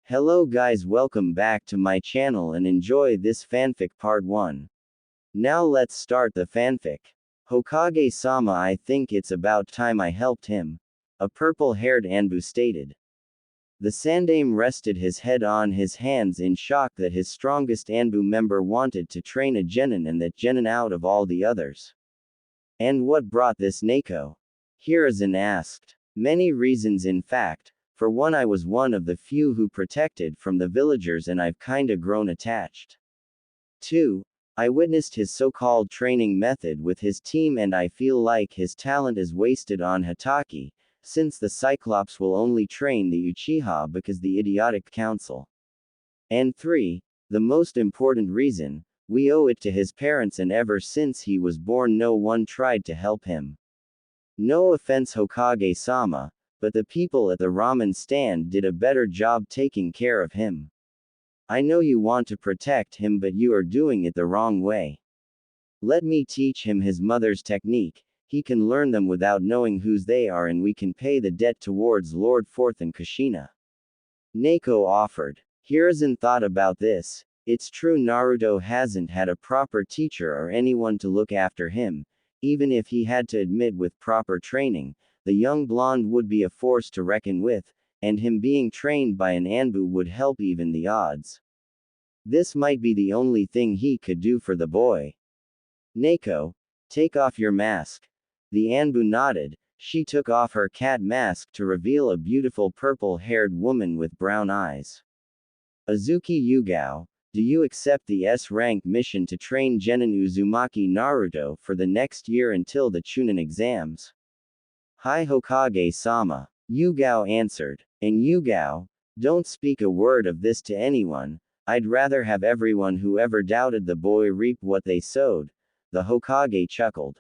Hello guys, welcome back to my channel and enjoy this fanfic part 1. Now let's start the fanfic. Hokage-sama, I think it's about time I helped him. A purple-haired Anbu stated. The Sandaime rested his head on his hands in shock that his strongest Anbu member wanted to train a genin and that genin out of all the others. And what brought this Neko? Hiruzen asked. Many reasons in fact. For one, I was one of the few who protected from the villagers and I've kinda grown attached. 2. I witnessed his so-called training method with his team and I feel like his talent is wasted on Hatake, since the Cyclops will only train the Uchiha because the idiotic council. And 3. The most important reason, we owe it to his parents and ever since he was born no one tried to help him. No offense Hokage-sama, but the people at the ramen stand did a better job taking care of him. I know you want to protect him but you are doing it the wrong way. Let me teach him his mother's technique, he can learn them without knowing whose they are and we can pay the debt towards Lord Forth and Kushina. Neko offered. Hiruzen thought about this. It's true Naruto hasn't had a proper teacher or anyone to look after him, even if he had to admit with proper training. The young blonde would be a force to reckon with, and him being trained by an Anbu would help even the odds. This might be the only thing he could do for the boy. Neko, take off your mask. The Anbu nodded. She took off her cat mask to reveal a beautiful purple-haired woman with brown eyes. Azuki Yugao, do you accept the S-rank mission to train Genin Uzumaki Naruto for the next year until the Chunin exams? Hi Hokage-sama, Yugao answered. And Yugao, don't speak a word of this to anyone, I'd rather have everyone who ever doubted the boy reap what they sowed. The Hokage chuckled.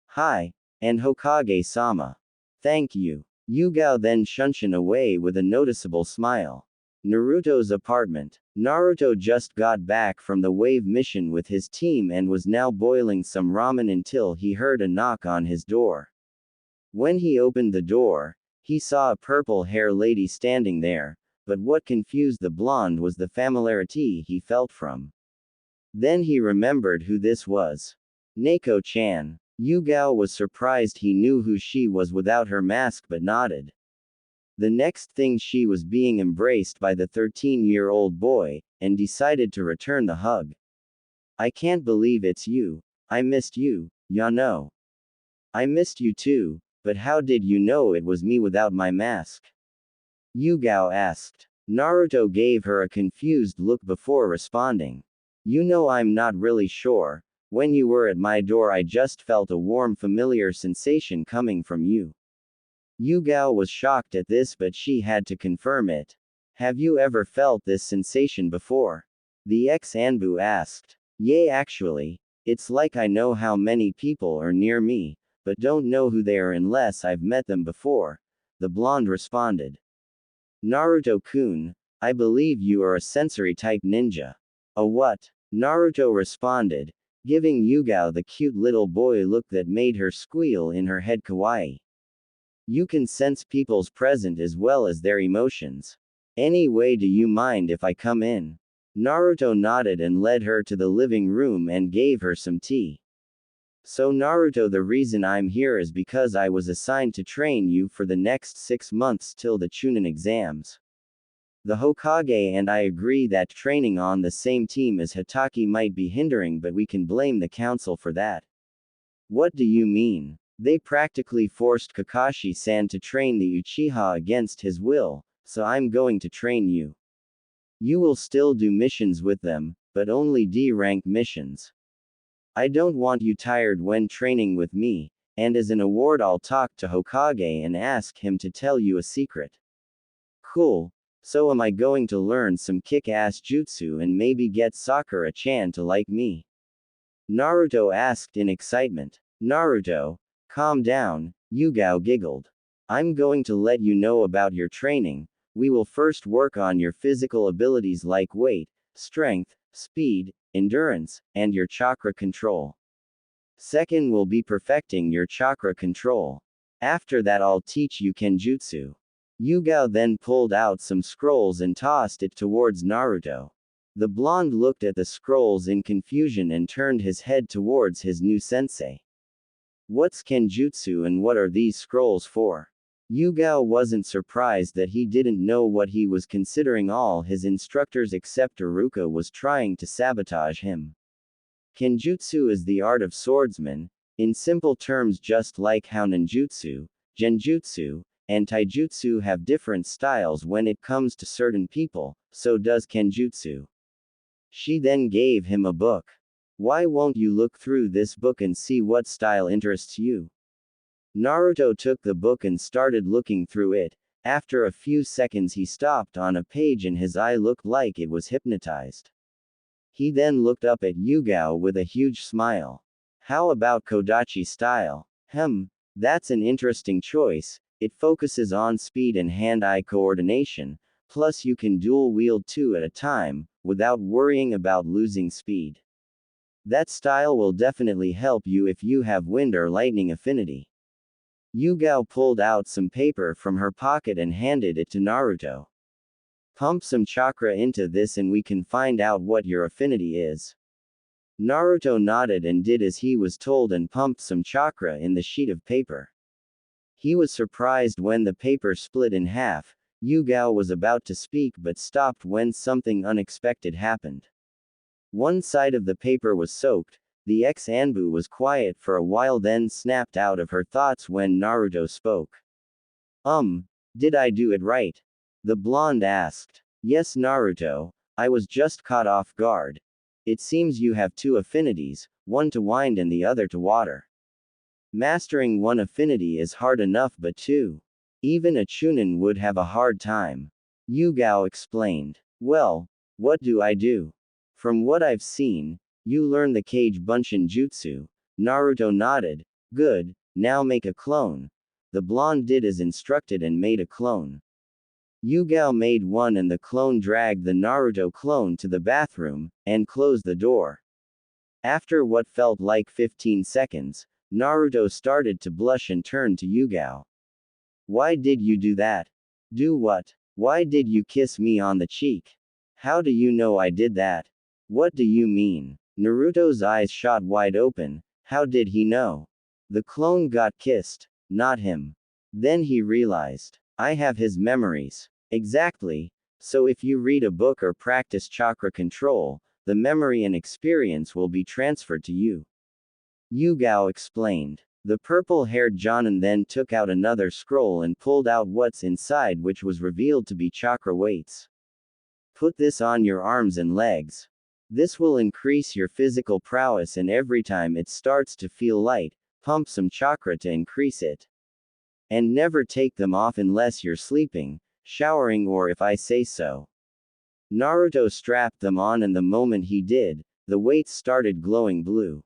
Hi, and Hokage-sama. Thank you. Yugao then shunshin away with a noticeable smile. Naruto's apartment. Naruto just got back from the wave mission with his team and was now boiling some ramen until he heard a knock on his door. When he opened the door, he saw a purple-hair lady standing there, but what confused the blonde was the familiarity he felt from. Then he remembered who this was. Neko-chan. Yugao was surprised he knew who she was without her mask but nodded. The next thing she was being embraced by the 13-year-old boy, and decided to return the hug. I can't believe it's you. I missed you, Yano. I missed you too. But how did you know it was me without my mask? Yugao asked. Naruto gave her a confused look before responding. You know I'm not really sure. When you were at my door I just felt a warm familiar sensation coming from you. Yugao was shocked at this but she had to confirm it. Have you ever felt this sensation before? The ex-Anbu asked. Yeah actually. It's like I know how many people are near me, but don't know who they are unless I've met them before, the blonde responded. Naruto-kun, I believe you are a sensory-type ninja. A what? Naruto responded, giving Yugao the cute little boy look that made her squeal in her head kawaii. You can sense people's present as well as their emotions. Anyway, do you mind if I come in? Naruto nodded and led her to the living room and gave her some tea. So Naruto, the reason I'm here is because I was assigned to train you for the next 6 months till the Chunin exams. The Hokage and I agree that training on the same team as Hatake might be hindering but we can blame the council for that. What do you mean? They practically forced Kakashi-san to train the Uchiha against his will, so I'm going to train you. You will still do missions with them, but only D-rank missions. I don't want you tired when training with me, and as an award I'll talk to Hokage and ask him to tell you a secret. Cool. So am I going to learn some kick-ass jutsu and maybe get Sakura-chan to like me? Naruto asked in excitement. Naruto, calm down, Yugao giggled. I'm going to let you know about your training. We will first work on your physical abilities like weight, strength, speed, endurance, and your chakra control. Second will be perfecting your chakra control. After that I'll teach you kenjutsu. Yugao then pulled out some scrolls and tossed it towards Naruto. The blonde looked at the scrolls in confusion and turned his head towards his new sensei. What's Kenjutsu and what are these scrolls for? Yugao wasn't surprised that he didn't know what he was considering. All his instructors except Iruka was trying to sabotage him. Kenjutsu is the art of swordsman, in simple terms just like how ninjutsu, genjutsu, and taijutsu have different styles when it comes to certain people, so does kenjutsu. She then gave him a book. Why won't you look through this book and see what style interests you? Naruto took the book and started looking through it. After a few seconds he stopped on a page and his eye looked like it was hypnotized. He then looked up at Yugao with a huge smile. How about Kodachi style? That's an interesting choice. It focuses on speed and hand-eye coordination, plus you can dual wield two at a time, without worrying about losing speed. That style will definitely help you if you have wind or lightning affinity. Yugao pulled out some paper from her pocket and handed it to Naruto. Pump some chakra into this and we can find out what your affinity is. Naruto nodded and did as he was told and pumped some chakra in the sheet of paper. He was surprised when the paper split in half. Yugao was about to speak but stopped when something unexpected happened. One side of the paper was soaked. The ex-Anbu was quiet for a while then snapped out of her thoughts when Naruto spoke. Did I do it right? The blonde asked. Yes, Naruto, I was just caught off guard. It seems you have two affinities, one to wind and the other to water. Mastering one affinity is hard enough but two. Even a chunin would have a hard time. Yugao explained. Well, what do I do? From what I've seen, you learn the Kage Bunshin Jutsu. Naruto nodded. Good, now make a clone. The blonde did as instructed and made a clone. Yugao made one and the clone dragged the Naruto clone to the bathroom, and closed the door. After what felt like 15 seconds, Naruto started to blush and turned to Yugao. Why did you do that? Do what? Why did you kiss me on the cheek? How do you know I did that? What do you mean? Naruto's eyes shot wide open. How did he know? The clone got kissed, not him. Then he realized. I have his memories. Exactly. So if you read a book or practice chakra control, the memory and experience will be transferred to you. Yugao explained. The purple-haired Jonin then took out another scroll and pulled out what's inside, which was revealed to be chakra weights. Put this on your arms and legs. This will increase your physical prowess and every time it starts to feel light, pump some chakra to increase it. And never take them off unless you're sleeping, showering or if I say so. Naruto strapped them on and the moment he did, the weights started glowing blue.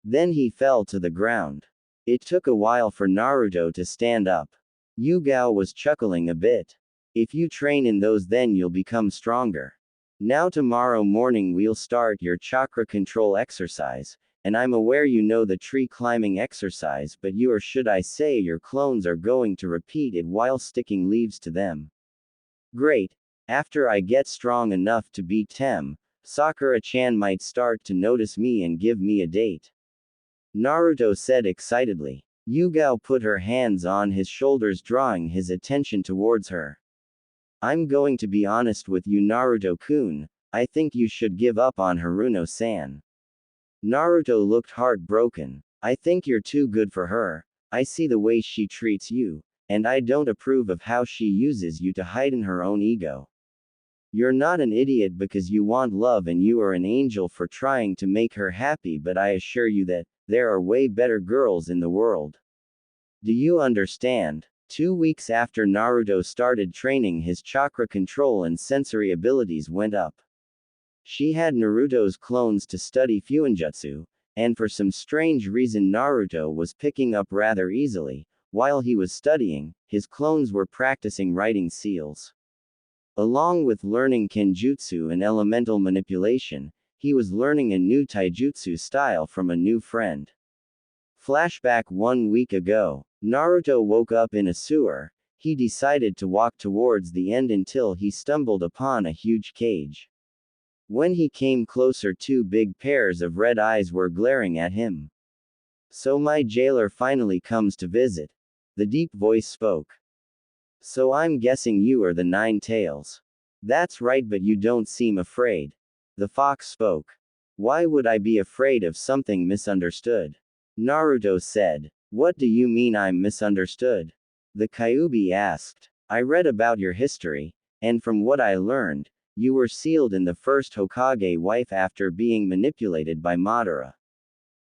Then he fell to the ground. It took a while for Naruto to stand up. Yugao was chuckling a bit. If you train in those then you'll become stronger. Now tomorrow morning we'll start your chakra control exercise, and I'm aware you know the tree climbing exercise but you or should I say your clones are going to repeat it while sticking leaves to them. Great. After I get strong enough to beat Tem, Sakura-chan might start to notice me and give me a date. Naruto said excitedly. Yugao put her hands on his shoulders drawing his attention towards her. I'm going to be honest with you Naruto-kun, I think you should give up on Haruno-san. Naruto looked heartbroken. I think you're too good for her. I see the way she treats you, and I don't approve of how she uses you to heighten her own ego. You're not an idiot because you want love and you are an angel for trying to make her happy but I assure you that, there are way better girls in the world. Do you understand? 2 weeks after Naruto started training his chakra control and sensory abilities went up. She had Naruto's clones to study Fuinjutsu, and for some strange reason Naruto was picking up rather easily. While he was studying, his clones were practicing writing seals. Along with learning Kenjutsu and elemental manipulation, he was learning a new taijutsu style from a new friend. Flashback 1 week ago. Naruto woke up in a sewer. He decided to walk towards the end until he stumbled upon a huge cage. When he came closer, two big pairs of red eyes were glaring at him. "So my jailer finally comes to visit," the deep voice spoke. "So I'm guessing you are the Nine Tails." "That's right, but you don't seem afraid," the fox spoke. "Why would I be afraid of something misunderstood?" Naruto said. "What do you mean I'm misunderstood?" the Kyuubi asked. "I read about your history, and from what I learned, you were sealed in the first Hokage wife after being manipulated by Madara.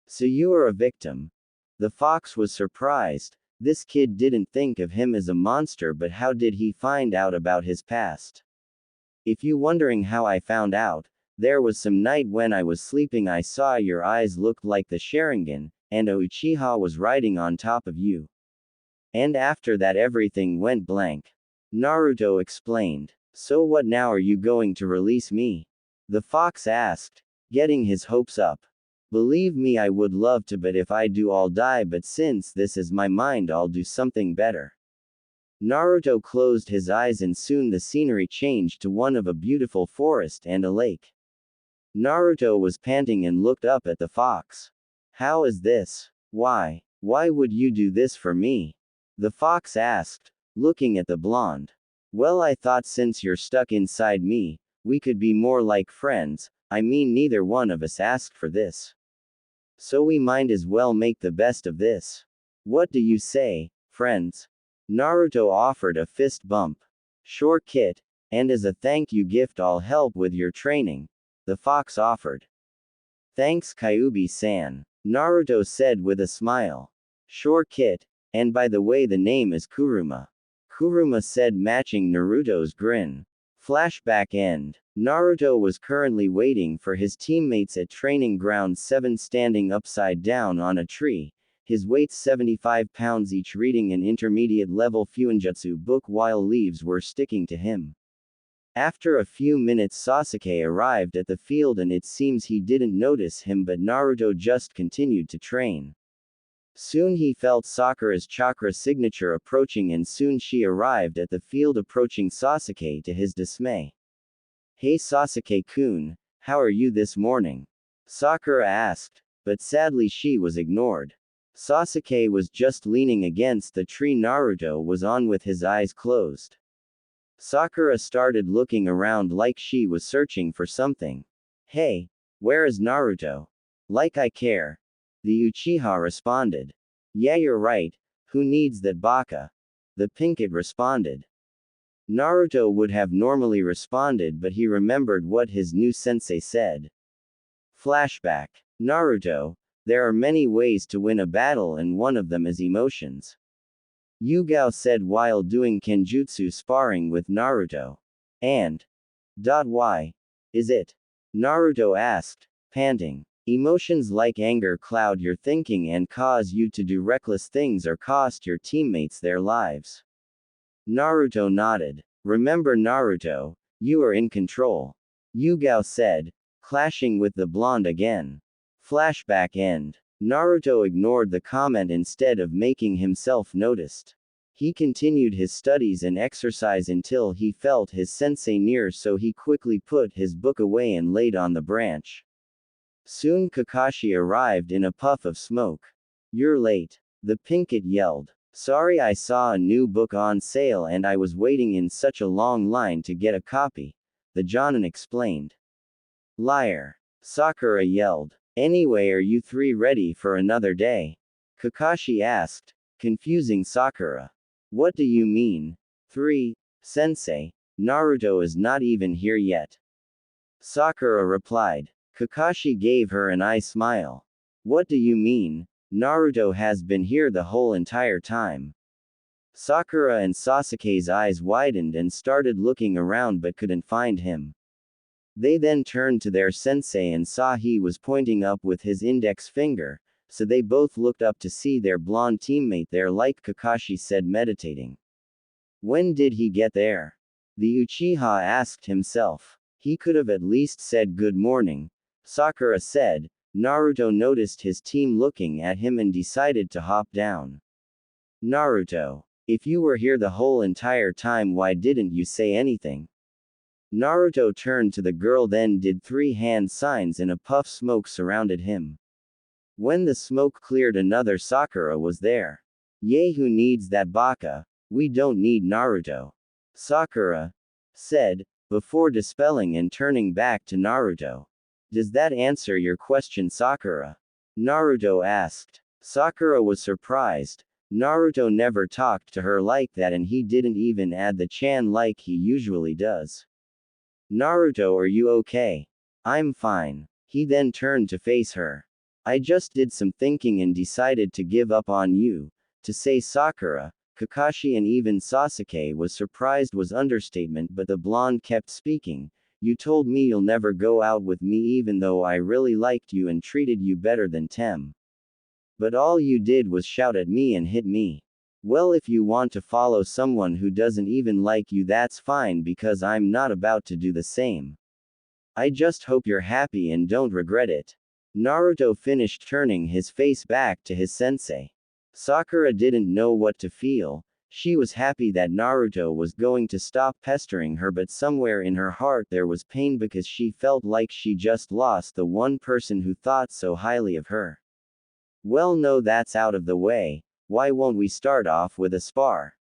So you are a victim." The fox was surprised. This kid didn't think of him as a monster, but how did he find out about his past? "If you wondering how I found out, there was some night when I was sleeping I saw your eyes looked like the Sharingan, and a Uchiha was riding on top of you. And after that everything went blank," Naruto explained. "So what now, are you going to release me?" the fox asked, getting his hopes up. "Believe me, I would love to, but if I do I'll die, but since this is my mind I'll do something better." Naruto closed his eyes and soon the scenery changed to one of a beautiful forest and a lake. Naruto was panting and looked up at the fox. "How is this? Why would you do this for me?" the fox asked, looking at the blonde. "Well, I thought since you're stuck inside me, we could be more like friends. I mean, neither one of us asked for this. So we might as well make the best of this. What do you say, friends?" Naruto offered a fist bump. "Sure, Kit, and as a thank you gift I'll help with your training," the fox offered. "Thanks, Kyuubi-san," Naruto said with a smile. "Sure, Kit, and by the way, the name is Kurama," Kurama said, matching Naruto's grin. Flashback end. Naruto was currently waiting for his teammates at Training Ground 7, standing upside down on a tree, his weight 75 pounds each, reading an intermediate level Fuinjutsu book while leaves were sticking to him. After a few minutes, Sasuke arrived at the field and it seems he didn't notice him, but Naruto just continued to train. Soon he felt Sakura's chakra signature approaching and soon she arrived at the field, approaching Sasuke to his dismay. "Hey Sasuke-kun, how are you this morning?" Sakura asked, but sadly she was ignored. Sasuke was just leaning against the tree Naruto was on with his eyes closed. Sakura started looking around like she was searching for something. "Hey, where is Naruto? Like I care." The Uchiha responded. "Yeah, you're right, who needs that baka?" the pink kid responded. Naruto would have normally responded, but he remembered what his new sensei said. Flashback. Naruto, there are many ways to win a battle and one of them is emotions, Yugao said while doing kenjutsu sparring with Naruto. "And why is it?" Naruto asked, panting. "Emotions like anger cloud your thinking and cause you to do reckless things or cost your teammates their lives." Naruto nodded. "Remember, Naruto, you are in control," Yugao said, clashing with the blonde again. Flashback end. Naruto ignored the comment instead of making himself noticed. He continued his studies and exercise until he felt his sensei near, so he quickly put his book away and laid on the branch. Soon Kakashi arrived in a puff of smoke. "You're late," the pink kid yelled. "Sorry, I saw a new book on sale and I was waiting in such a long line to get a copy," the Jonin explained. "Liar," Sakura yelled. "Anyway, are you three ready for another day?" Kakashi asked, confusing Sakura. "What do you mean? 3, Sensei? Naruto is not even here yet." Sakura replied. Kakashi gave her an eye smile. "What do you mean? Naruto has been here the whole entire time." Sakura and Sasuke's eyes widened and started looking around but couldn't find him. They then turned to their sensei and saw he was pointing up with his index finger, so they both looked up to see their blonde teammate there, like Kakashi said, meditating. When did he get there? The Uchiha asked himself. He could have at least said good morning, Sakura said. Naruto noticed his team looking at him and decided to hop down. Naruto. If you were here the whole entire time, why didn't you say anything? Naruto turned to the girl, then did 3 hand signs and a puff smoke surrounded him. When the smoke cleared, another Sakura was there. Yay, who needs that baka? We don't need Naruto. Sakura said, before dispelling and turning back to Naruto. Does that answer your question, Sakura? Naruto asked. Sakura was surprised. Naruto never talked to her like that, and he didn't even add the chan like he usually does. Naruto, are you okay? I'm fine. He then turned to face her. I just did some thinking and decided to give up on you. To say Sakura, Kakashi and even Sasuke was surprised was understatement, but the blonde kept speaking. You told me you'll never go out with me even though I really liked you and treated you better than Tem. But all you did was shout at me and hit me. Well, if you want to follow someone who doesn't even like you, that's fine, because I'm not about to do the same. I just hope you're happy and don't regret it. Naruto finished, turning his face back to his sensei. Sakura didn't know what to feel. She was happy that Naruto was going to stop pestering her, but somewhere in her heart there was pain because she felt like she just lost the one person who thought so highly of her. Well, no, that's out of the way. Why won't we start off with a spar?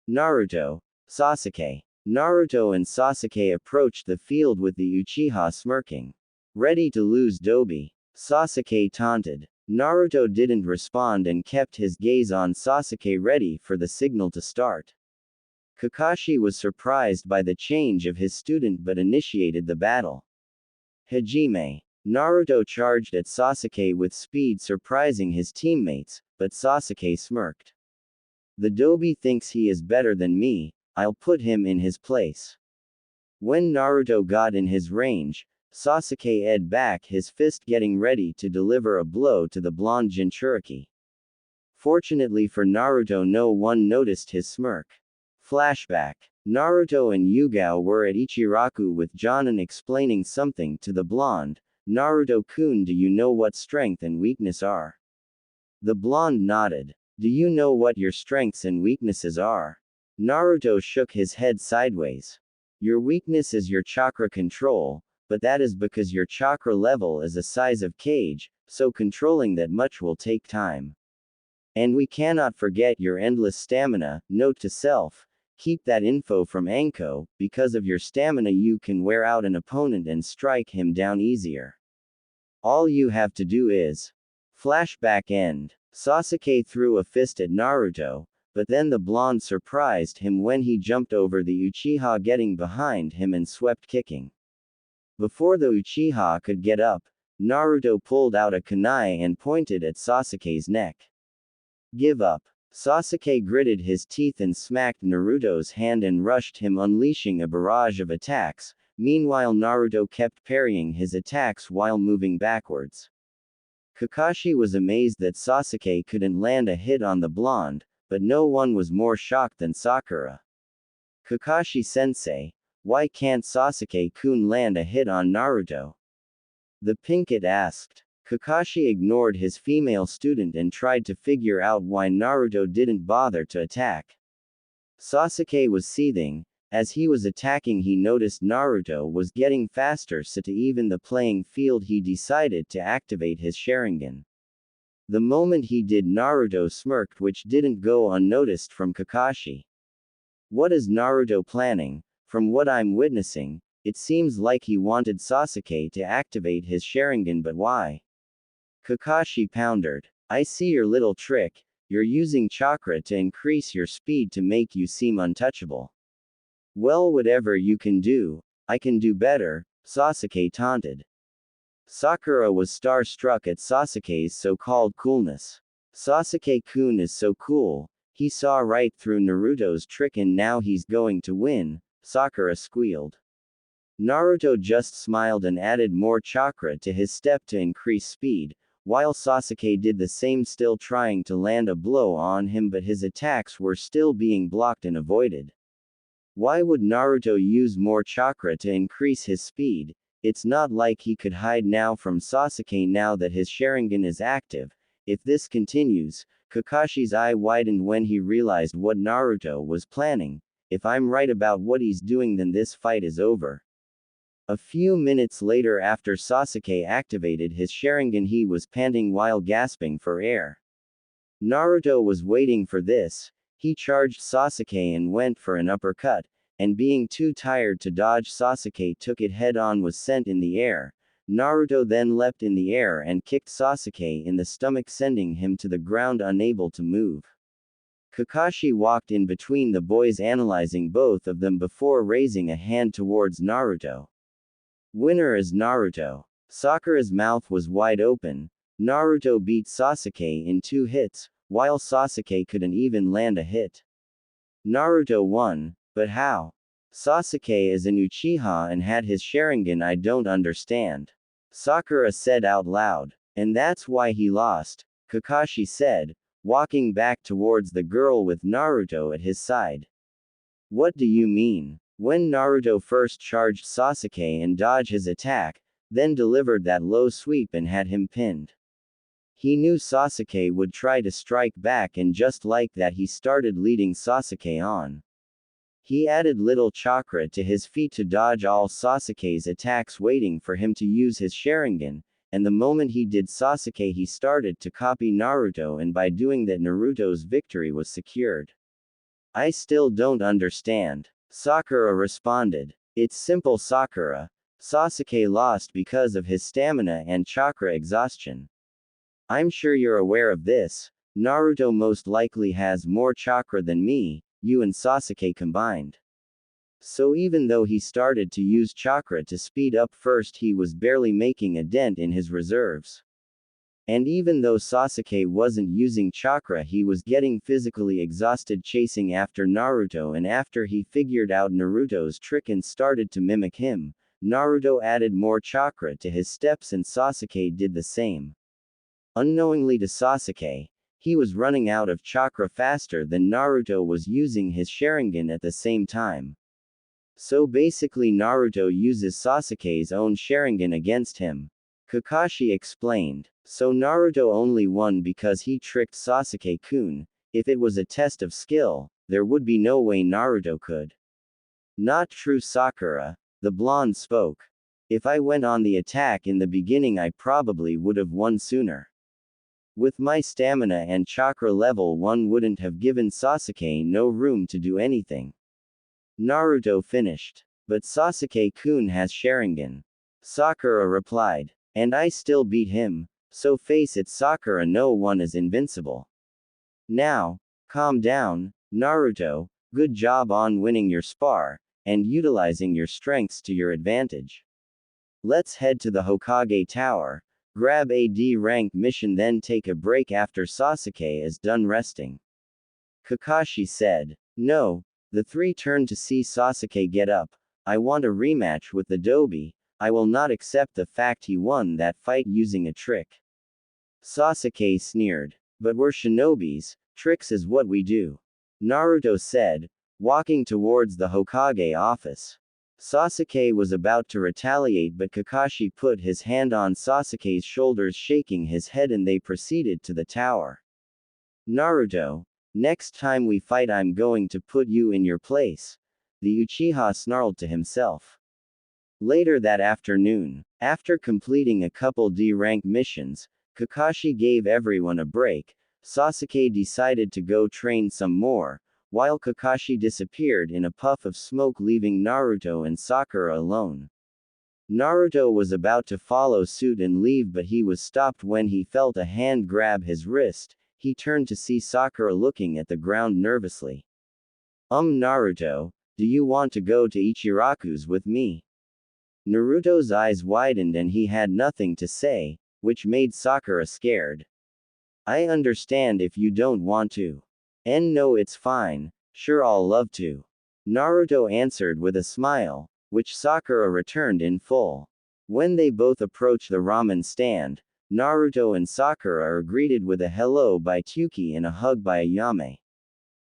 Naruto, Sasuke. Naruto and Sasuke approached the field with the Uchiha smirking. Ready to lose, Dobi? Sasuke taunted. Naruto didn't respond and kept his gaze on Sasuke, ready for the signal to start. Kakashi was surprised by the change of his student but initiated the battle. Hajime. Naruto charged at Sasuke with speed, surprising his teammates, but Sasuke smirked. The Dobi thinks he is better than me, I'll put him in his place. When Naruto got in his range, Sasuke edged back his fist, getting ready to deliver a blow to the blonde Jinchuriki. Fortunately for Naruto, no one noticed his smirk. Flashback. Naruto and Yugao were at Ichiraku with Jonin explaining something to the blonde. Naruto-kun, do you know what strength and weakness are? The blonde nodded. Do you know what your strengths and weaknesses are? Naruto shook his head sideways. Your weakness is your chakra control, but that is because your chakra level is the size of cage, so controlling that much will take time. And we cannot forget your endless stamina. Note to self, keep that info from Anko, because of your stamina you can wear out an opponent and strike him down easier. All you have to do is. Flashback end. Sasuke threw a fist at Naruto, but then the blonde surprised him when he jumped over the Uchiha, getting behind him and swept kicking. Before the Uchiha could get up, Naruto pulled out a kunai and pointed at Sasuke's neck. Give up. Sasuke gritted his teeth and smacked Naruto's hand and rushed him, unleashing a barrage of attacks. Meanwhile, Naruto kept parrying his attacks while moving backwards. Kakashi was amazed that Sasuke couldn't land a hit on the blonde, but no one was more shocked than Sakura. Kakashi-sensei, why can't Sasuke-kun land a hit on Naruto? The pink kid asked. Kakashi ignored his female student and tried to figure out why Naruto didn't bother to attack. Sasuke was seething. As he was attacking, he noticed Naruto was getting faster, so to even the playing field he decided to activate his Sharingan. The moment he did, Naruto smirked, which didn't go unnoticed from Kakashi. What is Naruto planning? From what I'm witnessing, it seems like he wanted Sasuke to activate his Sharingan, but why? Kakashi pondered. I see your little trick. You're using chakra to increase your speed to make you seem untouchable. Well, whatever you can do, I can do better, Sasuke taunted. Sakura was starstruck at Sasuke's so-called coolness. Sasuke-kun is so cool, he saw right through Naruto's trick and now he's going to win, Sakura squealed. Naruto just smiled and added more chakra to his step to increase speed, while Sasuke did the same, still trying to land a blow on him, but his attacks were still being blocked and avoided. Why would Naruto use more chakra to increase his speed? It's not like he could hide now from Sasuke now that his Sharingan is active. If this continues, Kakashi's eye widened when he realized what Naruto was planning. If I'm right about what he's doing, then this fight is over. A few minutes later, after Sasuke activated his Sharingan, he was panting while gasping for air. Naruto was waiting for this. He charged Sasuke and went for an uppercut, and being too tired to dodge, Sasuke took it head-on, was sent in the air. Naruto then leapt in the air and kicked Sasuke in the stomach, sending him to the ground unable to move. Kakashi walked in between the boys, analyzing both of them before raising a hand towards Naruto. Winner is Naruto. Sakura's mouth was wide open. Naruto beat Sasuke in 2 hits, while Sasuke couldn't even land a hit. Naruto won, but how? Sasuke is an Uchiha and had his Sharingan. I don't understand. Sakura said out loud. And that's why he lost, Kakashi said, walking back towards the girl with Naruto at his side. What do you mean? When Naruto first charged Sasuke and dodged his attack, then delivered that low sweep and had him pinned. He knew Sasuke would try to strike back, and just like that he started leading Sasuke on. He added little chakra to his feet to dodge all Sasuke's attacks, waiting for him to use his Sharingan, and the moment he did, Sasuke he started to copy Naruto, and by doing that Naruto's victory was secured. I still don't understand. Sakura responded. It's simple, Sakura. Sasuke lost because of his stamina and chakra exhaustion. I'm sure you're aware of this. Naruto most likely has more chakra than me, you and Sasuke combined. So even though he started to use chakra to speed up first, he was barely making a dent in his reserves. And even though Sasuke wasn't using chakra, he was getting physically exhausted chasing after Naruto, and after he figured out Naruto's trick and started to mimic him, Naruto added more chakra to his steps and Sasuke did the same. Unknowingly to Sasuke, he was running out of chakra faster than Naruto was using his Sharingan at the same time. So basically Naruto uses Sasuke's own Sharingan against him. Kakashi explained. So Naruto only won because he tricked Sasuke-kun. If it was a test of skill, there would be no way Naruto could. Not true, Sakura. The blonde spoke. If I went on the attack in the beginning, I probably would have won sooner. With my stamina and chakra level, one wouldn't have given Sasuke no room to do anything. Naruto finished. But Sasuke-kun has Sharingan. Sakura replied. And I still beat him. So face it, Sakura, no one is invincible. Now, calm down, Naruto. Good job on winning your spar, and utilizing your strengths to your advantage. Let's head to the Hokage Tower, grab a D-rank mission, then take a break after Sasuke is done resting. Kakashi said. No. The three turned to see Sasuke get up. I want a rematch with the Dobi. I will not accept the fact he won that fight using a trick. Sasuke sneered. But we're shinobis, tricks is what we do. Naruto said, walking towards the Hokage office. Sasuke was about to retaliate, but Kakashi put his hand on Sasuke's shoulders, shaking his head, and they proceeded to the tower. Naruto, next time we fight I'm going to put you in your place, the Uchiha snarled to himself. Later that afternoon, after completing a couple D-rank missions, Kakashi gave everyone a break. Sasuke decided to go train some more, while Kakashi disappeared in a puff of smoke, leaving Naruto and Sakura alone. Naruto was about to follow suit and leave, but he was stopped when he felt a hand grab his wrist. He turned to see Sakura looking at the ground nervously. Naruto, do you want to go to Ichiraku's with me? Naruto's eyes widened and he had nothing to say, which made Sakura scared. I understand if you don't want to. No, it's fine, sure, I'll love to. Naruto answered with a smile, which Sakura returned in full. When they both approached the ramen stand, Naruto and Sakura are greeted with a hello by Tuki and a hug by Ayame.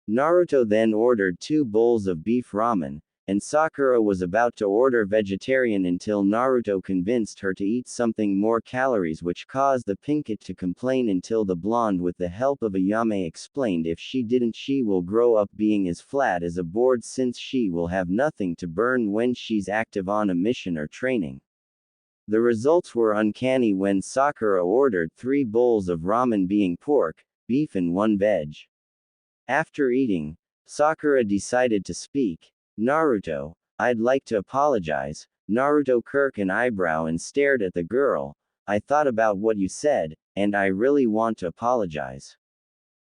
Naruto then ordered 2 bowls of beef ramen, and Sakura was about to order vegetarian until Naruto convinced her to eat something more calories, which caused the pink kid to complain until the blonde, with the help of Ayame, explained if she didn't she will grow up being as flat as a board since she will have nothing to burn when she's active on a mission or training. The results were uncanny when Sakura ordered 3 bowls of ramen, being pork, beef and 1 veg. After eating, Sakura decided to speak. Naruto, I'd like to apologize. Naruto kirked an eyebrow and stared at the girl. I thought about what you said, and I really want to apologize.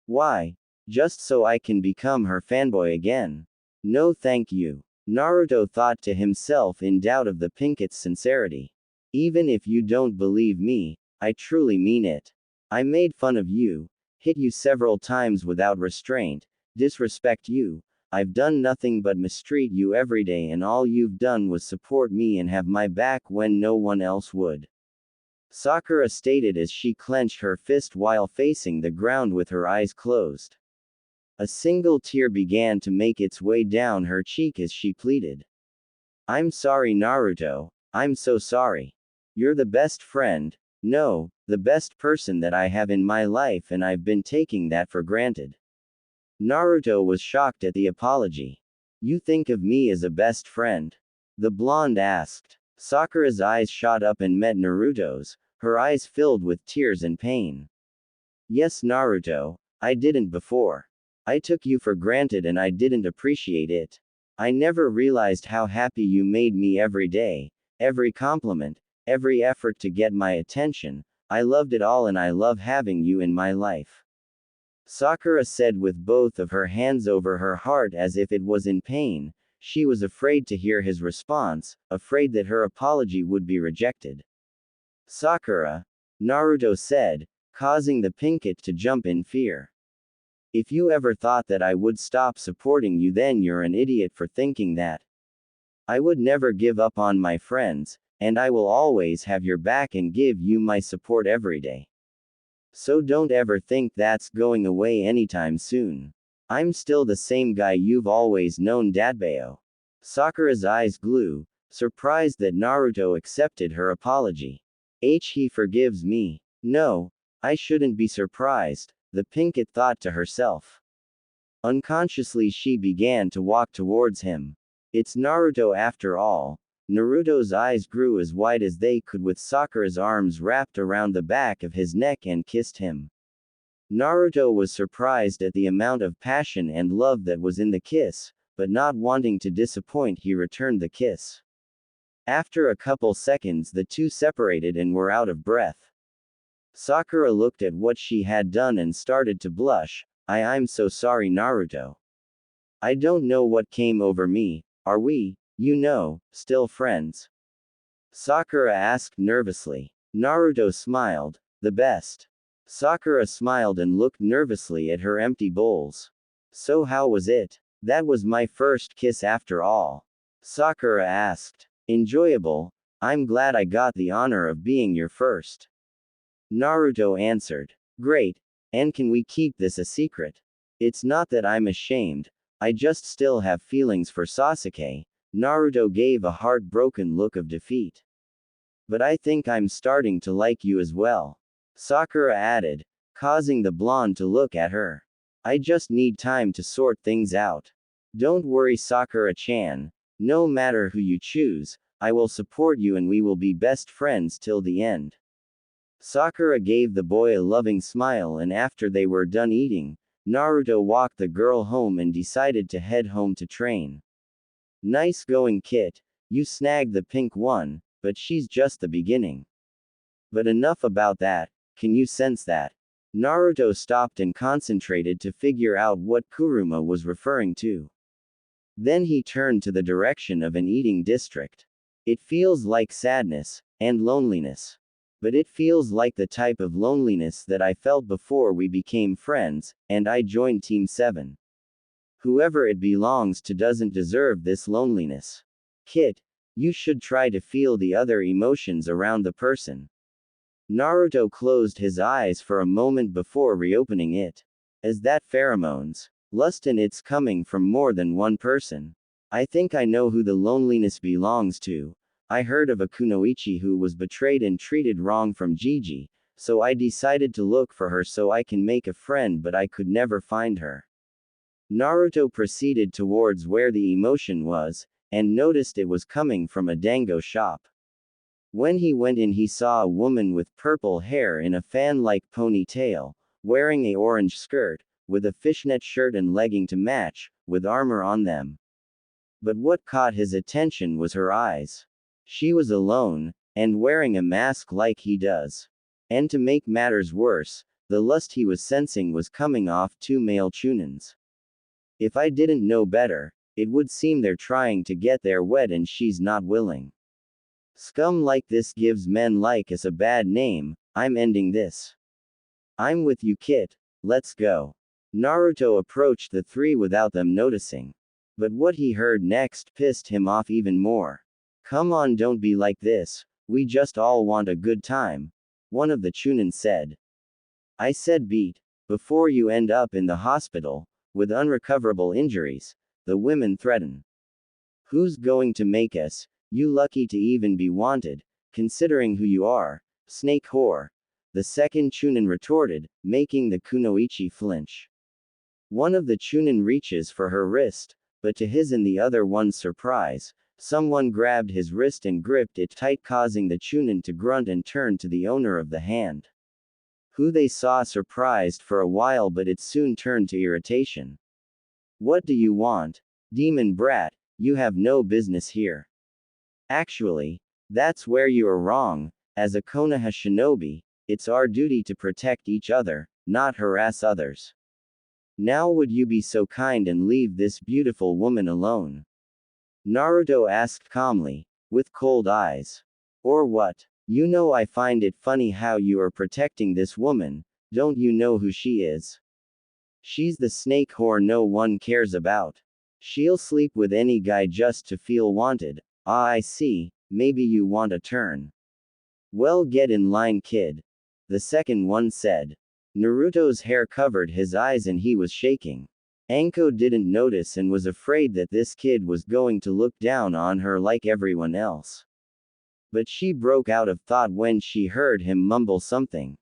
Why? Just so I can become her fanboy again. No thank you. Naruto thought to himself, in doubt of the pink kid's sincerity. Even if you don't believe me, I truly mean it. I made fun of you, hit you several times without restraint, disrespect you. I've done nothing but mistreat you every day, and all you've done was support me and have my back when no one else would. Sakura stated as she clenched her fist while facing the ground with her eyes closed. A single tear began to make its way down her cheek as she pleaded. I'm sorry, Naruto. I'm so sorry. You're the best friend, no, the best person that I have in my life, and I've been taking that for granted. Naruto was shocked at the apology. You think of me as a best friend? The blonde asked. Sakura's eyes shot up and met Naruto's, her eyes filled with tears and pain. Yes, Naruto, I didn't before. I took you for granted and I didn't appreciate it. I never realized how happy you made me every day, every compliment, every effort to get my attention. I loved it all and I love having you in my life. Sakura said with both of her hands over her heart as if it was in pain. She was afraid to hear his response, afraid that her apology would be rejected. Sakura, Naruto said, causing the pink kid to jump in fear. If you ever thought that I would stop supporting you, then you're an idiot for thinking that. I would never give up on my friends, and I will always have your back and give you my support every day. So don't ever think that's going away anytime soon. I'm still the same guy you've always known, Dadbayo. Sakura's eyes glowed, surprised that Naruto accepted her apology. He forgives me. No, I shouldn't be surprised, the pink kid thought to herself. Unconsciously she began to walk towards him. It's Naruto after all. Naruto's eyes grew as wide as they could with Sakura's arms wrapped around the back of his neck and kissed him. Naruto was surprised at the amount of passion and love that was in the kiss, but not wanting to disappoint, he returned the kiss. After a couple seconds, the two separated and were out of breath. Sakura looked at what she had done and started to blush. I'm so sorry, Naruto. I don't know what came over me. Are we, still friends? Sakura asked nervously. Naruto smiled. The best. Sakura smiled and looked nervously at her empty bowls. So how was it? That was my first kiss after all. Sakura asked. Enjoyable. I'm glad I got the honor of being your first. Naruto answered. Great. And can we keep this a secret? It's not that I'm ashamed. I just still have feelings for Sasuke. Naruto gave a heartbroken look of defeat. But I think I'm starting to like you as well. Sakura added, causing the blonde to look at her. I just need time to sort things out. Don't worry, Sakura-chan. No matter who you choose, I will support you and we will be best friends till the end. Sakura gave the boy a loving smile, and after they were done eating, Naruto walked the girl home and decided to head home to train. Nice going, Kit. You snagged the pink one, but she's just the beginning. But enough about that. Can you sense that? Naruto stopped and concentrated to figure out what Kurama was referring to. Then he turned to the direction of an eating district. It feels like sadness and loneliness. But it feels like the type of loneliness that I felt before we became friends, and I joined Team 7. Whoever it belongs to doesn't deserve this loneliness. Kit, you should try to feel the other emotions around the person. Naruto closed his eyes for a moment before reopening it. Is that pheromones? Lust, and it's coming from more than one person. I think I know who the loneliness belongs to. I heard of a kunoichi who was betrayed and treated wrong from Gigi, so I decided to look for her so I can make a friend, but I could never find her. Naruto proceeded towards where the emotion was, and noticed it was coming from a dango shop. When he went in, he saw a woman with purple hair in a fan-like ponytail, wearing a orange skirt, with a fishnet shirt and legging to match, with armor on them. But what caught his attention was her eyes. She was alone, and wearing a mask like he does. And to make matters worse, the lust he was sensing was coming off two male chunins. If I didn't know better, it would seem they're trying to get their wet and she's not willing. Scum like this gives men like us a bad name. I'm ending this. I'm with you, Kit. Let's go. Naruto approached the three without them noticing. But what he heard next pissed him off even more. Come on, don't be like this. We just all want a good time. One of the chunin said. I said beat. Before you end up in the hospital, with unrecoverable injuries, the women threaten. Who's going to make us? You lucky to even be wanted, considering who you are, snake whore. The second chunin retorted, making the kunoichi flinch. One of the chunin reaches for her wrist, but to his and the other one's surprise, someone grabbed his wrist and gripped it tight, causing the chunin to grunt and turn to the owner of the hand. Who they saw surprised for a while, but it soon turned to irritation. What do you want? Demon brat, you have no business here. Actually, that's where you are wrong. As a Konoha shinobi, it's our duty to protect each other, not harass others. Now would you be so kind and leave this beautiful woman alone? Naruto asked calmly, with cold eyes. Or what? You know, I find it funny how you are protecting this woman. Don't you know who she is? She's the snake whore no one cares about. She'll sleep with any guy just to feel wanted. Ah, I see, maybe you want a turn. Well, get in line, kid. The second one said. Naruto's hair covered his eyes and he was shaking. Anko didn't notice and was afraid that this kid was going to look down on her like everyone else. But she broke out of thought when she heard him mumble something.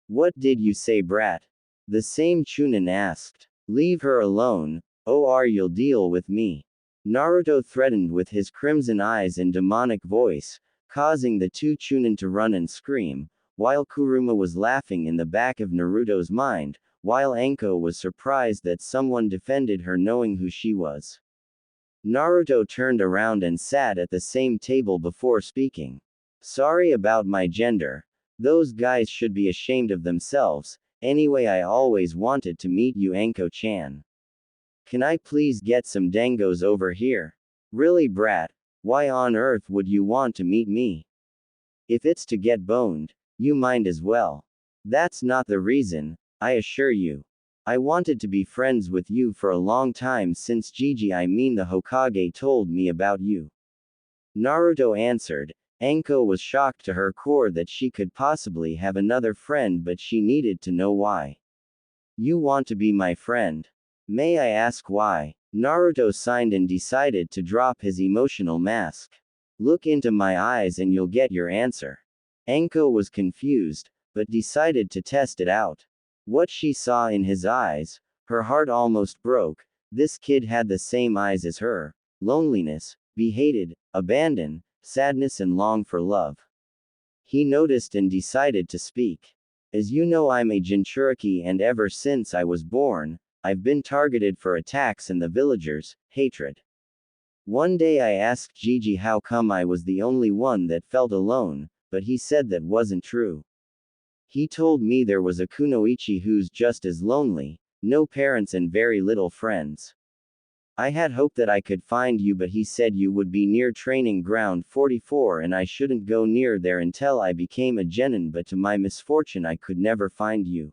What did you say, brat? The same chunin asked. Leave her alone, or you'll deal with me. Naruto threatened with his crimson eyes and demonic voice, causing the two chunin to run and scream, while Kurama was laughing in the back of Naruto's mind, while Anko was surprised that someone defended her knowing who she was. Naruto turned around and sat at the same table before speaking. Sorry about my gender. Those guys should be ashamed of themselves. Anyway, I always wanted to meet you, Anko-chan. Can I please get some dangos over here? Really, brat? Why on earth would you want to meet me? If it's to get boned, you might as well. That's not the reason, I assure you. I wanted to be friends with you for a long time since Gigi, I mean the Hokage, told me about you. Naruto answered. Anko was shocked to her core that she could possibly have another friend, but she needed to know why. You want to be my friend? May I ask why? Naruto signed and decided to drop his emotional mask. Look into my eyes and you'll get your answer. Anko was confused, but decided to test it out. What she saw in his eyes, her heart almost broke. This kid had the same eyes as her. Loneliness, be hated, abandon, sadness and long for love. He noticed and decided to speak. As you know, I'm a Jinchuriki and ever since I was born, I've been targeted for attacks and the villagers' hatred. One day I asked Gigi how come I was the only one that felt alone, but he said that wasn't true. He told me there was a kunoichi who's just as lonely, no parents and very little friends. I had hoped that I could find you, but he said you would be near training ground 44 and I shouldn't go near there until I became a genin, but to my misfortune I could never find you.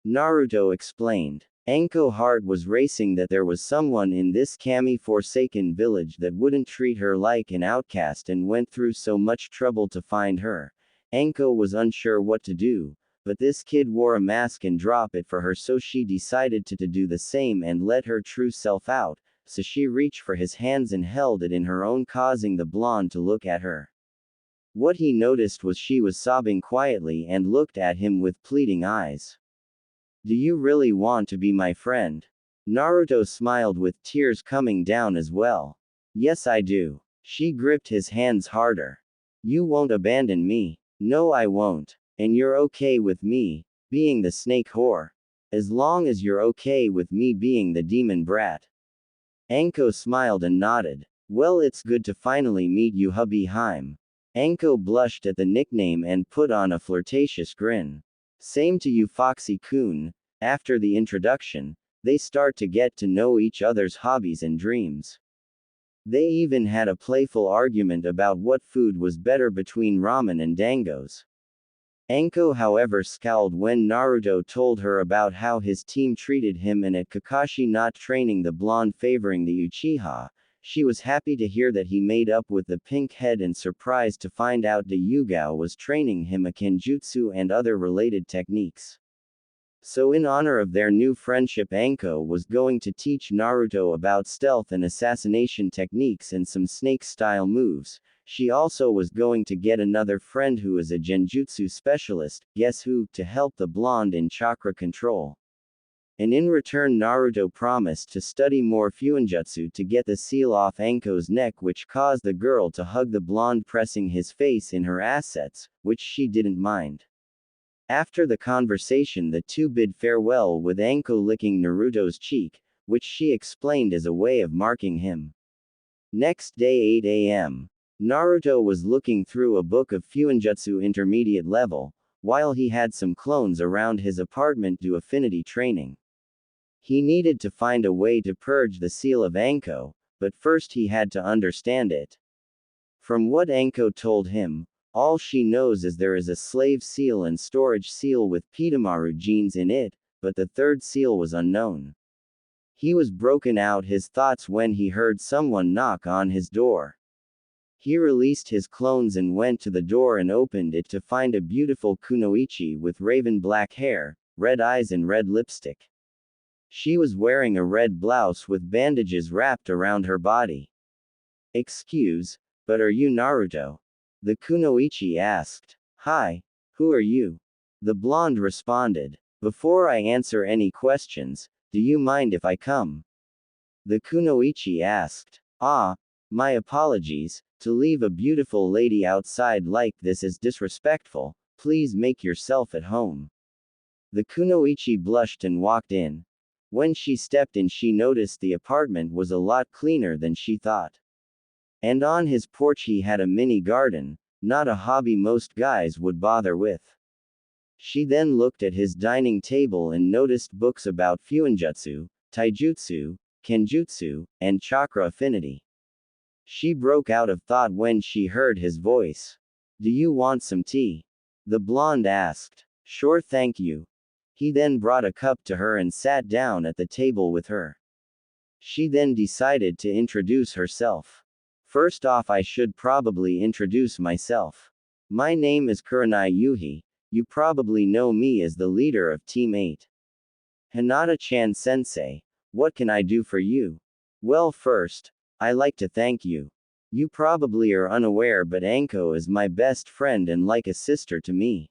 Naruto explained. Anko's heart was racing that there was someone in this kami-forsaken village that wouldn't treat her like an outcast and went through so much trouble to find her. Anko was unsure what to do, but this kid wore a mask and dropped it for her, so she decided to do the same and let her true self out, so she reached for his hands and held it in her own, causing the blonde to look at her. What he noticed was she was sobbing quietly and looked at him with pleading eyes. Do you really want to be my friend? Naruto smiled with tears coming down as well. Yes, I do. She gripped his hands harder. You won't abandon me. No, I won't. And you're okay with me being the snake whore. As long as you're okay with me being the demon brat. Anko smiled and nodded. Well, it's good to finally meet you, hubby Harem. Anko blushed at the nickname and put on a flirtatious grin. Same to you, Foxy-kun. After the introduction, they start to get to know each other's hobbies and dreams. They even had a playful argument about what food was better between ramen and dangos. Anko, however, scowled when Naruto told her about how his team treated him and at Kakashi not training the blonde favoring the Uchiha. She was happy to hear that he made up with the pink head and surprised to find out that Yugao was training him a kenjutsu and other related techniques. So in honor of their new friendship, Anko was going to teach Naruto about stealth and assassination techniques and some snake-style moves. She also was going to get another friend who is a genjutsu specialist, guess who, to help the blonde in chakra control. And in return, Naruto promised to study more fuinjutsu to get the seal off Anko's neck, which caused the girl to hug the blonde, pressing his face in her assets, which she didn't mind. After the conversation, the two bid farewell with Anko licking Naruto's cheek, which she explained as a way of marking him. Next day, 8 a.m. Naruto was looking through a book of fuinjutsu intermediate level, while he had some clones around his apartment do affinity training. He needed to find a way to purge the seal of Anko, but first he had to understand it. From what Anko told him, all she knows is there is a slave seal and storage seal with Pitamaru genes in it, but the third seal was unknown. He was broken out his thoughts when he heard someone knock on his door. He released his clones and went to the door and opened it to find a beautiful kunoichi with raven black hair, red eyes and red lipstick. She was wearing a red blouse with bandages wrapped around her body. Excuse, but are you Naruto? The kunoichi asked. Hi, who are you? The blonde responded. Before I answer any questions, do you mind if I come? The kunoichi asked. Ah, my apologies, to leave a beautiful lady outside like this is disrespectful, please make yourself at home. The kunoichi blushed and walked in. When she stepped in, she noticed the apartment was a lot cleaner than she thought. And on his porch he had a mini garden, not a hobby most guys would bother with. She then looked at his dining table and noticed books about fuinjutsu, taijutsu, kenjutsu, and chakra affinity. She broke out of thought when she heard his voice. Do you want some tea? The blonde asked. Sure, thank you. He then brought a cup to her and sat down at the table with her. She then decided to introduce herself. First off, I should probably introduce myself. My name is Kuranai. You probably know me as the leader of Team 8. Hinata-chan sensei, what can I do for you? Well, first, I like to thank you. You probably are unaware, but Anko is my best friend and like a sister to me.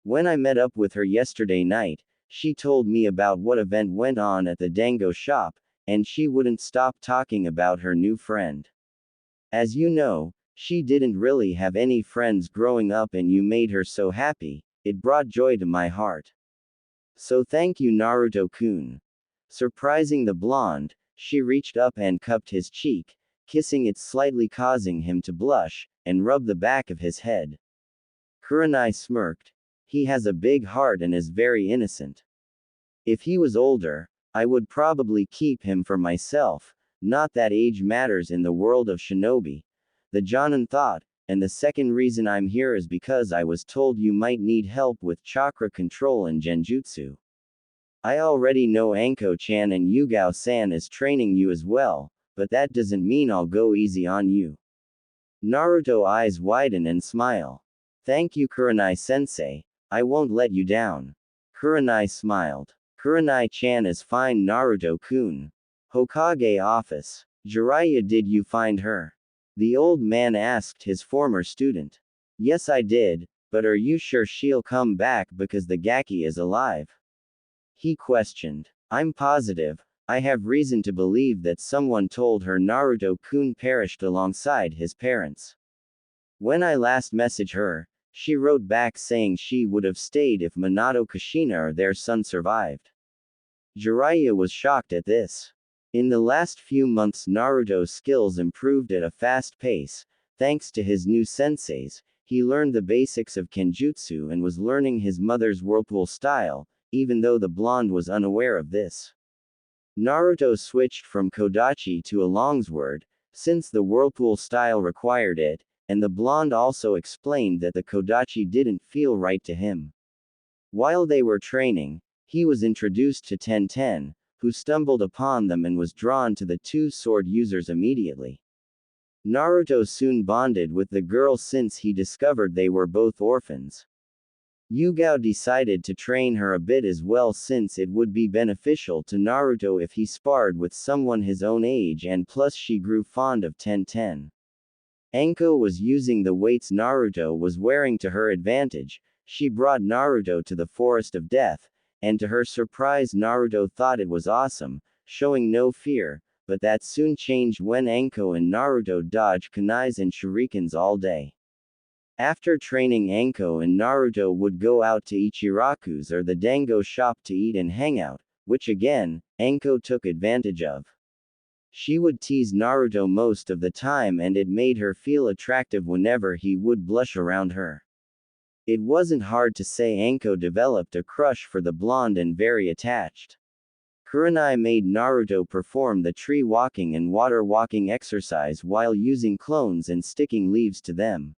When I met up with her yesterday night, she told me about what event went on at the dango shop, and she wouldn't stop talking about her new friend. As you know, she didn't really have any friends growing up and you made her so happy, it brought joy to my heart. So thank you, Naruto-kun. Surprising the blonde, she reached up and cupped his cheek, kissing it slightly, causing him to blush, and rub the back of his head. Kuranai smirked. He has a big heart and is very innocent. If he was older, I would probably keep him for myself, not that age matters in the world of shinobi. The Jonin thought, and the second reason I'm here is because I was told you might need help with chakra control and genjutsu. I already know Anko-chan and Yugao-san is training you as well, but that doesn't mean I'll go easy on you. Naruto eyes widen and smile. Thank you, Kuranai-sensei. I won't let you down. Kuranai smiled. Kuranai-chan is fine, Naruto-kun. Hokage office. Jiraiya, did you find her? The old man asked his former student. Yes, I did, but are you sure she'll come back because the Gaki is alive? He questioned. I'm positive. I have reason to believe that someone told her Naruto-kun perished alongside his parents. When I last messaged her, she wrote back saying she would have stayed if Minato Kushina or their son survived. Jiraiya was shocked at this. In the last few months, Naruto's skills improved at a fast pace. Thanks to his new senseis, he learned the basics of Kenjutsu and was learning his mother's whirlpool style, even though the blonde was unaware of this. Naruto switched from Kodachi to a longsword, since the whirlpool style required it, and the blonde also explained that the Kodachi didn't feel right to him. While they were training, he was introduced to Tenten, who stumbled upon them and was drawn to the two sword users immediately. Naruto soon bonded with the girl since he discovered they were both orphans. Yugao decided to train her a bit as well since it would be beneficial to Naruto if he sparred with someone his own age, and plus she grew fond of Tenten. Anko was using the weights Naruto was wearing to her advantage. She brought Naruto to the Forest of Death, and to her surprise Naruto thought it was awesome, showing no fear, but that soon changed when Anko and Naruto dodged kunais and shurikens all day. After training, Anko and Naruto would go out to Ichiraku's or the Dango shop to eat and hang out, which again, Anko took advantage of. She would tease Naruto most of the time and it made her feel attractive whenever he would blush around her. It wasn't hard to say Anko developed a crush for the blonde and very attached. Kurenai made Naruto perform the tree walking and water walking exercise while using clones and sticking leaves to them.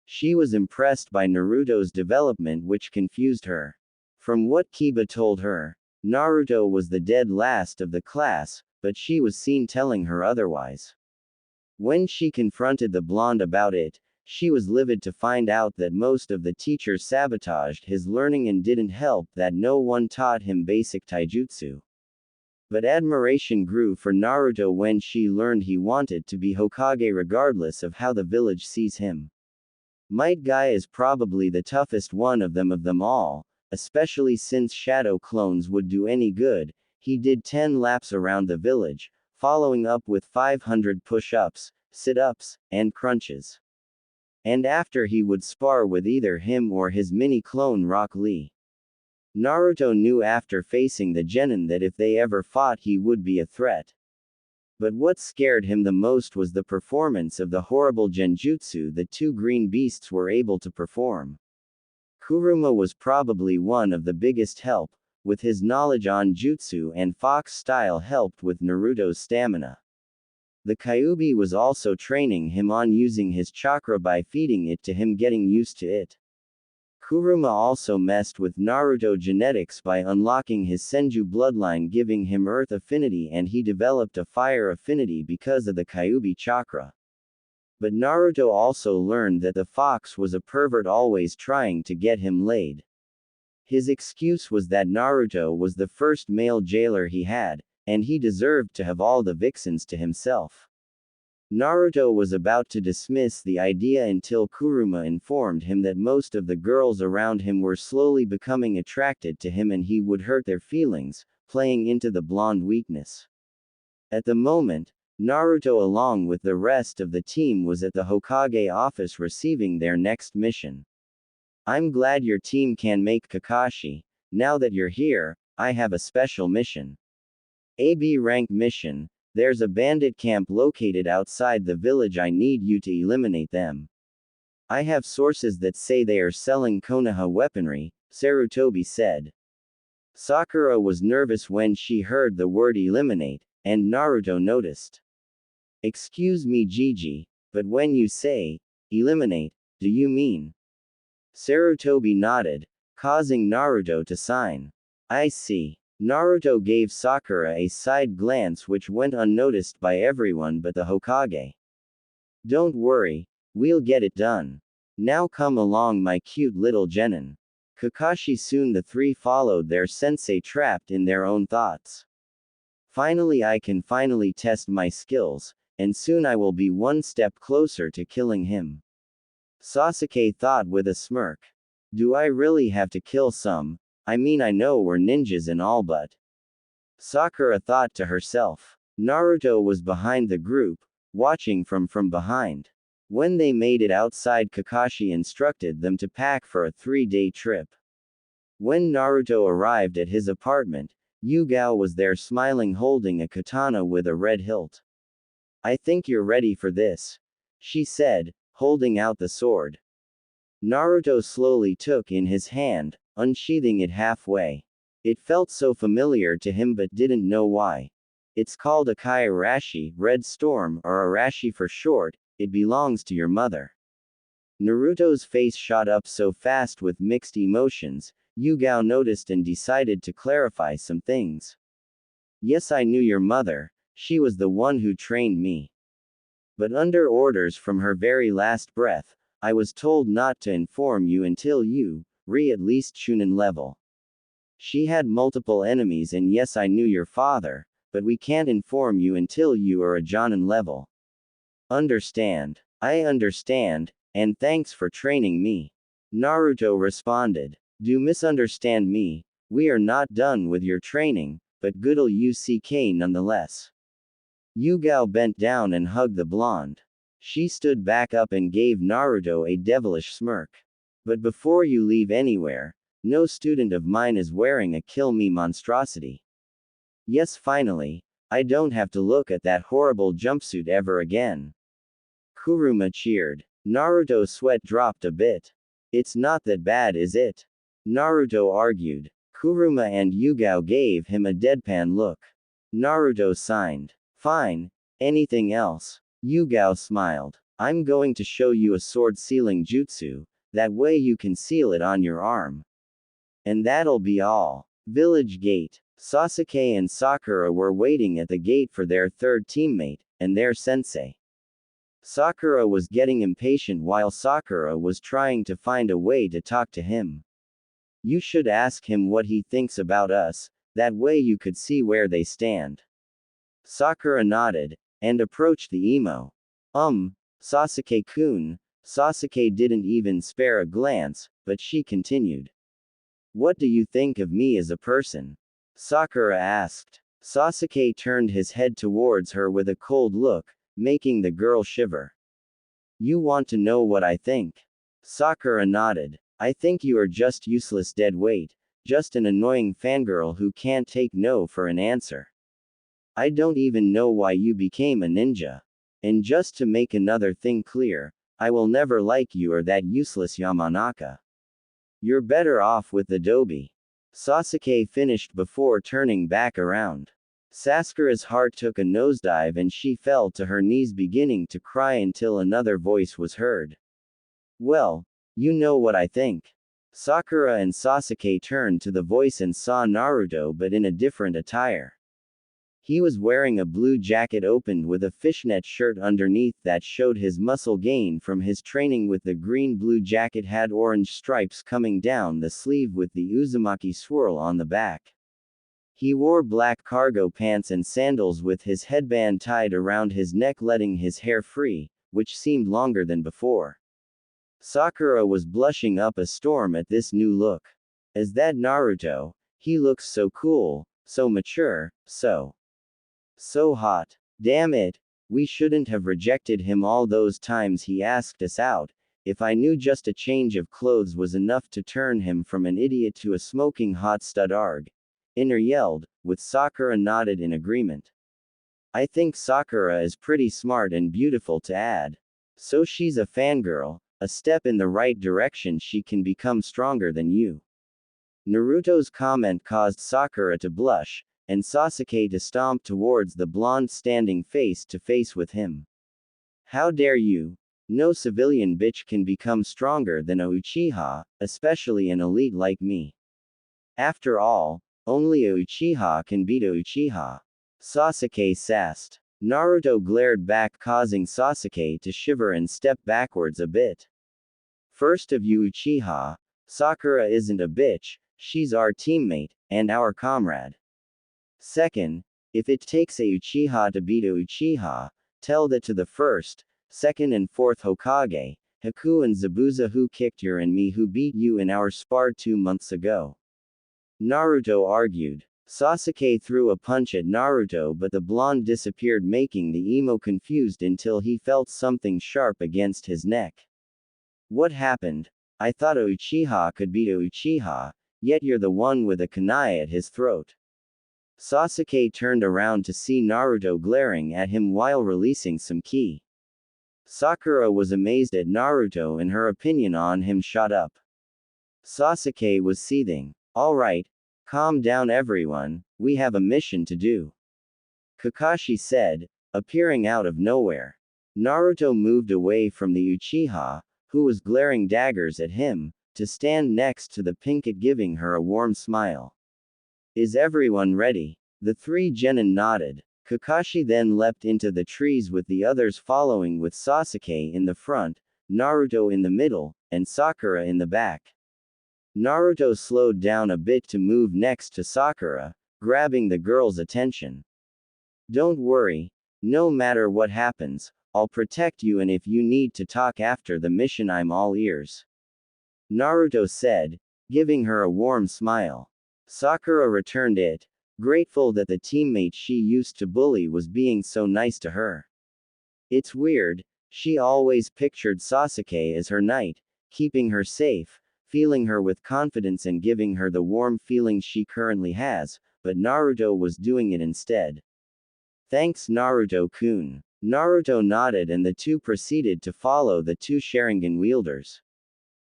She was impressed by Naruto's development, which confused her. From what Kiba told her, Naruto was the dead last of the class, but she was seen telling her otherwise. When she confronted the blonde about it, she was livid to find out that most of the teachers sabotaged his learning and didn't help that no one taught him basic taijutsu. But admiration grew for Naruto when she learned he wanted to be Hokage regardless of how the village sees him. Might Guy is probably the toughest one of them all, especially since shadow clones would do any good. He did 10 laps around the village, following up with 500 push-ups, sit-ups, and crunches. And after he would spar with either him or his mini-clone Rock Lee. Naruto knew after facing the genin that if they ever fought he would be a threat. But what scared him the most was the performance of the horrible genjutsu the two green beasts were able to perform. Kurama was probably one of the biggest help, with his knowledge on jutsu, and Fox style helped with Naruto's stamina. The Kyuubi was also training him on using his chakra by feeding it to him, getting used to it. Kurama also messed with Naruto genetics by unlocking his Senju bloodline, giving him earth affinity, and he developed a fire affinity because of the Kyuubi chakra. But Naruto also learned that the fox was a pervert always trying to get him laid. His excuse was that Naruto was the first male jailer he had, and he deserved to have all the vixens to himself. Naruto was about to dismiss the idea until Kurama informed him that most of the girls around him were slowly becoming attracted to him and he would hurt their feelings, playing into the blonde weakness. At the moment, Naruto along with the rest of the team was at the Hokage office receiving their next mission. I'm glad your team can make Kakashi. Now that you're here, I have a special mission. AB rank mission. There's a bandit camp located outside the village. I need you to eliminate them. I have sources that say they are selling Konoha weaponry, Sarutobi said. Sakura was nervous when she heard the word eliminate, and Naruto noticed. Excuse me, Gigi, but when you say eliminate, do you mean? Sarutobi nodded, causing Naruto to sign. I see. Naruto gave Sakura a side glance which went unnoticed by everyone but the Hokage. Don't worry, we'll get it done. Now come along, my cute little genin. Kakashi. Soon the three followed their sensei, trapped in their own thoughts. Finally I can finally test my skills, and soon I will be one step closer to killing him. Sasuke thought with a smirk. Do I really have to kill some? I mean I know we're ninjas and all but. Sakura thought to herself. Naruto was behind the group, watching from behind. When they made it outside, Kakashi instructed them to pack for a 3-day trip. When Naruto arrived at his apartment, Yugao was there smiling holding a katana with a red hilt. I think you're ready for this, she said, holding out the sword. Naruto slowly took in his hand, unsheathing it halfway. It felt so familiar to him but didn't know why. It's called a Kai Arashi, Red Storm, or Arashi for short. It belongs to your mother. Naruto's face shot up so fast with mixed emotions, Yugao noticed and decided to clarify some things. Yes, I knew your mother, she was the one who trained me. But under orders from her very last breath, I was told not to inform you until you reach at least Chunin level. She had multiple enemies, and yes, I knew your father, but we can't inform you until you are a Jonin level. Understand? I understand, and thanks for training me. Naruto responded. Do misunderstand me, we are not done with your training, but good'll UCK nonetheless. Yugao bent down and hugged the blonde. She stood back up and gave Naruto a devilish smirk. But before you leave anywhere, no student of mine is wearing a kill me monstrosity. Yes, finally, I don't have to look at that horrible jumpsuit ever again. Kurama cheered. Naruto's sweat dropped a bit. It's not that bad, is it? Naruto argued. Kurama and Yugao gave him a deadpan look. Naruto signed. Fine. Anything else? Yugao smiled. I'm going to show you a sword sealing jutsu, that way you can seal it on your arm. And that'll be all. Village gate. Sasuke and Sakura were waiting at the gate for their third teammate, and their sensei. Sakura was getting impatient while Sakura was trying to find a way to talk to him. You should ask him what he thinks about us, that way you could see where they stand. Sakura nodded, and approached the emo. Sasuke-kun. Sasuke didn't even spare a glance, but she continued. What do you think of me as a person? Sakura asked. Sasuke turned his head towards her with a cold look, making the girl shiver. You want to know what I think? Sakura nodded. I think you are just useless dead weight, just an annoying fangirl who can't take no for an answer. I don't even know why you became a ninja. And just to make another thing clear, I will never like you or that useless Yamanaka. You're better off with the Dobi. Sasuke finished before turning back around. Sakura's heart took a nosedive and she fell to her knees beginning to cry until another voice was heard. Well, you know what I think. Sakura and Sasuke turned to the voice and saw Naruto but in a different attire. He was wearing a blue jacket opened with a fishnet shirt underneath that showed his muscle gain from his training, with the green-blue jacket had orange stripes coming down the sleeve with the Uzumaki swirl on the back. He wore black cargo pants and sandals with his headband tied around his neck letting his hair free, which seemed longer than before. Sakura was blushing up a storm at this new look. Is that Naruto? He looks so cool, so mature, so hot. Damn it, we shouldn't have rejected him all those times he asked us out. If I knew just a change of clothes was enough to turn him from an idiot to a smoking hot stud arg. Inner yelled, with Sakura nodded in agreement. I think Sakura is pretty smart and beautiful to add. So she's a fangirl, a step in the right direction, she can become stronger than you. Naruto's comment caused Sakura to blush, and Sasuke to stomp towards the blonde standing face to face with him. How dare you? No civilian bitch can become stronger than a Uchiha, especially an elite like me. After all, only a Uchiha can beat a Uchiha. Sasuke sassed. Naruto glared back, causing Sasuke to shiver and step backwards a bit. First of you Uchiha, Sakura isn't a bitch, she's our teammate, and our comrade. Second, If it takes a Uchiha to beat a Uchiha, tell that to the first, second and fourth Hokage, Haku and Zabuza who kicked your and me who beat you in our spar 2 months ago. Naruto argued. Sasuke threw a punch at Naruto but the blonde disappeared making the emo confused until he felt something sharp against his neck. What happened? I thought a Uchiha could beat a Uchiha, yet you're the one with a kunai at his throat. Sasuke turned around to see Naruto glaring at him while releasing some ki. Sakura was amazed at Naruto and her opinion on him shot up. Sasuke was seething. Alright, calm down everyone, we have a mission to do. Kakashi said, appearing out of nowhere. Naruto moved away from the Uchiha, who was glaring daggers at him, to stand next to the Pinkett giving her a warm smile. Is everyone ready? The three genin nodded. Kakashi then leapt into the trees with the others following with Sasuke in the front, Naruto in the middle, and Sakura in the back. Naruto slowed down a bit to move next to Sakura, grabbing the girl's attention. Don't worry. No matter what happens, I'll protect you and if you need to talk after the mission I'm all ears. Naruto said, giving her a warm smile. Sakura returned it, grateful that the teammate she used to bully was being so nice to her. It's weird, she always pictured Sasuke as her knight, keeping her safe, feeling her with confidence and giving her the warm feelings she currently has, but Naruto was doing it instead. Thanks Naruto-kun. Naruto nodded and the two proceeded to follow the two Sharingan wielders.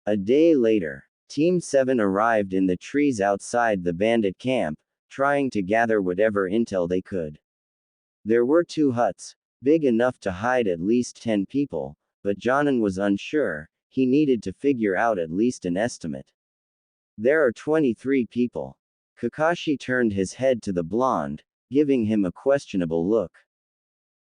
A day later, Team 7 arrived in the trees outside the bandit camp, trying to gather whatever intel they could. There were 2 huts, big enough to hide at least 10 people, but Jonin was unsure, he needed to figure out at least an estimate. There are 23 people. Kakashi turned his head to the blonde, giving him a questionable look.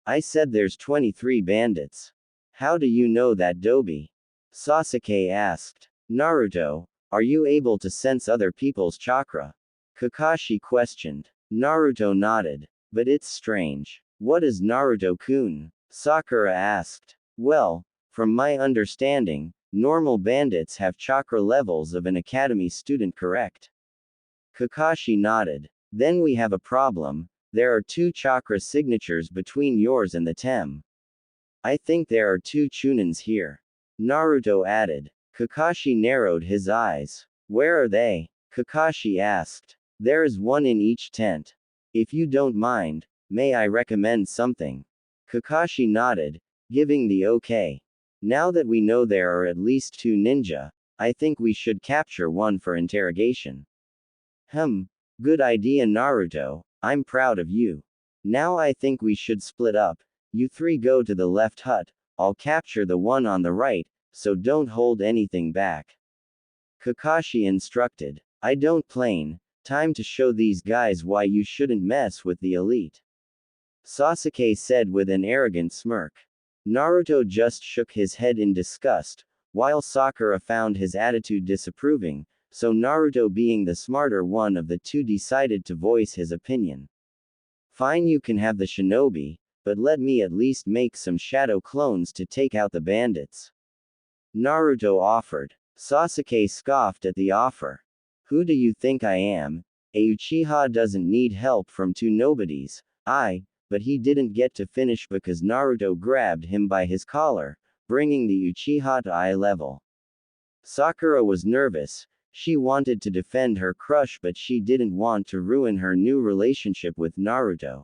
I said there's 23 bandits. How do you know that, Dobi? Sasuke asked. Naruto, are you able to sense other people's chakra? Kakashi questioned. Naruto nodded. But it's strange. What is Naruto-kun? Sakura asked. Well, from my understanding, normal bandits have chakra levels of an academy student, correct? Kakashi nodded. Then we have a problem. There are 2 chakra signatures between yours and the Tem. I think there are 2 Chunins here. Naruto added. Kakashi narrowed his eyes. Where are they? Kakashi asked. There is 1 in each tent. If you don't mind, may I recommend something? Kakashi nodded, giving the okay. Now that we know there are at least 2 ninja, I think we should capture one for interrogation. Good idea Naruto, I'm proud of you. Now I think we should split up. You 3 go to the left hut, I'll capture the one on the right, so don't hold anything back. Kakashi instructed. I don't plane, time to show these guys why you shouldn't mess with the elite. Sasuke said with an arrogant smirk. Naruto just shook his head in disgust, while Sakura found his attitude disapproving, so Naruto being the smarter one of the 2 decided to voice his opinion. Fine, you can have the shinobi, but let me at least make some shadow clones to take out the bandits. Naruto offered. Sasuke scoffed at the offer. Who do you think I am? A Uchiha doesn't need help from 2 nobodies. But he didn't get to finish because Naruto grabbed him by his collar, bringing the Uchiha to eye level. Sakura was nervous. She wanted to defend her crush but she didn't want to ruin her new relationship with Naruto.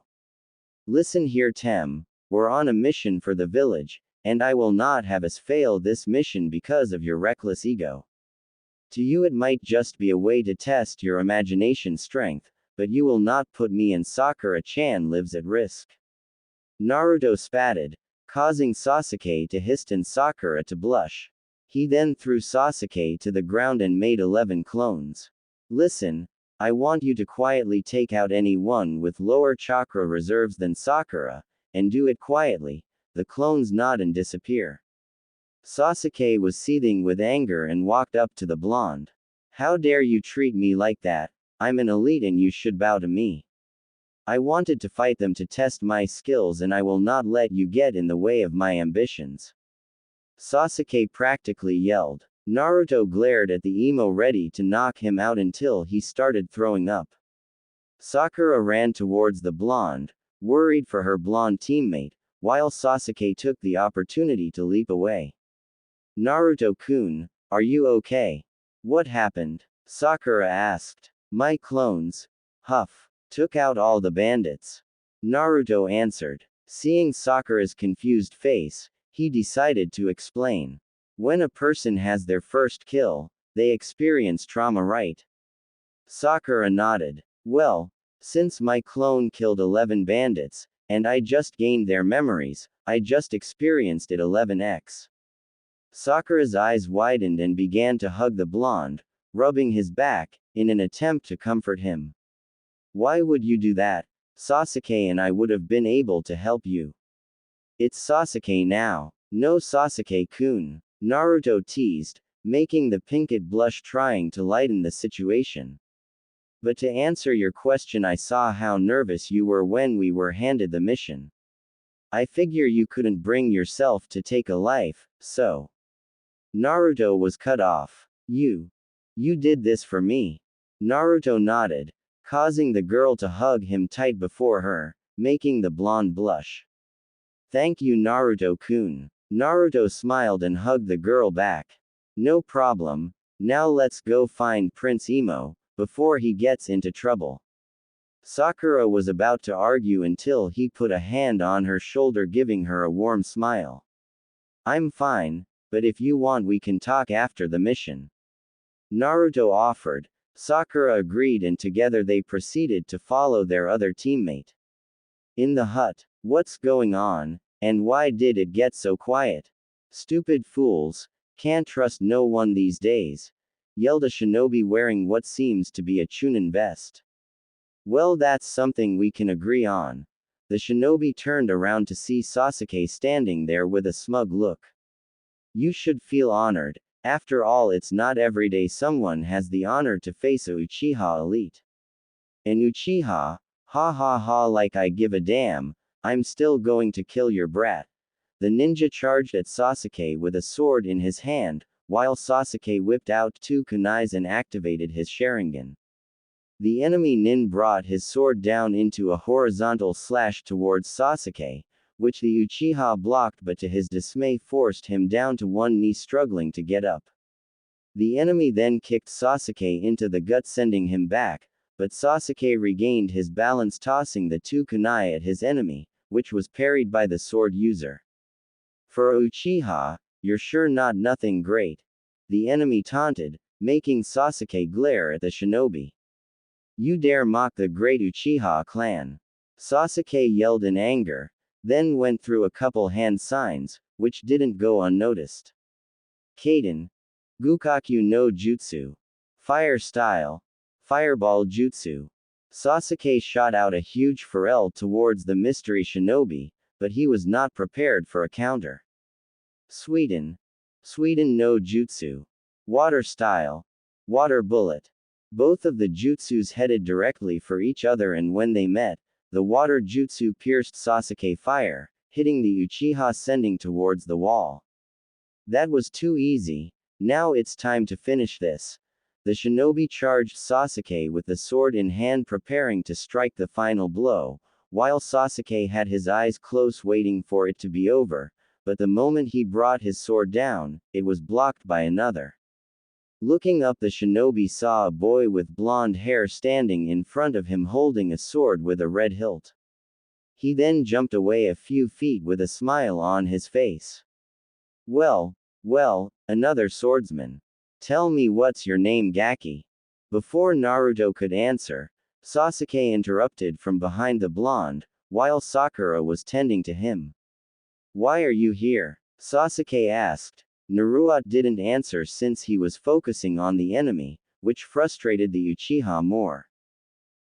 Listen here Tem, we're on a mission for the village, and I will not have us fail this mission because of your reckless ego. To you it might just be a way to test your imagination strength, but you will not put me and Sakura-chan lives at risk. Naruto spatted, causing Sasuke to hiss and Sakura to blush. He then threw Sasuke to the ground and made 11 clones. Listen, I want you to quietly take out anyone with lower chakra reserves than Sakura, and do it quietly. The clones nod and disappear. Sasuke was seething with anger and walked up to the blonde. How dare you treat me like that? I'm an elite and you should bow to me. I wanted to fight them to test my skills, and I will not let you get in the way of my ambitions. Sasuke practically yelled. Naruto glared at the emo, ready to knock him out until he started throwing up. Sakura ran towards the blonde, worried for her blonde teammate, while Sasuke took the opportunity to leap away. Naruto-kun, are you okay? What happened? Sakura asked. My clones, huff, took out all the bandits. Naruto answered. Seeing Sakura's confused face, he decided to explain. When a person has their first kill, they experience trauma, right? Sakura nodded. Well, since my clone killed 11 bandits, and I just gained their memories, I just experienced it 11x. Sakura's eyes widened and began to hug the blonde, rubbing his back, in an attempt to comfort him. Why would you do that? Sasuke and I would have been able to help you. It's Sasuke now. No, Sasuke-kun, Naruto teased, making the pinkett blush, trying to lighten the situation. But to answer your question, I saw how nervous you were when we were handed the mission. I figure you couldn't bring yourself to take a life, so. Naruto was cut off. You did this for me. Naruto nodded, causing the girl to hug him tight before her, making the blonde blush. Thank you, Naruto-kun. Naruto smiled and hugged the girl back. No problem. Now let's go find Prince Emo, before he gets into trouble. Sakura was about to argue until he put a hand on her shoulder, giving her a warm smile. I'm fine, but if you want we can talk after the mission. Naruto offered. Sakura agreed, and together they proceeded to follow their other teammate. In the hut, what's going on, and why did it get so quiet? Stupid fools, can't trust no one these days, yelled a shinobi wearing what seems to be a Chunin vest. Well, that's something we can agree on. The shinobi turned around to see Sasuke standing there with a smug look. You should feel honored. After all, it's not every day someone has the honor to face a Uchiha elite. An Uchiha? Ha ha ha, like I give a damn, I'm still going to kill your brat. The ninja charged at Sasuke with a sword in his hand, while Sasuke whipped out 2 kunais and activated his Sharingan. The enemy nin brought his sword down into a horizontal slash towards Sasuke, which the Uchiha blocked, but to his dismay forced him down to one knee, struggling to get up. The enemy then kicked Sasuke into the gut, sending him back, but Sasuke regained his balance, tossing the 2 kunai at his enemy, which was parried by the sword user. For Uchiha, you're sure not nothing great? The enemy taunted, making Sasuke glare at the shinobi. You dare mock the great Uchiha clan? Sasuke yelled in anger, then went through a couple hand signs, which didn't go unnoticed. Kaden. Gukaku no Jutsu. Fire style. Fireball Jutsu. Sasuke shot out a huge pharrell towards the mystery shinobi, but he was not prepared for a counter. Sweden no Jutsu. Water style. Water bullet. Both of the jutsus headed directly for each other, and when they met, the water jutsu pierced Sasuke fire, hitting the Uchiha, sending towards the wall. That was too easy. Now it's time to finish this. The shinobi charged Sasuke with the sword in hand, preparing to strike the final blow, while Sasuke had his eyes closed, waiting for it to be over, but the moment he brought his sword down, it was blocked by another. Looking up, the shinobi saw a boy with blonde hair standing in front of him, holding a sword with a red hilt. He then jumped away a few feet with a smile on his face. Well, another swordsman. Tell me, what's your name, Gaki? Before Naruto could answer, Sasuke interrupted from behind the blonde, while Sakura was tending to him. Why are you here? Sasuke asked. Naruto didn't answer since he was focusing on the enemy, which frustrated the Uchiha more.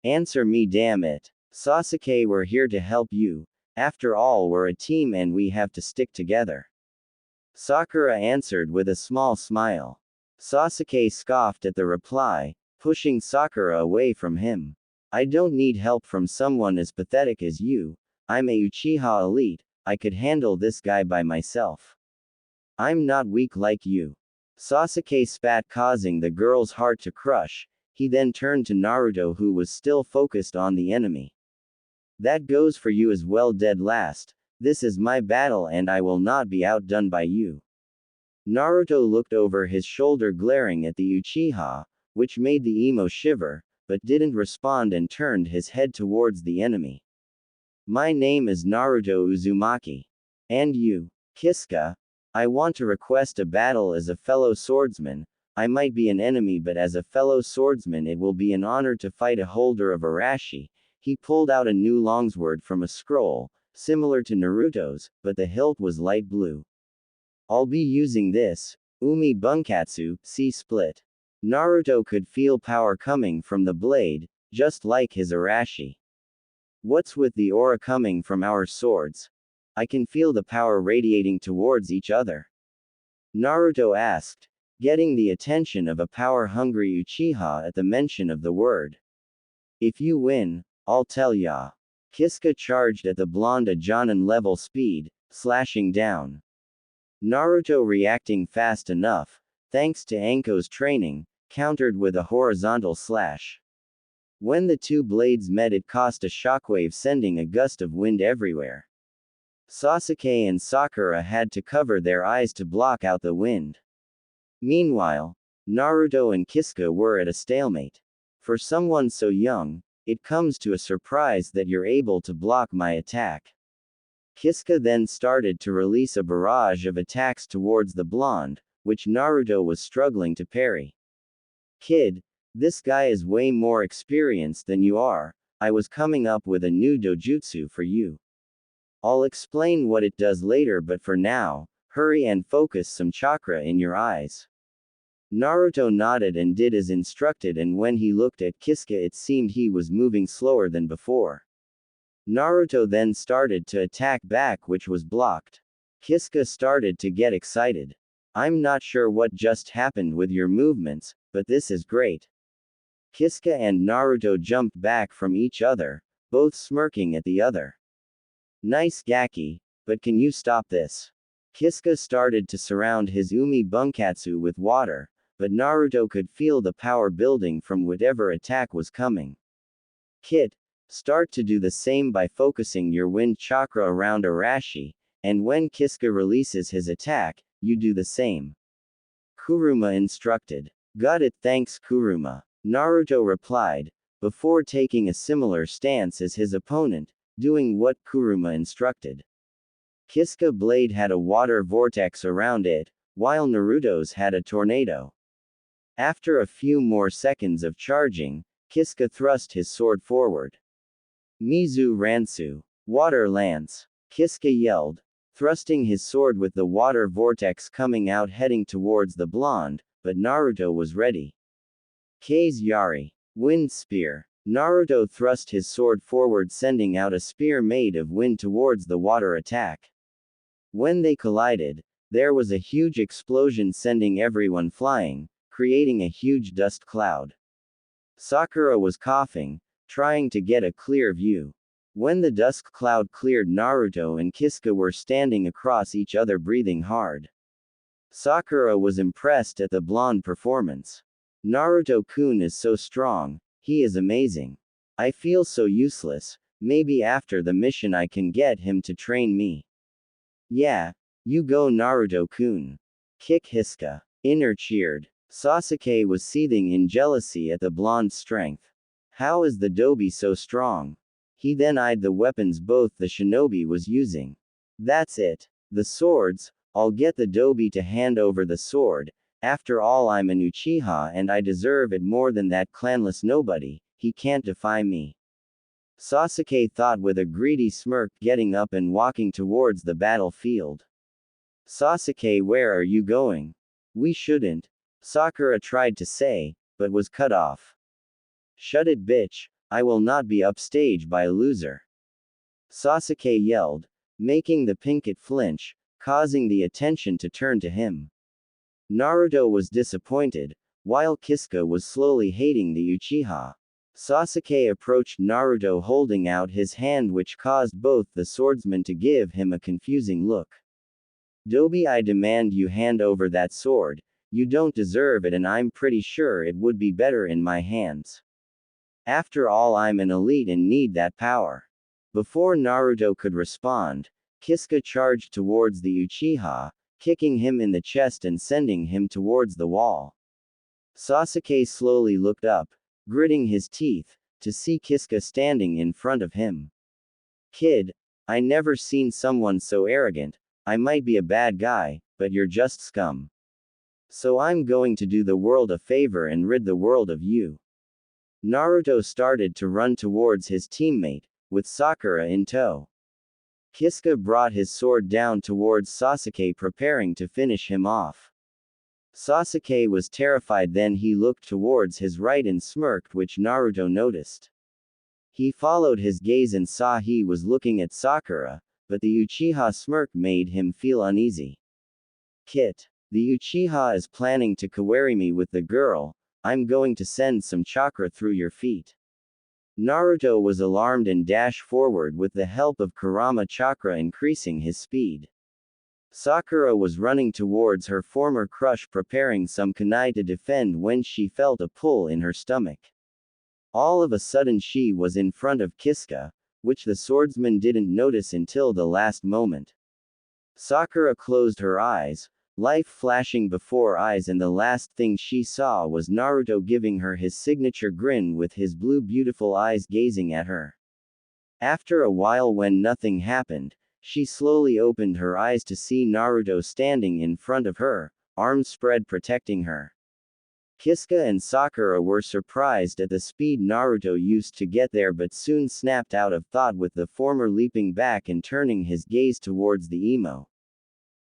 Answer me, damn it. Sasuke, we're here to help you. After all, we're a team and we have to stick together. Sakura answered with a small smile. Sasuke scoffed at the reply, pushing Sakura away from him. I don't need help from someone as pathetic as you. I'm a Uchiha elite, I could handle this guy by myself. I'm not weak like you. Sasuke spat, causing the girl's heart to crush. He then turned to Naruto, who was still focused on the enemy. That goes for you as well, dead last. This is my battle and I will not be outdone by you. Naruto looked over his shoulder, glaring at the Uchiha, which made the emo shiver, but didn't respond and turned his head towards the enemy. My name is Naruto Uzumaki. And you? Kiska? I want to request a battle as a fellow swordsman. I might be an enemy, but as a fellow swordsman it will be an honor to fight a holder of Arashi. He pulled out a new longsword from a scroll, similar to Naruto's, but the hilt was light blue. I'll be using this. Umi Bunkatsu, see split. Naruto could feel power coming from the blade, just like his Arashi. What's with the aura coming from our swords? I can feel the power radiating towards each other. Naruto asked, getting the attention of a power-hungry Uchiha at the mention of the word. If you win, I'll tell ya. Kiska charged at the blonde at Jonin-level speed, slashing down. Naruto, reacting fast enough, thanks to Anko's training, countered with a horizontal slash. When the two blades met, it caused a shockwave, sending a gust of wind everywhere. Sasuke and Sakura had to cover their eyes to block out the wind. Meanwhile, Naruto and Kiska were at a stalemate. For someone so young, it comes to a surprise that you're able to block my attack. Kiska then started to release a barrage of attacks towards the blonde, which Naruto was struggling to parry. Kid, this guy is way more experienced than you are. I was coming up with a new dojutsu for you. I'll explain what it does later, but for now, hurry and focus some chakra in your eyes. Naruto nodded and did as instructed, and when he looked at Kiska it seemed he was moving slower than before. Naruto then started to attack back, which was blocked. Kiska started to get excited. I'm not sure what just happened with your movements, but this is great. Kiska and Naruto jumped back from each other, both smirking at the other. Nice Gaki, but can you stop this? Kiska started to surround his Umi Bunkatsu with water, but Naruto could feel the power building from whatever attack was coming. Kid, start to do the same by focusing your wind chakra around Arashi, and when Kiska releases his attack, you do the same. Kurama instructed. Got it, thanks Kurama. Naruto replied, before taking a similar stance as his opponent, doing what Kurama instructed. Kiska blade had a water vortex around it, while Naruto's had a tornado. After a few more seconds of charging, Kiska thrust his sword forward. Mizu Ransu. Water Lance. Kiska yelled, thrusting his sword with the water vortex coming out, heading towards the blonde, but Naruto was ready. Kei's Yari. Wind Spear. Naruto thrust his sword forward, sending out a spear made of wind towards the water attack. When they collided, there was a huge explosion, sending everyone flying, creating a huge dust cloud. Sakura was coughing, trying to get a clear view. When the dust cloud cleared, Naruto and Kiska were standing across each other, breathing hard. Sakura was impressed at the blonde performance. Naruto-kun is so strong, he is amazing. I feel so useless, maybe after the mission I can get him to train me. Yeah, you go Naruto-kun. Kick Hiska. Inner cheered. Sasuke was seething in jealousy at the blonde's strength. How is the dobi so strong? He then eyed the weapons both the shinobi was using. That's it. The swords, I'll get the dobi to hand over the sword. After all, I'm an Uchiha and I deserve it more than that clanless nobody. He can't defy me. Sasuke thought with a greedy smirk, getting up and walking towards the battlefield. Sasuke, where are you going? We shouldn't. Sakura tried to say, but was cut off. Shut it, bitch. I will not be upstaged by a loser. Sasuke yelled, making the Pinkett flinch, causing the attention to turn to him. Naruto was disappointed, while Kiska was slowly hating the Uchiha. Sasuke approached Naruto holding out his hand, which caused both the swordsmen to give him a confusing look. Dobi, I demand you hand over that sword. You don't deserve it, and I'm pretty sure it would be better in my hands. After all, I'm an elite and need that power. Before Naruto could respond, Kisuga charged towards the Uchiha, kicking him in the chest and sending him towards the wall. Sasuke slowly looked up, gritting his teeth, to see Kisuga standing in front of him. Kid, I never seen someone so arrogant. I might be a bad guy, but you're just scum. So I'm going to do the world a favor and rid the world of you. Naruto started to run towards his teammate, with Sakura in tow. Kisuga brought his sword down towards Sasuke, preparing to finish him off. Sasuke was terrified, then he looked towards his right and smirked, which Naruto noticed. He followed his gaze and saw he was looking at Sakura, but the Uchiha smirk made him feel uneasy. Kit. The Uchiha is planning to kawaii me with the girl. I'm going to send some chakra through your feet. Naruto was alarmed and dashed forward with the help of Kurama chakra, increasing his speed. Sakura was running towards her former crush, preparing some kunai to defend, when she felt a pull in her stomach. All of a sudden she was in front of Kisuga, which the swordsman didn't notice until the last moment. Sakura closed her eyes, life flashing before eyes, and the last thing she saw was Naruto giving her his signature grin with his blue beautiful eyes gazing at her. After a while, when nothing happened, she slowly opened her eyes to see Naruto standing in front of her, arms spread protecting her. Kisuga and Sakura were surprised at the speed Naruto used to get there, but soon snapped out of thought, with the former leaping back and turning his gaze towards the emo.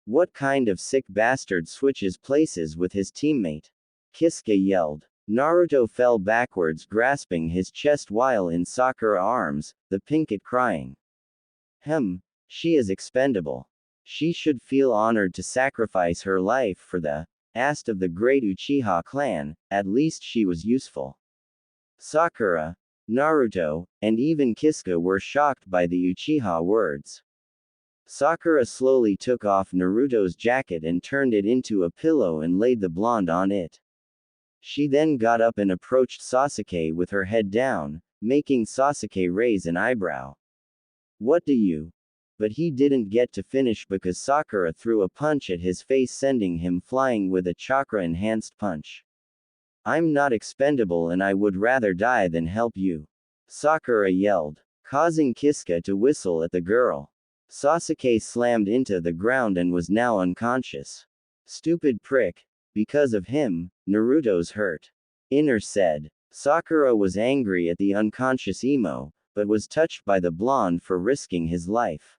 What kind of sick bastard switches places with his teammate? Kisuga yelled. Naruto fell backwards, grasping his chest while in Sakura's arms, the pinkett crying. She is expendable. She should feel honored to sacrifice her life for the ass of the great Uchiha clan. At least she was useful. Sakura, Naruto, and even Kisuga were shocked by the Uchiha words. Sakura slowly took off Naruto's jacket and turned it into a pillow and laid the blonde on it. She then got up and approached Sasuke with her head down, making Sasuke raise an eyebrow. What do you? But he didn't get to finish because Sakura threw a punch at his face, sending him flying with a chakra-enhanced punch. I'm not expendable and I would rather die than help you. Sakura yelled, causing Kisuga to whistle at the girl. Sasuke slammed into the ground and was now unconscious. Stupid prick. Because of him, Naruto's hurt. Inner said. Sakura was angry at the unconscious emo, but was touched by the blonde for risking his life.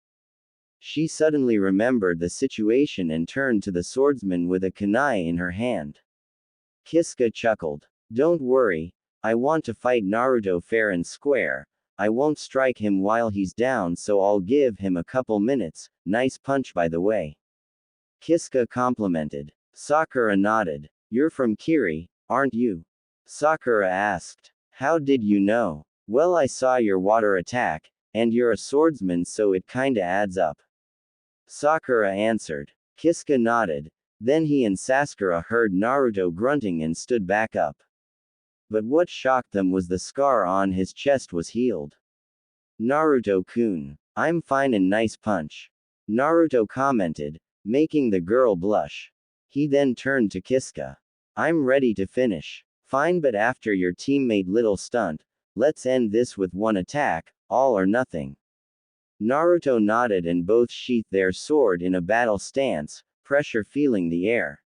She suddenly remembered the situation and turned to the swordsman with a kunai in her hand. Kisuga chuckled. Don't worry, I want to fight Naruto fair and square. I won't strike him while he's down, so I'll give him a couple minutes. Nice punch, by the way. Kisuga complimented. Sakura nodded. You're from Kiri, aren't you? Sakura asked. How did you know? Well, I saw your water attack, and you're a swordsman, so it kinda adds up. Sakura answered. Kisuga nodded. Then he and Sasakura heard Naruto grunting and stood back up. But what shocked them was the scar on his chest was healed. Naruto-kun. I'm fine and nice punch. Naruto commented, making the girl blush. He then turned to Kisuga. I'm ready to finish. Fine, but after your teammate little stunt, let's end this with one attack, all or nothing. Naruto nodded and both sheathed their sword in a battle stance, pressure filling the air.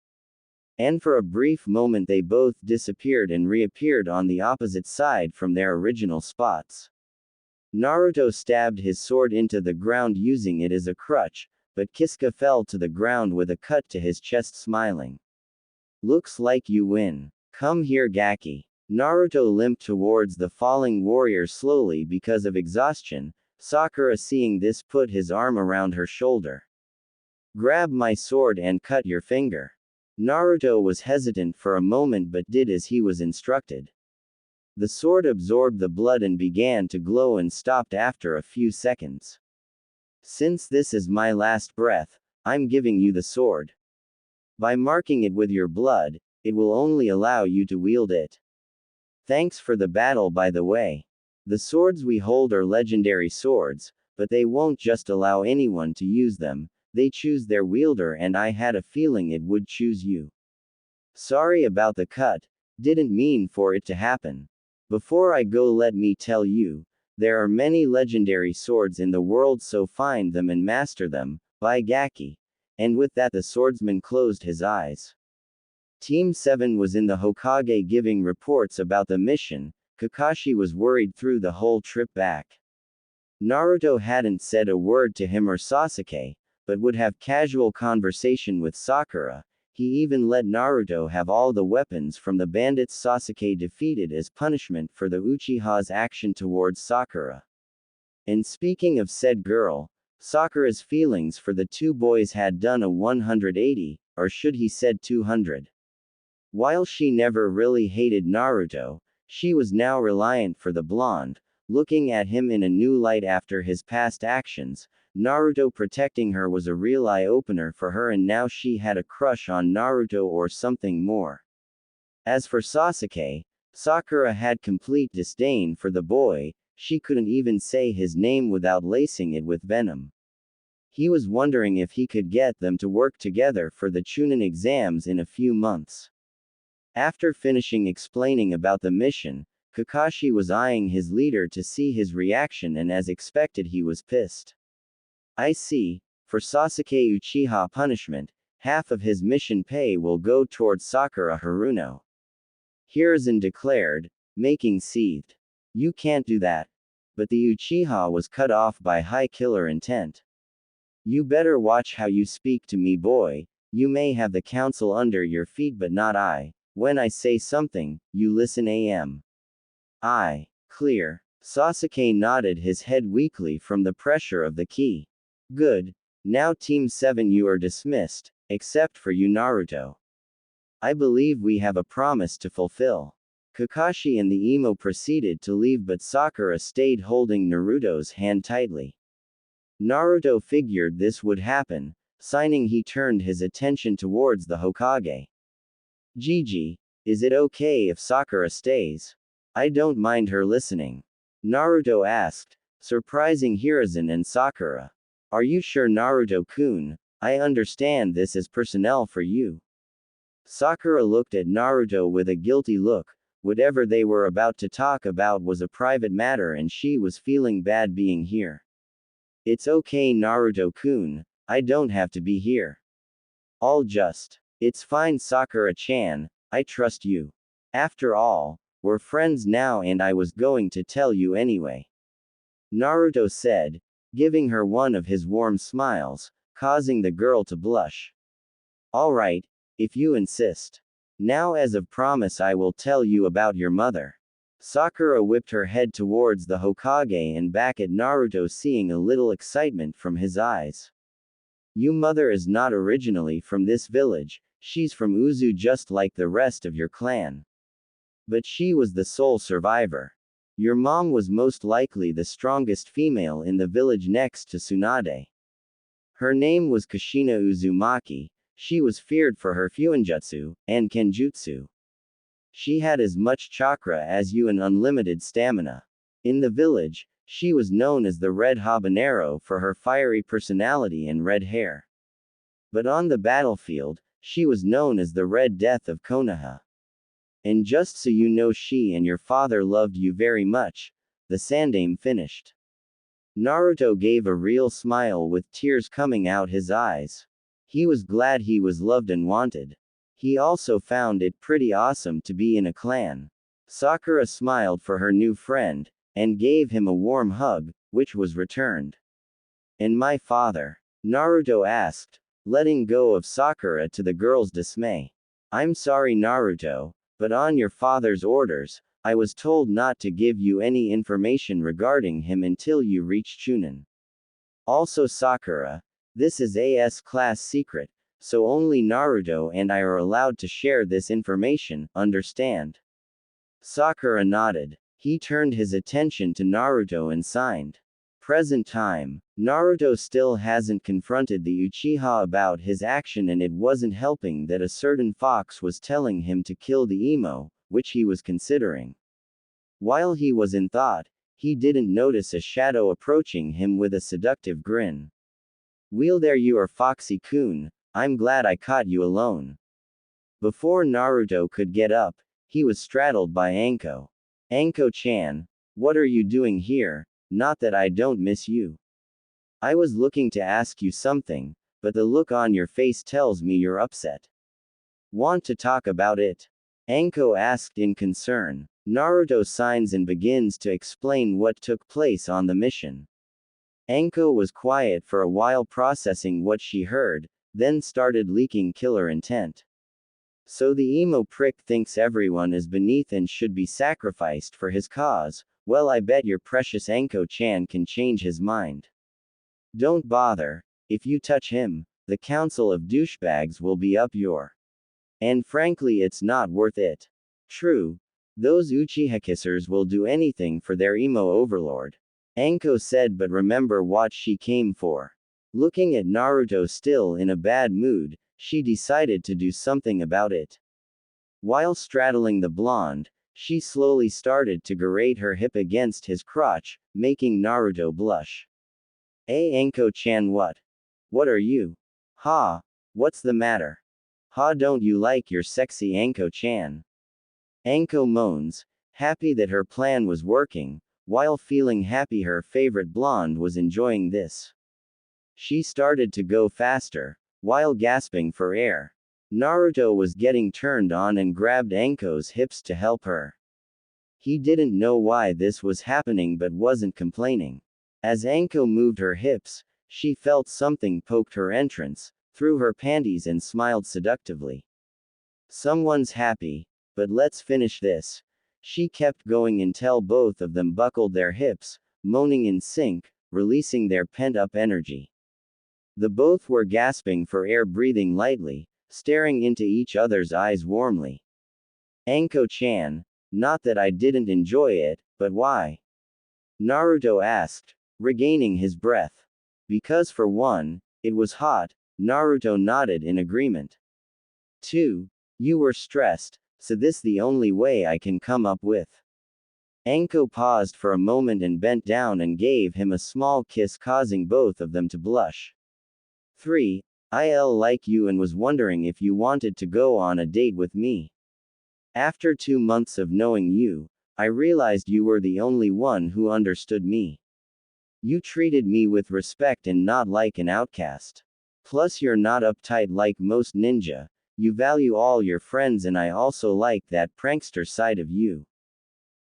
And for a brief moment they both disappeared and reappeared on the opposite side from their original spots. Naruto stabbed his sword into the ground using it as a crutch, but Kisuga fell to the ground with a cut to his chest, smiling. Looks like you win. Come here, Gaki. Naruto limped towards the falling warrior slowly because of exhaustion. Sakura, seeing this, put his arm around her shoulder. Grab my sword and cut your finger. Naruto was hesitant for a moment but did as he was instructed. The sword absorbed the blood and began to glow and stopped after a few seconds. Since this is my last breath, I'm giving you the sword. By marking it with your blood, it will only allow you to wield it. Thanks for the battle, by the way. The swords we hold are legendary swords, but they won't just allow anyone to use them, they choose their wielder, and I had a feeling it would choose you. Sorry about the cut, didn't mean for it to happen. Before I go, let me tell you, there are many legendary swords in the world, so find them and master them, by Gaki. And with that, the swordsman closed his eyes. Team 7 was in the Hokage giving reports about the mission. Kakashi was worried through the whole trip back. Naruto hadn't said a word to him or Sasuke, but would have casual conversation with Sakura. He even let Naruto have all the weapons from the bandits Sasuke defeated as punishment for the Uchiha's action towards Sakura. And speaking of said girl, Sakura's feelings for the two boys had done a 180, or should he said 200. While she never really hated Naruto, she was now reliant for the blonde, looking at him in a new light after his past actions. Naruto protecting her was a real eye-opener for her, and now she had a crush on Naruto or something more. As for Sasuke, Sakura had complete disdain for the boy. She couldn't even say his name without lacing it with venom. He was wondering if he could get them to work together for the Chunin exams in a few months. After finishing explaining about the mission, Kakashi was eyeing his leader to see his reaction, and as expected he was pissed. I see, for Sasuke Uchiha punishment, half of his mission pay will go towards Sakura Haruno. Hiruzen declared, making seethed. You can't do that. But the Uchiha was cut off by high killer intent. You better watch how you speak to me, boy. You may have the council under your feet but not I. When I say something, you listen. Aye. Clear. Sasuke nodded his head weakly from the pressure of the key. Good. Now Team 7, you are dismissed, except for you, Naruto. I believe we have a promise to fulfill. Kakashi and the emo proceeded to leave, but Sakura stayed holding Naruto's hand tightly. Naruto figured this would happen. Signing, he turned his attention towards the Hokage. Gigi, is it okay if Sakura stays? I don't mind her listening. Naruto asked, surprising Hiruzen and Sakura. Are you sure, Naruto-kun? I understand this is personnel for you. Sakura looked at Naruto with a guilty look. Whatever they were about to talk about was a private matter, and she was feeling bad being here. It's okay, Naruto-kun, I don't have to be here. It's fine, Sakura-chan, I trust you. After all, we're friends now, and I was going to tell you anyway. Naruto said, giving her one of his warm smiles, causing the girl to blush. Alright, if you insist. Now, as of promise, I will tell you about your mother. Sakura whipped her head towards the Hokage and back at Naruto, seeing a little excitement from his eyes. Your mother is not originally from this village, she's from Uzu just like the rest of your clan. But she was the sole survivor. Your mom was most likely the strongest female in the village next to Tsunade. Her name was Kushina Uzumaki. She was feared for her fuinjutsu and kenjutsu. She had as much chakra as you and unlimited stamina. In the village, she was known as the Red Habanero for her fiery personality and red hair. But on the battlefield, she was known as the Red Death of Konoha. And just so you know, she and your father loved you very much. The Sandaime finished. Naruto gave a real smile with tears coming out his eyes. He was glad he was loved and wanted. He also found it pretty awesome to be in a clan. Sakura smiled for her new friend, and gave him a warm hug, which was returned. And my father? Naruto asked, letting go of Sakura to the girl's dismay. I'm sorry, Naruto, but on your father's orders, I was told not to give you any information regarding him until you reach Chunin. Also, Sakura, this is a S-class secret, so only Naruto and I are allowed to share this information, understand? Sakura nodded. He turned his attention to Naruto and signed. Present time. Naruto still hasn't confronted the Uchiha about his action, and it wasn't helping that a certain fox was telling him to kill the emo, which he was considering. While he was in thought, he didn't notice a shadow approaching him with a seductive grin. "Well, there you are, Foxy-kun. I'm glad I caught you alone." Before Naruto could get up, he was straddled by Anko. "Anko-chan, what are you doing here? Not that I don't miss you. I was looking to ask you something, but the look on your face tells me you're upset. Want to talk about it?" Anko asked in concern. Naruto signs and begins to explain what took place on the mission. Anko was quiet for a while, processing what she heard, then started leaking killer intent. "So the emo prick thinks everyone is beneath and should be sacrificed for his cause. Well, I bet your precious Anko-chan can change his mind. Don't bother. If you touch him, the council of douchebags will be up your. And frankly, it's not worth it. True. Those Uchiha kissers will do anything for their emo overlord," Anko said, but remember what she came for. Looking at Naruto still in a bad mood, she decided to do something about it. While straddling the blonde, she slowly started to grate her hip against his crotch, making Naruto blush. "Hey Anko-chan, what are you? Ha! What's the matter? Ha, don't you like your sexy Anko-chan?" Anko moans, happy that her plan was working, while feeling happy her favorite blonde was enjoying this. She started to go faster, while gasping for air. Naruto was getting turned on and grabbed Anko's hips to help her. He didn't know why this was happening but wasn't complaining. As Anko moved her hips, she felt something poked her entrance, through her panties, and smiled seductively. "Someone's happy. But let's finish this." She kept going until both of them buckled their hips, moaning in sync, releasing their pent-up energy. The both were gasping for air, breathing lightly, staring into each other's eyes warmly. "Anko-chan, not that I didn't enjoy it, but why?" Naruto asked, regaining his breath. "Because for one, it was hot," Naruto nodded in agreement. "2. You were stressed, so this the only way I can come up with." Anko paused for a moment and bent down and gave him a small kiss, causing both of them to blush. 3. "I'll like you and was wondering if you wanted to go on a date with me. After 2 months of knowing you, I realized you were the only one who understood me. You treated me with respect and not like an outcast. Plus you're not uptight like most ninja. You value all your friends, and I also like that prankster side of you.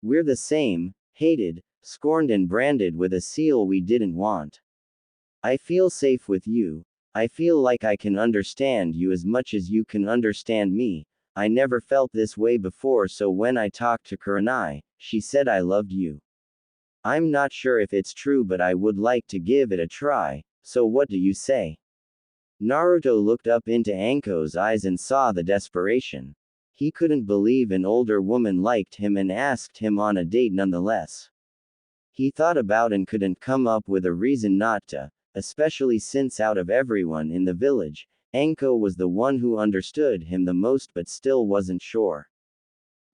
We're the same, hated, scorned and branded with a seal we didn't want. I feel safe with you. I feel like I can understand you as much as you can understand me. I never felt this way before, so when I talked to Kurenai, she said I loved you. I'm not sure if it's true, but I would like to give it a try, so what do you say?" Naruto looked up into Anko's eyes and saw the desperation. He couldn't believe an older woman liked him and asked him on a date nonetheless. He thought about and couldn't come up with a reason not to, especially since out of everyone in the village, Anko was the one who understood him the most but still wasn't sure.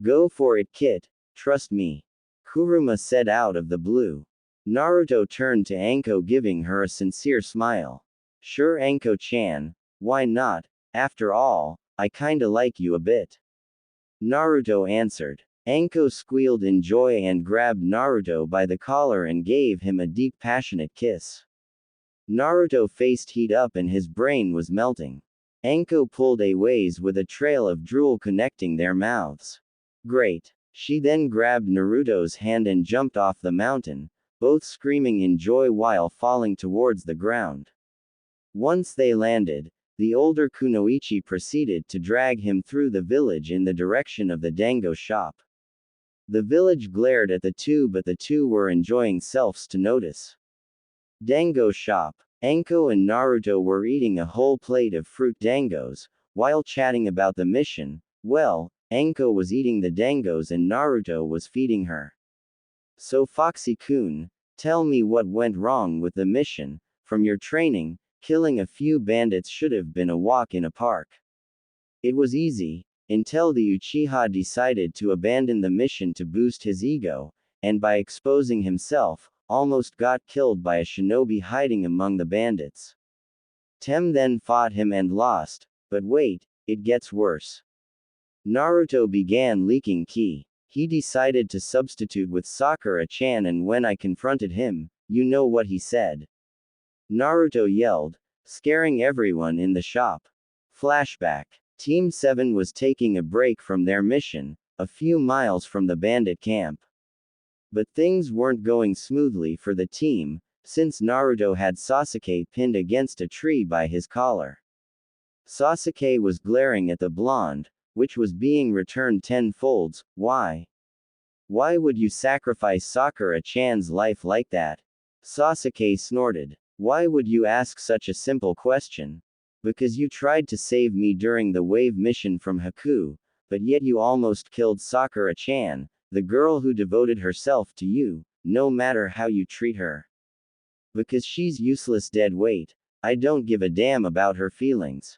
"Go for it, Kit, trust me," Kurama said out of the blue. Naruto turned to Anko, giving her a sincere smile. "Sure, Anko-chan, why not? After all, I kinda like you a bit." Naruto answered. Anko squealed in joy and grabbed Naruto by the collar and gave him a deep, passionate kiss. Naruto faced heat up and his brain was melting. Anko pulled a ways with a trail of drool connecting their mouths. "Great." She then grabbed Naruto's hand and jumped off the mountain, both screaming in joy while falling towards the ground. Once they landed, the older Kunoichi proceeded to drag him through the village in the direction of the dango shop. The village glared at the two, but the two were enjoying selves to notice. Dango shop. Anko and Naruto were eating a whole plate of fruit dangos, while chatting about the mission. Well, Anko was eating the dangos and Naruto was feeding her. So Foxy-kun, tell me what went wrong with the mission. From your training, killing a few bandits should have been a walk in a park. It was easy, until the Uchiha decided to abandon the mission to boost his ego, and by exposing himself, almost got killed by a shinobi hiding among the bandits. Tem then fought him and lost, but wait, it gets worse. Naruto began leaking ki. He decided to substitute with Sakura-chan, and when I confronted him, you know what he said. Naruto yelled, scaring everyone in the shop. Flashback. Team 7 was taking a break from their mission, a few miles from the bandit camp. But things weren't going smoothly for the team, since Naruto had Sasuke pinned against a tree by his collar. Sasuke was glaring at the blonde, which was being returned tenfolds. Why? Why would you sacrifice Sakura-chan's life like that? Sasuke snorted. Why would you ask such a simple question? Because you tried to save me during the wave mission from Haku, but yet you almost killed Sakura-chan, the girl who devoted herself to you, no matter how you treat her. Because she's useless dead weight, I don't give a damn about her feelings.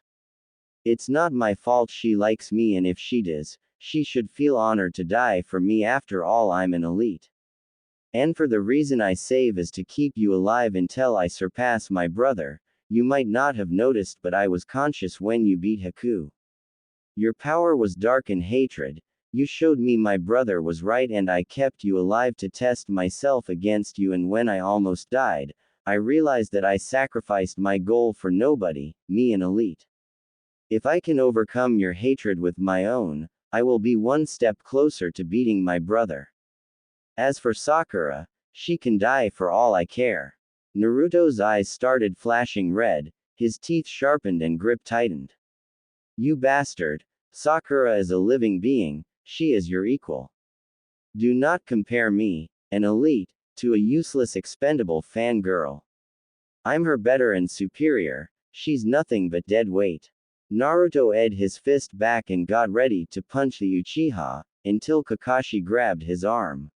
It's not my fault she likes me, and if she does, she should feel honored to die for me. After all, I'm an elite. And for the reason I save is to keep you alive until I surpass my brother. You might not have noticed, but I was conscious when you beat Haku. Your power was dark and hatred. You showed me my brother was right, and I kept you alive to test myself against you, and when I almost died, I realized that I sacrificed my goal for nobody, me an elite. If I can overcome your hatred with my own, I will be one step closer to beating my brother. As for Sakura, she can die for all I care. Naruto's eyes started flashing red, his teeth sharpened and grip tightened. You bastard! Sakura is a living being, she is your equal. Do not compare me, an elite, to a useless expendable fangirl. I'm her better and superior, she's nothing but dead weight. Naruto edged his fist back and got ready to punch the Uchiha, until Kakashi grabbed his arm.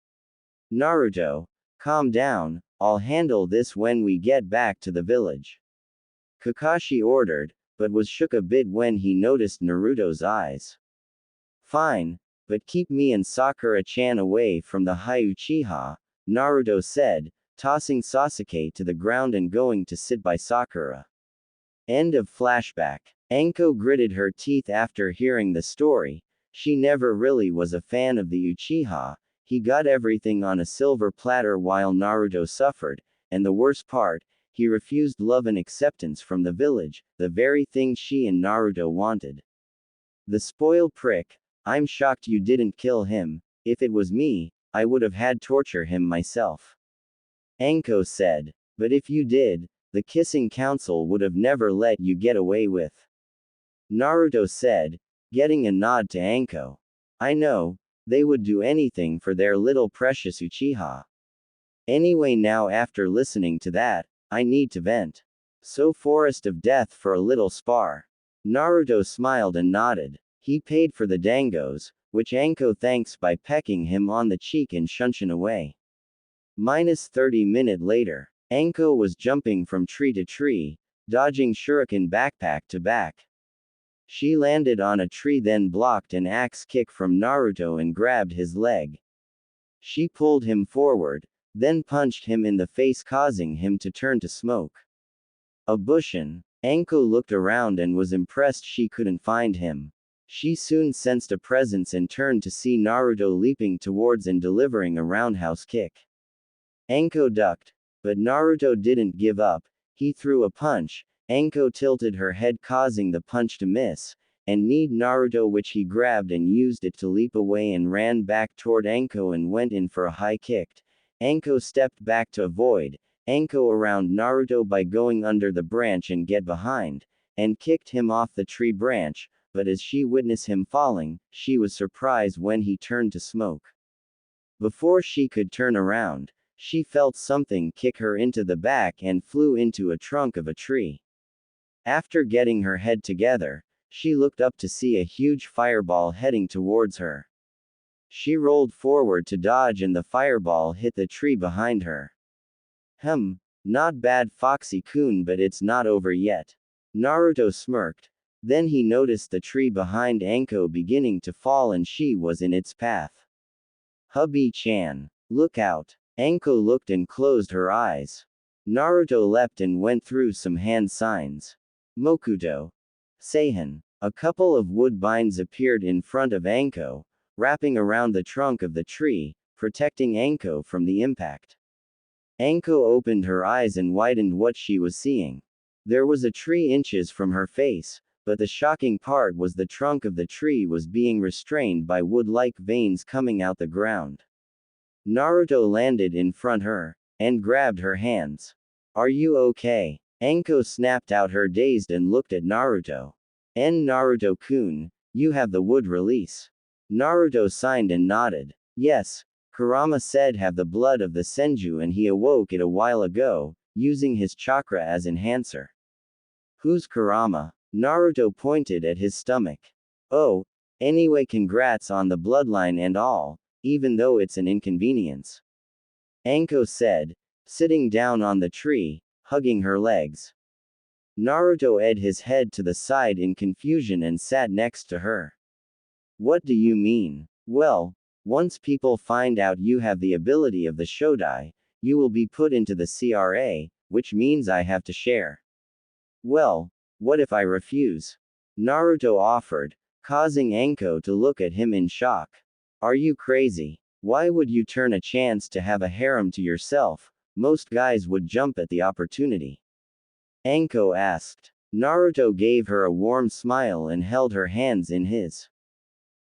Naruto, calm down, I'll handle this when we get back to the village. Kakashi ordered, but was shook a bit when he noticed Naruto's eyes. Fine, but keep me and Sakura-chan away from the High Uchiha, Naruto said, tossing Sasuke to the ground and going to sit by Sakura. End of flashback. Anko gritted her teeth after hearing the story. She never really was a fan of the Uchiha. He got everything on a silver platter while Naruto suffered, and the worst part, he refused love and acceptance from the village, the very thing she and Naruto wanted. The spoiled prick. I'm shocked you didn't kill him. If it was me, I would have had torture him myself. Anko said. But if you did, the Kissing Council would have never let you get away with. Naruto said, getting a nod to Anko. I know, they would do anything for their little precious Uchiha. Anyway, now after listening to that, I need to vent. So Forest of Death for a little spar. Naruto smiled and nodded. He paid for the dangos, which Anko thanks by pecking him on the cheek and shunshin away. -30 minutes later. Anko was jumping from tree to tree, dodging shuriken backpack to back. She landed on a tree, then blocked an axe kick from Naruto and grabbed his leg. She pulled him forward, then punched him in the face, causing him to turn to smoke. A bushin. Anko looked around and was impressed she couldn't find him. She soon sensed a presence and turned to see Naruto leaping towards and delivering a roundhouse kick. Anko ducked, but Naruto didn't give up. He threw a punch. Anko tilted her head, causing the punch to miss, and kneed Naruto, which he grabbed and used it to leap away and ran back toward Anko and went in for a high kick. Anko stepped back to avoid Anko around Naruto by going under the branch and get behind, and kicked him off the tree branch, but as she witnessed him falling, she was surprised when he turned to smoke. Before she could turn around, she felt something kick her into the back and flew into a trunk of a tree. After getting her head together, She looked up to see a huge fireball heading towards her. She rolled forward to dodge and the fireball hit the tree behind her. Not bad Foxy-kun, but it's not over yet. Naruto smirked. Then he noticed the tree behind Anko beginning to fall and she was in its path. Hubby-chan. Look out. Anko looked and closed her eyes. Naruto leapt and went through some hand signs. Mokuto. Seihan. A couple of woodbines appeared in front of Anko, wrapping around the trunk of the tree, protecting Anko from the impact. Anko opened her eyes and widened what she was seeing. There was a tree inches from her face, but the shocking part was the trunk of the tree was being restrained by wood-like veins coming out the ground. Naruto landed in front her, and grabbed her hands. Are you okay? Anko snapped out her dazed and looked at Naruto. Naruto-kun, you have the wood release. Naruto signed and nodded. Yes, Kurama said have the blood of the Senju and he awoke it a while ago, using his chakra as enhancer. Who's Kurama? Naruto pointed at his stomach. Oh, anyway congrats on the bloodline and all, even though it's an inconvenience. Anko said, sitting down on the tree, hugging her legs. Naruto edged his head to the side in confusion and sat next to her. What do you mean? Well, once people find out you have the ability of the Shodai, you will be put into the CRA, which means I have to share. Well, what if I refuse? Naruto offered, causing Anko to look at him in shock. Are you crazy? Why would you turn a chance to have a harem to yourself? Most guys would jump at the opportunity. Anko asked. Naruto gave her a warm smile and held her hands in his.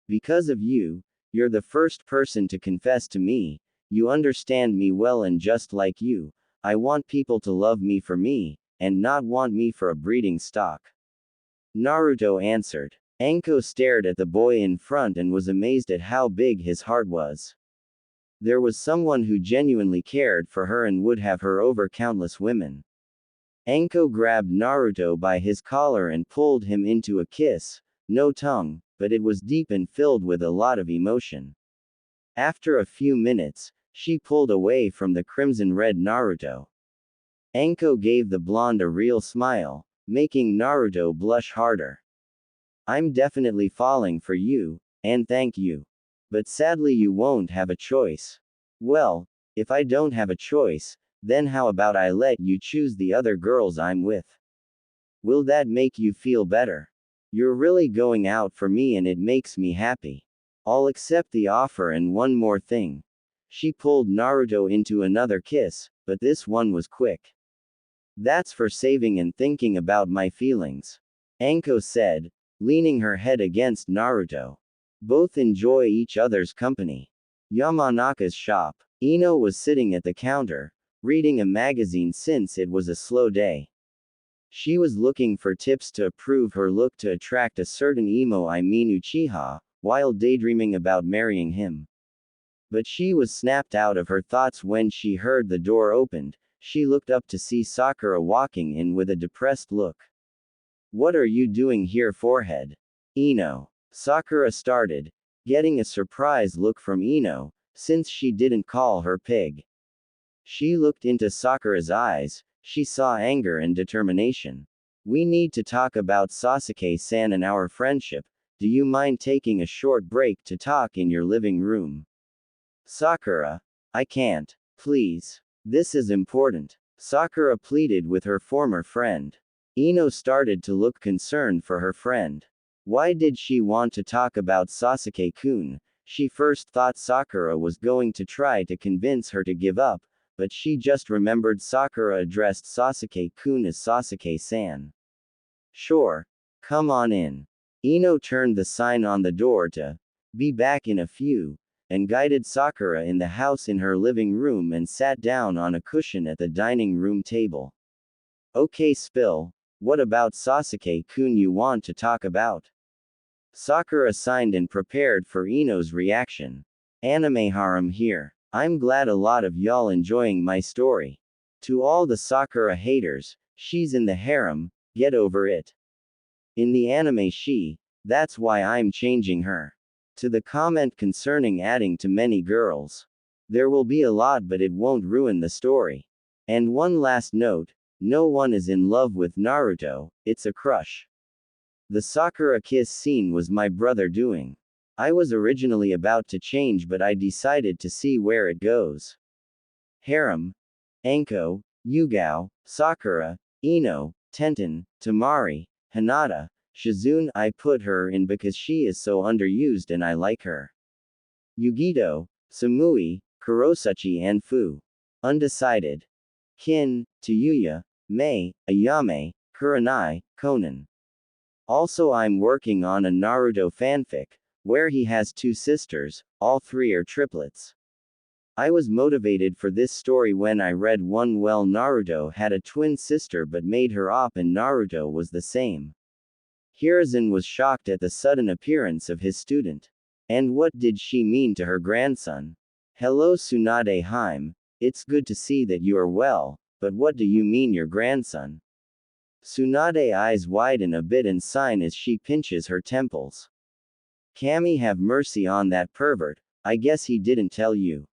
Because of you, you're the first person to confess to me, you understand me well and just like you, I want people to love me for me, and not want me for a breeding stock. Naruto answered. Anko stared at the boy in front and was amazed at how big his heart was. There was someone who genuinely cared for her and would have her over countless women. Anko grabbed Naruto by his collar and pulled him into a kiss, no tongue, but it was deep and filled with a lot of emotion. After a few minutes, she pulled away from the crimson-red Naruto. Anko gave the blonde a real smile, making Naruto blush harder. I'm definitely falling for you, and thank you. But sadly you won't have a choice. Well, if I don't have a choice, then how about I let you choose the other girls I'm with? Will that make you feel better? You're really going out for me and it makes me happy. I'll accept the offer and one more thing. She pulled Naruto into another kiss, but this one was quick. That's for saving and thinking about my feelings. Anko said, leaning her head against Naruto. Both enjoy each other's company. Yamanaka's shop. Ino was sitting at the counter, reading a magazine since it was a slow day. She was looking for tips to improve her look to attract a certain Uchiha, while daydreaming about marrying him. But she was snapped out of her thoughts when she heard the door opened. She looked up to see Sakura walking in with a depressed look. What are you doing here, forehead? Ino. Sakura started, getting a surprised look from Ino, since she didn't call her pig. She looked into Sakura's eyes, she saw anger and determination. We need to talk about Sasuke-san and our friendship, do you mind taking a short break to talk in your living room? Sakura. I can't. Please. This is important. Sakura pleaded with her former friend. Ino started to look concerned for her friend. Why did she want to talk about Sasuke-kun? She first thought Sakura was going to try to convince her to give up, but she just remembered Sakura addressed Sasuke-kun as Sasuke-san. Sure. Come on in. Ino turned the sign on the door to be back in a few, and guided Sakura in the house in her living room and sat down on a cushion at the dining room table. Okay, Spill, what about Sasuke-kun you want to talk about? Sakura signed and prepared for Ino's reaction. Anime Harem here. I'm glad a lot of y'all enjoying my story. To all the Sakura haters, she's in the harem, get over it. In the anime that's why I'm changing her. To the comment concerning adding too many girls. There will be a lot but it won't ruin the story. And one last note, no one is in love with Naruto, it's a crush. The Sakura kiss scene was my brother doing. I was originally about to change but I decided to see where it goes. Harem, Anko, Yugao, Sakura, Ino, Tenten, Tamari, Hinata, Shizune. I put her in because she is so underused and I like her. Yugito, Samui, Kurosuchi and Fu. Undecided. Kin, Tayuya, Mei, Ayame, Kurenai, Conan. Also I'm working on a Naruto fanfic, where he has two sisters, all three are triplets. I was motivated for this story when I read one. Well, Naruto had a twin sister but made her op and Naruto was the same. Hiruzen was shocked at the sudden appearance of his student. And what did she mean to her grandson? Hello Tsunade Haim, it's good to see that you are well, but what do you mean your grandson? Tsunade eyes widen a bit and sign as she pinches her temples. Kami, have mercy on that pervert, I guess he didn't tell you.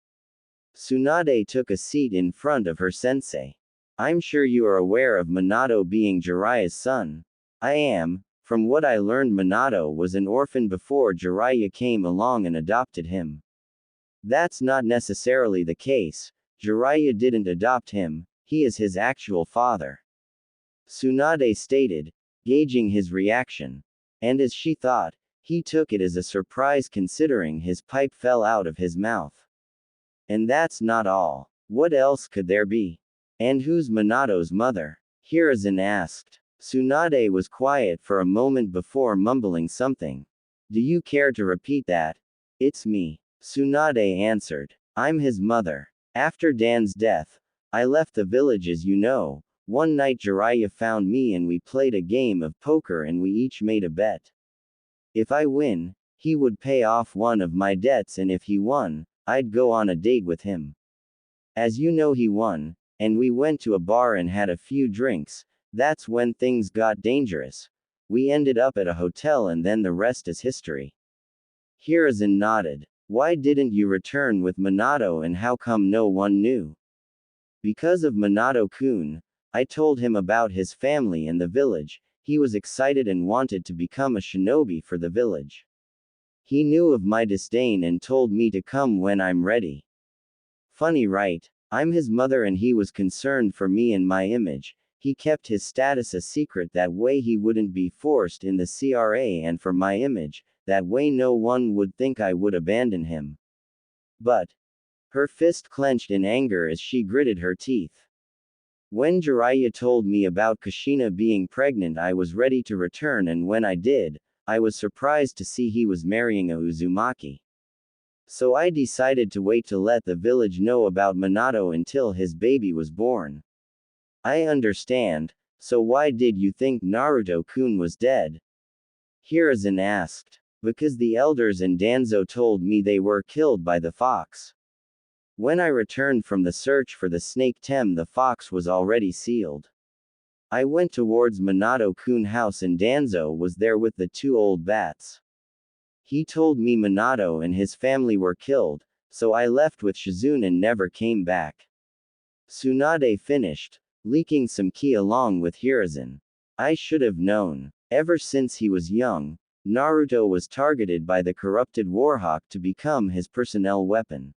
Tsunade took a seat in front of her sensei. I'm sure you are aware of Minato being Jiraiya's son. I am. From what I learned, Minato was an orphan before Jiraiya came along and adopted him. That's not necessarily the case. Jiraiya didn't adopt him, he is his actual father. Tsunade stated, gauging his reaction. And as she thought, he took it as a surprise considering his pipe fell out of his mouth. And that's not all. What else could there be? And who's Minato's mother? Hiruzen asked. Tsunade was quiet for a moment before mumbling something. Do you care to repeat that? It's me. Tsunade answered. I'm his mother. After Dan's death, I left the village as you know. One night Jiraiya found me and we played a game of poker and we each made a bet. If I win, he would pay off one of my debts and if he won, I'd go on a date with him. As you know, he won, and we went to a bar and had a few drinks. That's when things got dangerous. We ended up at a hotel and then the rest is history. Hiruzen nodded. Why didn't you return with Minato and how come no one knew? Because of Minato-kun. I told him about his family and the village. He was excited and wanted to become a shinobi for the village. He knew of my disdain and told me to come when I'm ready. Funny, right? I'm his mother and he was concerned for me and my image. He kept his status a secret, that way he wouldn't be forced in the CRA, and for my image, that way no one would think I would abandon him. But, her fist clenched in anger as she gritted her teeth. When Jiraiya told me about Kushina being pregnant, I was ready to return, and when I did, I was surprised to see he was marrying a Uzumaki. So I decided to wait to let the village know about Minato until his baby was born. I understand, so why did you think Naruto-kun was dead? Hiruzen asked. Because the elders and Danzo told me they were killed by the fox. When I returned from the search for the snake Tem, the fox was already sealed. I went towards Minato-kun house and Danzo was there with the two old bats. He told me Minato and his family were killed, so I left with Shizune and never came back. Tsunade finished, leaking some key along with Hiruzen. I should have known. Ever since he was young, Naruto was targeted by the corrupted Warhawk to become his personnel weapon.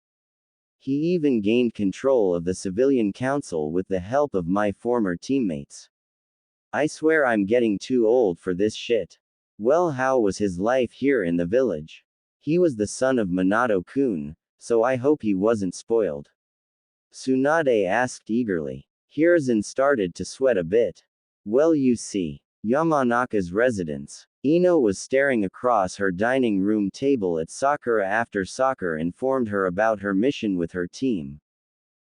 He even gained control of the civilian council with the help of my former teammates. I swear I'm getting too old for this shit. Well, how was his life here in the village? He was the son of Minato-kun, so I hope he wasn't spoiled. Tsunade asked eagerly. Hiruzen started to sweat a bit. Well, you see, Yamanaka's residence. Ino was staring across her dining room table at Sakura after Sakura informed her about her mission with her team.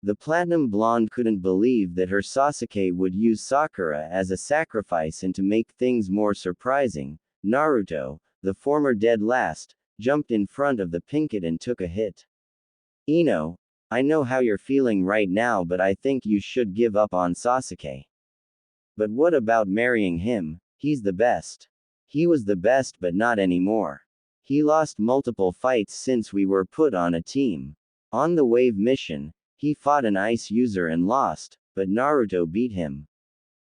The platinum blonde couldn't believe that her Sasuke would use Sakura as a sacrifice, and to make things more surprising, Naruto, the former dead last, jumped in front of the picket and took a hit. Ino, I know how you're feeling right now, but I think you should give up on Sasuke. But what about marrying him? He's the best. He was the best but not anymore. He lost multiple fights since we were put on a team. On the wave mission, he fought an ice user and lost, but Naruto beat him.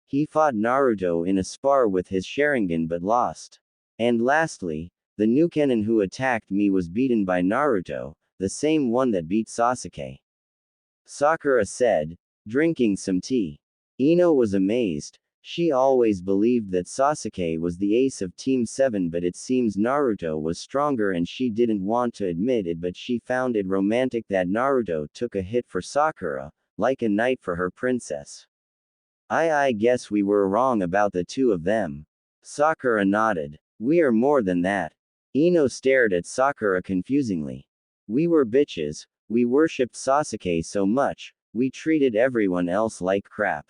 He fought Naruto in a spar with his Sharingan but lost. And lastly, the Nukenin who attacked me was beaten by Naruto, the same one that beat Sasuke. Sakura said, drinking some tea. Ino was amazed. She always believed that Sasuke was the ace of Team 7, but it seems Naruto was stronger and she didn't want to admit it, but she found it romantic that Naruto took a hit for Sakura, like a knight for her princess. I guess we were wrong about the two of them. Sakura nodded. We are more than that. Ino stared at Sakura confusingly. We were bitches, we worshipped Sasuke so much, we treated everyone else like crap.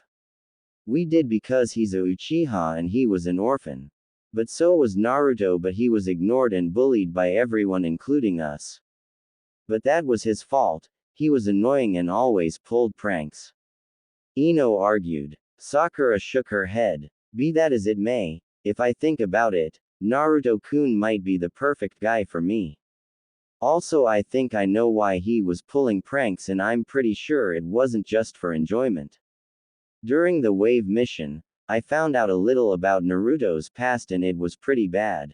We did because he's a Uchiha and he was an orphan. But so was Naruto, but he was ignored and bullied by everyone including us. But that was his fault, he was annoying and always pulled pranks. Ino argued. Sakura shook her head. Be that as it may, if I think about it, Naruto-kun might be the perfect guy for me. Also, I think I know why he was pulling pranks, and I'm pretty sure it wasn't just for enjoyment. During the wave mission, I found out a little about Naruto's past and it was pretty bad.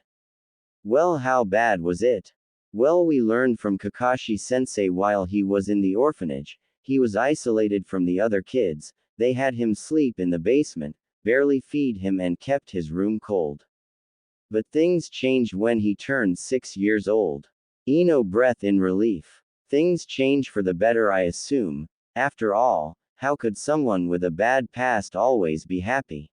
Well, how bad was it? Well, we learned from Kakashi-sensei while he was in the orphanage, he was isolated from the other kids, they had him sleep in the basement, barely feed him and kept his room cold. But things changed when he turned 6 years old. Ino breathed in relief. Things change for the better, I assume. After all, how could someone with a bad past always be happy?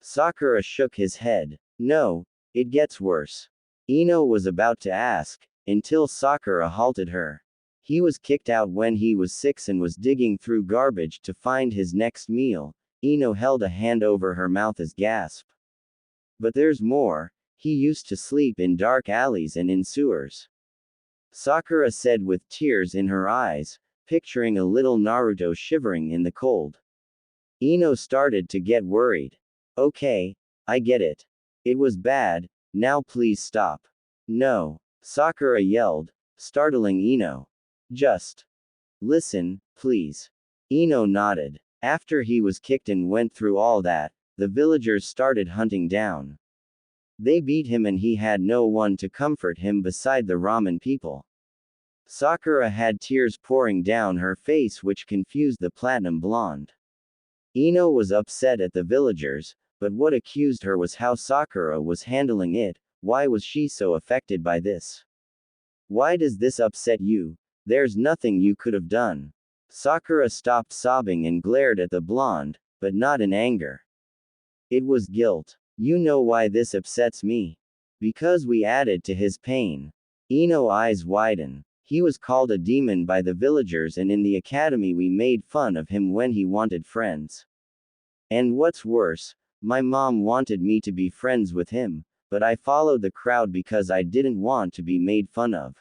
Sakura shook his head. No, it gets worse. Ino was about to ask, until Sakura halted her. He was kicked out when he was 6 and was digging through garbage to find his next meal. Ino held a hand over her mouth as gasp. But there's more, he used to sleep in dark alleys and in sewers. Sakura said with tears in her eyes, picturing a little Naruto shivering in the cold. Ino started to get worried. Okay, I get it. It was bad, now please stop. No, Sakura yelled, startling Ino. Just listen, please. Ino nodded. After he was kicked and went through all that, the villagers started hunting down. They beat him and he had no one to comfort him beside the ramen people. Sakura had tears pouring down her face which confused the platinum blonde. Ino was upset at the villagers, but what accused her was how Sakura was handling it. Why was she so affected by this? Why does this upset you? There's nothing you could have done. Sakura stopped sobbing and glared at the blonde, but not in anger. It was guilt. You know why this upsets me? Because we added to his pain. Ino's eyes widen. He was called a demon by the villagers and in the academy we made fun of him when he wanted friends. And what's worse, my mom wanted me to be friends with him, but I followed the crowd because I didn't want to be made fun of.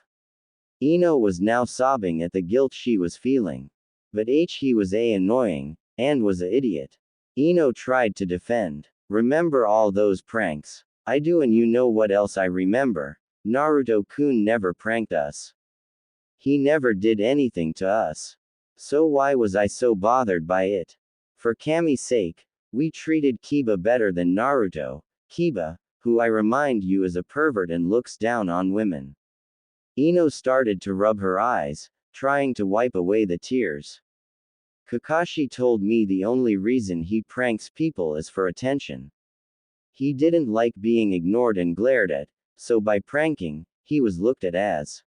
Ino was now sobbing at the guilt she was feeling. But he was annoying, and was a idiot. Ino tried to defend. Remember all those pranks? I do, and you know what else I remember? Naruto-kun never pranked us. He never did anything to us. So why was I so bothered by it? For Kami's sake, we treated Kiba better than Naruto. Kiba, who I remind you is a pervert and looks down on women. Ino started to rub her eyes, trying to wipe away the tears. Kakashi told me the only reason he pranks people is for attention. He didn't like being ignored and glared at, so by pranking, he was looked at as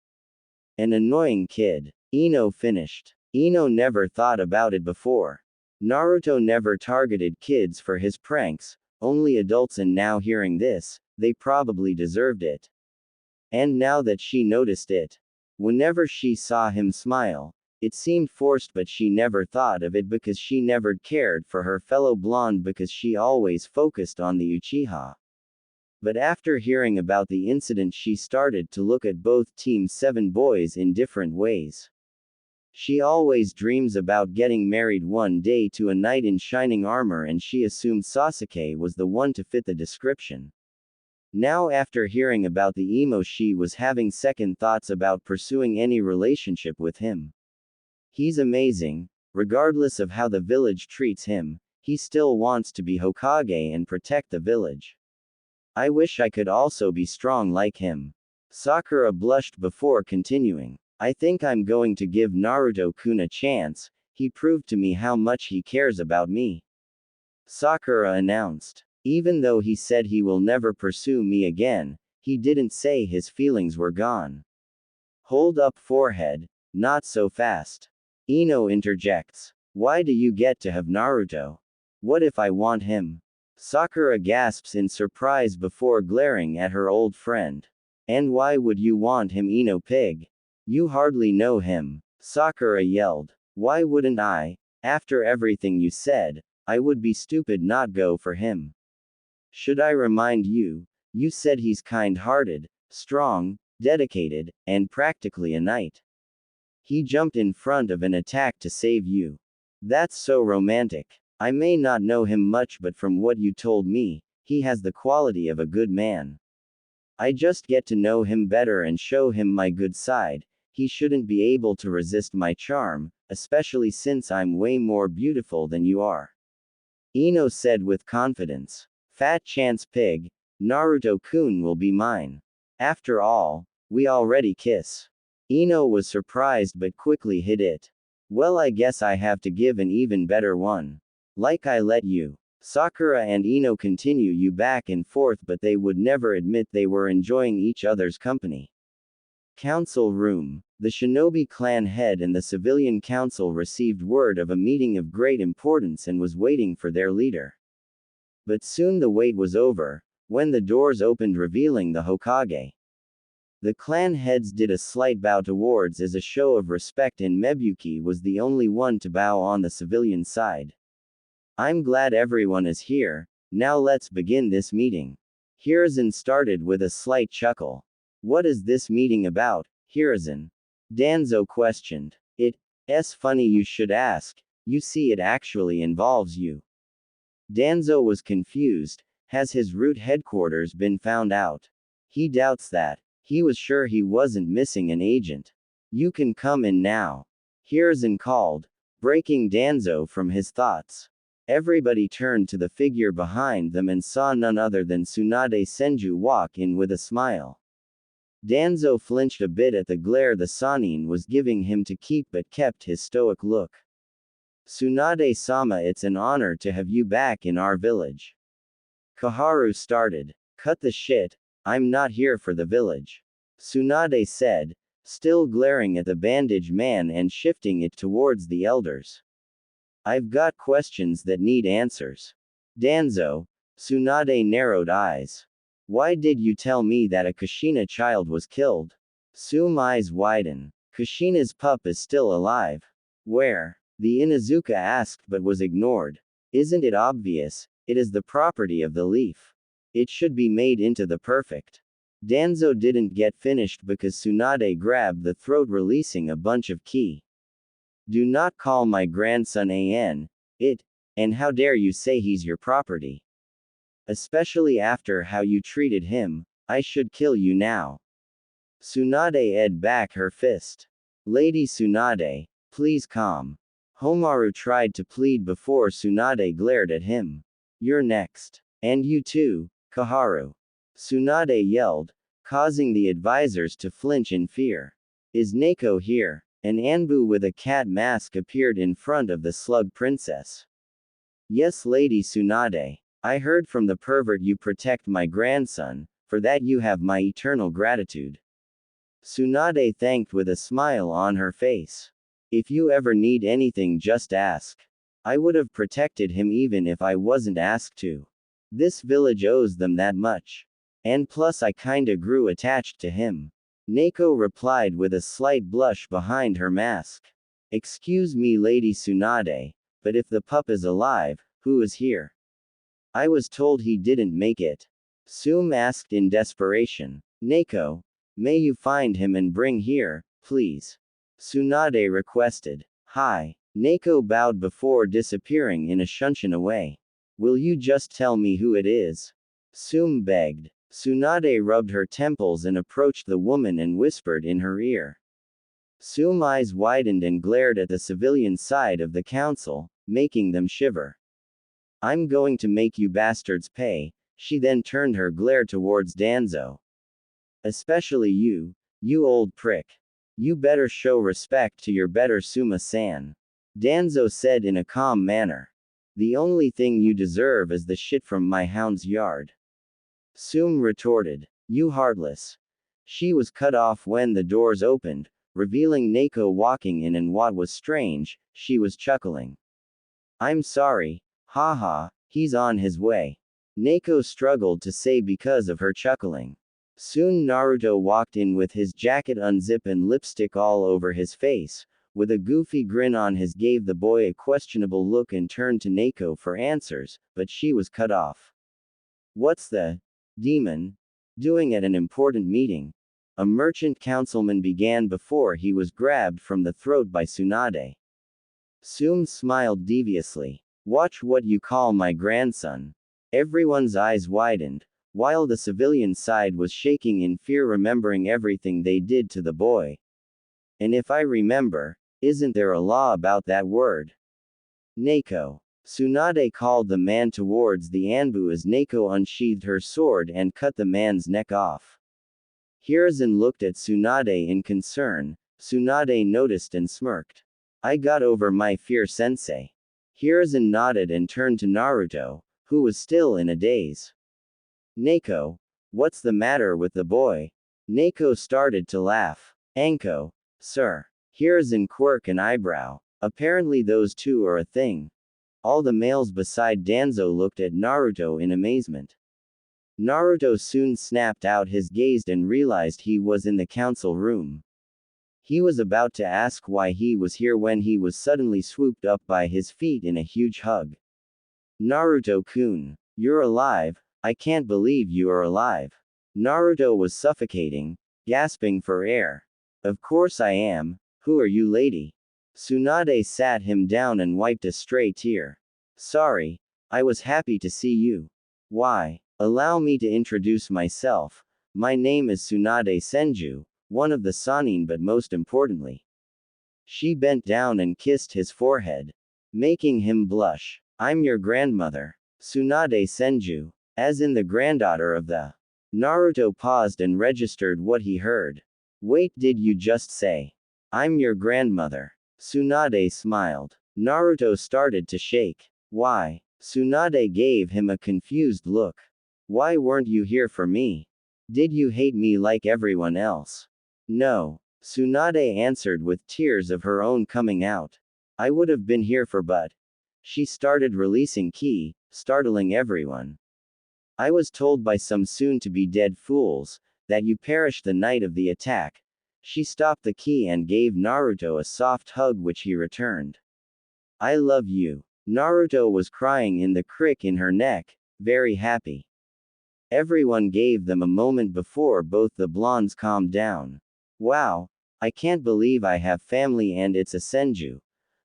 an annoying kid. Ino finished. Ino never thought about it before. Naruto never targeted kids for his pranks, only adults, and now hearing this, they probably deserved it. And now that she noticed it, whenever she saw him smile, it seemed forced, but she never thought of it because she never cared for her fellow blonde because she always focused on the Uchiha. But after hearing about the incident, she started to look at both Team 7 boys in different ways. She always dreams about getting married one day to a knight in shining armor, and she assumed Sasuke was the one to fit the description. Now after hearing about the emo, she was having second thoughts about pursuing any relationship with him. He's amazing. Regardless of how the village treats him, he still wants to be Hokage and protect the village. I wish I could also be strong like him. Sakura blushed before continuing. I think I'm going to give Naruto-kun a chance. He proved to me how much he cares about me. Sakura announced. Even though he said he will never pursue me again, he didn't say his feelings were gone. Hold up, forehead. Not so fast. Ino interjects. Why do you get to have Naruto? What if I want him? Sakura gasps in surprise before glaring at her old friend. And why would you want him, Ino pig? You hardly know him. Sakura yelled. Why wouldn't I? After everything you said, I would be stupid not go for him. Should I remind you? You said he's kind-hearted, strong, dedicated, and practically a knight. He jumped in front of an attack to save you. That's so romantic. I may not know him much, but from what you told me, he has the quality of a good man. I just get to know him better and show him my good side. He shouldn't be able to resist my charm, especially since I'm way more beautiful than you are. Ino said with confidence. Fat chance, pig. Naruto-kun will be mine. After all, we already kiss. Ino was surprised but quickly hid it. Well, I guess I have to give an even better one. Like I let you. Sakura and Ino continue you back and forth, but they would never admit they were enjoying each other's company. Council room. The shinobi clan head and the civilian council received word of a meeting of great importance and was waiting for their leader. But soon the wait was over, when the doors opened revealing the Hokage. The clan heads did a slight bow towards as a show of respect, and Mebuki was the only one to bow on the civilian side. I'm glad everyone is here, now let's begin this meeting. Hiruzen started with a slight chuckle. What is this meeting about, Hiruzen? Danzo questioned. It's funny you should ask, you see it actually involves you. Danzo was confused. Has his root headquarters been found out? He doubts that. He was sure he wasn't missing an agent. You can come in now. Hiruzen called, breaking Danzo from his thoughts. Everybody turned to the figure behind them and saw none other than Tsunade Senju walk in with a smile. Danzo flinched a bit at the glare the Sannin was giving him to keep, but kept his stoic look. Tsunade-sama, it's an honor to have you back in our village. Kaharu started. Cut the shit, I'm not here for the village. Tsunade said, still glaring at the bandage man and shifting it towards the elders. I've got questions that need answers. Danzo. Tsunade narrowed eyes. Why did you tell me that a Kushina child was killed? Tsu's eyes widen. Kushina's pup is still alive. Where? The Inuzuka asked but was ignored. Isn't it obvious? It is the property of the leaf. It should be made into the perfect. Danzo didn't get finished because Tsunade grabbed the throat, releasing a bunch of ki. Do not call my grandson it, and how dare you say he's your property? Especially after how you treated him, I should kill you now. Tsunade ed back her fist. Lady Tsunade, please calm. Homaru tried to plead before Tsunade glared at him. You're next. And you too, Kaharu. Tsunade yelled, causing the advisors to flinch in fear. Is Neko here? An Anbu with a cat mask appeared in front of the slug princess. Yes, Lady Tsunade. I heard from the pervert you protect my grandson, for that you have my eternal gratitude. Tsunade thanked with a smile on her face. If you ever need anything, just ask. I would have protected him even if I wasn't asked to. This village owes them that much. And plus I kinda grew attached to him. Neko replied with a slight blush behind her mask. Excuse me, Lady Tsunade, but if the pup is alive, who is here? I was told he didn't make it. Tsume asked in desperation. Neko, may you find him and bring here, please? Tsunade requested. Hi. Neko bowed before disappearing in a shunshin away. Will you just tell me who it is? Tsume begged. Tsunade rubbed her temples and approached the woman and whispered in her ear. Sume's eyes widened and glared at the civilian side of the council, making them shiver. I'm going to make you bastards pay. She then turned her glare towards Danzo. Especially you, you old prick. You better show respect to your better Suma-san. Danzo said in a calm manner. The only thing you deserve is the shit from my hound's yard. Sume retorted. You heartless. She was cut off when the doors opened, revealing Neko walking in, and what was strange, she was chuckling. I'm sorry, haha, he's on his way. Neko struggled to say because of her chuckling. Soon Naruto walked in with his jacket unzipped and lipstick all over his face, with a goofy grin on his gave the boy a questionable look and turned to Neko for answers, but she was cut off. What's the demon doing at an important meeting? A merchant councilman began before he was grabbed from the throat by Tsunade. Sume smiled deviously. Watch what you call my grandson. Everyone's eyes widened, while the civilian side was shaking in fear, remembering everything they did to the boy. And if I remember, isn't there a law about that word? Neko. Tsunade called the man towards the Anbu as Neko unsheathed her sword and cut the man's neck off. Hiruzen looked at Tsunade in concern. Tsunade noticed and smirked. I got over my fear, sensei. Hiruzen nodded and turned to Naruto, who was still in a daze. Neko, what's the matter with the boy? Neko started to laugh. Anko, sir. Hiruzen quirked an eyebrow. Apparently those two are a thing. All the males beside Danzo looked at Naruto in amazement. Naruto soon snapped out his gaze and realized he was in the council room. He was about to ask why he was here when he was suddenly swooped up by his feet in a huge hug. Naruto-kun, you're alive, I can't believe you are alive. Naruto was suffocating, gasping for air. Of course I am, who are you, lady? Tsunade sat him down and wiped a stray tear. Sorry, I was happy to see you. Why? Allow me to introduce myself. My name is Tsunade Senju, one of the Sanin, but most importantly. She bent down and kissed his forehead, making him blush. I'm your grandmother, Tsunade Senju, as in the granddaughter of the. Naruto paused and registered what he heard. Wait, did you just say? I'm your grandmother. Tsunade smiled. Naruto started to shake. Why? Tsunade gave him a confused look. Why weren't you here for me? Did you hate me like everyone else? No. Tsunade answered with tears of her own coming out. I would have been here for but. She started releasing ki, startling everyone. I was told by some soon-to-be-dead fools, that you perished the night of the attack. She stopped the ki and gave Naruto a soft hug which he returned. I love you. Naruto was crying in the crick in her neck, very happy. Everyone gave them a moment before both the blondes calmed down. Wow, I can't believe I have family and it's a Senju.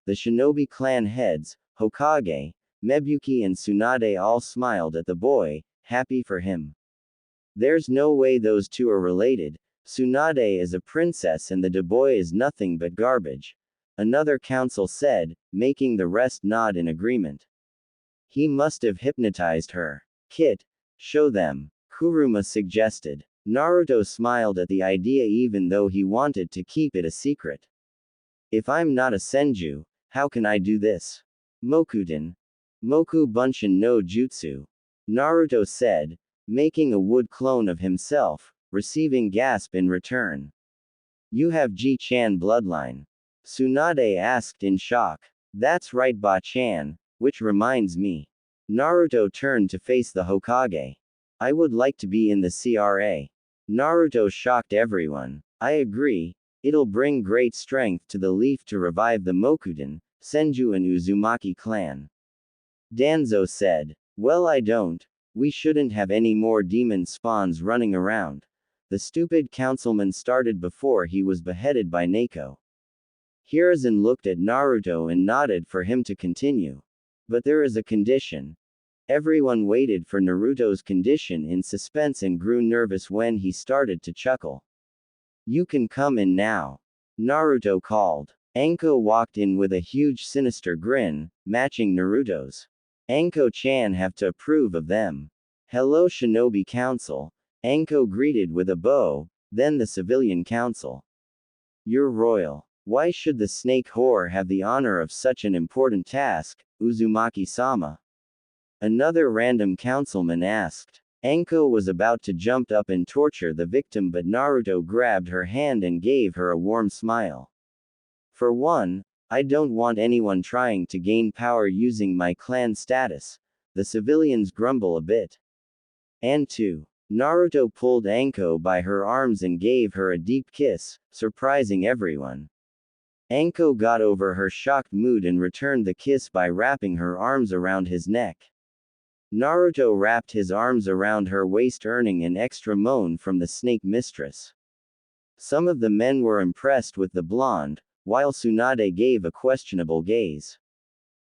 The shinobi clan heads, Hokage, Mebuki and Tsunade all smiled at the boy, happy for him. There's no way those two are related. Tsunade is a princess and the boy is nothing but garbage. Another council said, making the rest nod in agreement. He must have hypnotized her. Kit, show them, Kurama suggested. Naruto smiled at the idea even though he wanted to keep it a secret. If I'm not a Senju, how can I do this? Mokuten. Moku Bunshin no Jutsu. Naruto said, making a wood clone of himself, receiving gasp in return. You have Ji-chan bloodline. Tsunade asked in shock. That's right, Ba-chan, which reminds me. Naruto turned to face the Hokage. I would like to be in the CRA. Naruto shocked everyone. I agree, it'll bring great strength to the leaf to revive the Mokuten, Senju and Uzumaki clan. Danzo said. Well, I don't. We shouldn't have any more demon spawns running around. The stupid councilman started before he was beheaded by Neko. Hiruzen looked at Naruto and nodded for him to continue. But there is a condition. Everyone waited for Naruto's condition in suspense and grew nervous when he started to chuckle. You can come in now. Naruto called. Anko walked in with a huge sinister grin, matching Naruto's. Anko-chan have to approve of them. Hello Shinobi Council. Anko greeted with a bow, then the Civilian Council. You're royal. Why should the snake whore have the honor of such an important task, Uzumaki-sama? Another random councilman asked. Anko was about to jump up and torture the victim, but Naruto grabbed her hand and gave her a warm smile. For one, I don't want anyone trying to gain power using my clan status. The civilians grumble a bit. And two, Naruto pulled Anko by her arms and gave her a deep kiss, surprising everyone. Anko got over her shocked mood and returned the kiss by wrapping her arms around his neck. Naruto wrapped his arms around her waist, earning an extra moan from the snake mistress. Some of the men were impressed with the blonde, while Tsunade gave a questionable gaze.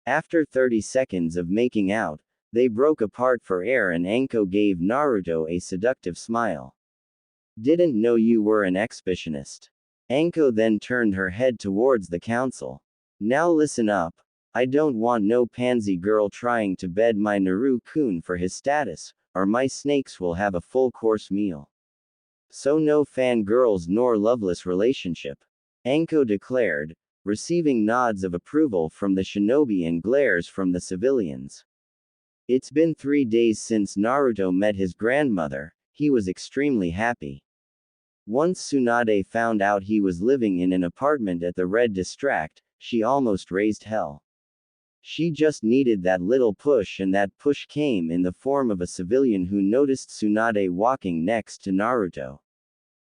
After 30 seconds of making out, they broke apart for air and Anko gave Naruto a seductive smile. Didn't know you were an exhibitionist. Anko then turned her head towards the council. Now listen up. I don't want no pansy girl trying to bed my Naru-kun for his status, or my snakes will have a full-course meal. So no fangirls nor loveless relationship. Anko declared, receiving nods of approval from the shinobi and glares from the civilians. It's been 3 days since Naruto met his grandmother. He was extremely happy. Once Tsunade found out he was living in an apartment at the Red District, she almost raised hell. She just needed that little push, and that push came in the form of a civilian who noticed Tsunade walking next to Naruto.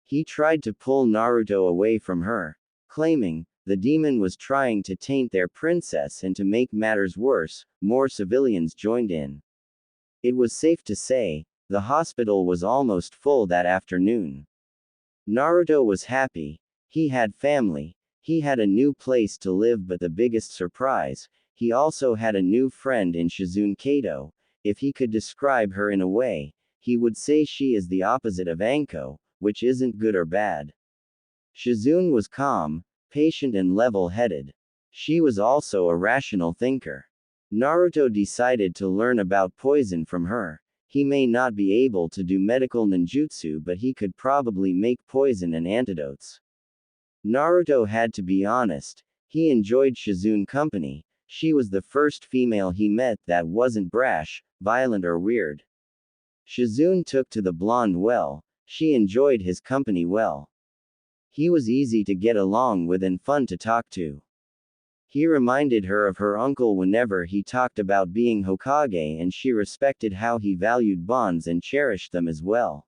He tried to pull Naruto away from her, claiming the demon was trying to taint their princess, and to make matters worse, more civilians joined in. It was safe to say, the hospital was almost full that afternoon. Naruto was happy. He had family. He had a new place to live, but the biggest surprise, he also had a new friend in Shizune Kato. If he could describe her in a way, he would say she is the opposite of Anko, which isn't good or bad. Shizune was calm, patient and level-headed. She was also a rational thinker. Naruto decided to learn about poison from her. He may not be able to do medical ninjutsu, but he could probably make poison and antidotes. Naruto had to be honest. He enjoyed Shizune company. She was the first female he met that wasn't brash, violent or weird. Shizune took to the blonde well. She enjoyed his company well. He was easy to get along with and fun to talk to. He reminded her of her uncle whenever he talked about being Hokage, and she respected how he valued bonds and cherished them as well.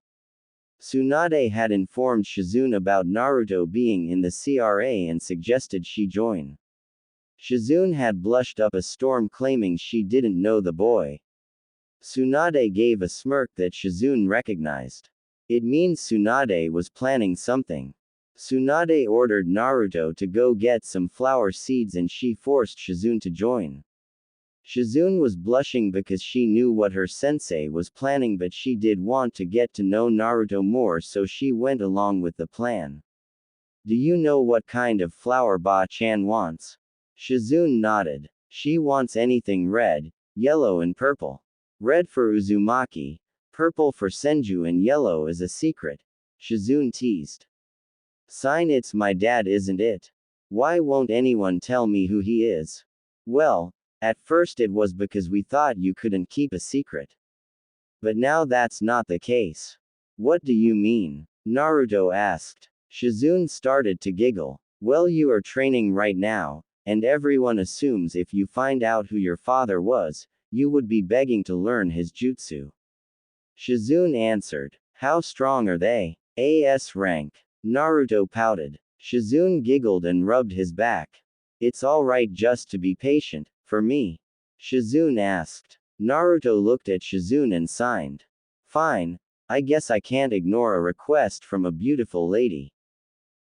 Tsunade had informed Shizune about Naruto being in the CRA and suggested she join. Shizune had blushed up a storm, claiming she didn't know the boy. Tsunade gave a smirk that Shizune recognized. It means Tsunade was planning something. Tsunade ordered Naruto to go get some flower seeds and she forced Shizune to join. Shizune was blushing because she knew what her sensei was planning, but she did want to get to know Naruto more, so she went along with the plan. Do you know what kind of flower Ba-chan wants? Shizune nodded. She wants anything red, yellow and purple. Red for Uzumaki, purple for Senju and yellow is a secret. Shizune teased. Sign it's my dad, isn't it? Why won't anyone tell me who he is? Well, at first it was because we thought you couldn't keep a secret. But now that's not the case. What do you mean? Naruto asked. Shizune started to giggle. Well, you are training right now, and everyone assumes if you find out who your father was, you would be begging to learn his jutsu. Shizune answered. How strong are they? AS rank. Naruto pouted. Shizune giggled and rubbed his back. It's alright just to be patient, for me. Shizune asked. Naruto looked at Shizune and signed. Fine. I guess I can't ignore a request from a beautiful lady.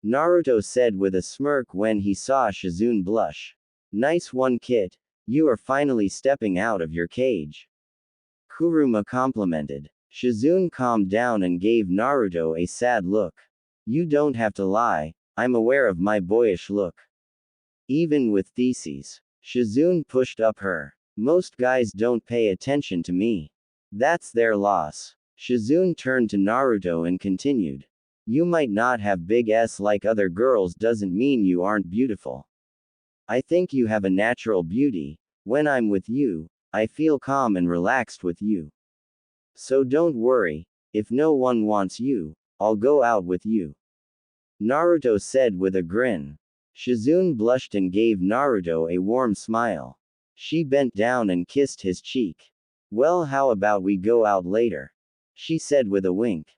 Naruto said with a smirk when he saw Shizune blush. Nice one, kid. You are finally stepping out of your cage. Kuruma complimented. Shizune calmed down and gave Naruto a sad look. You don't have to lie, I'm aware of my boyish look. Even with theses. Shizune pushed up her. Most guys don't pay attention to me. That's their loss. Shizune turned to Naruto and continued. You might not have big S like other girls doesn't mean you aren't beautiful. I think you have a natural beauty. When I'm with you, I feel calm and relaxed with you. So don't worry, if no one wants you, I'll go out with you. Naruto said with a grin. Shizune blushed and gave Naruto a warm smile. She bent down and kissed his cheek. Well, how about we go out later? She said with a wink.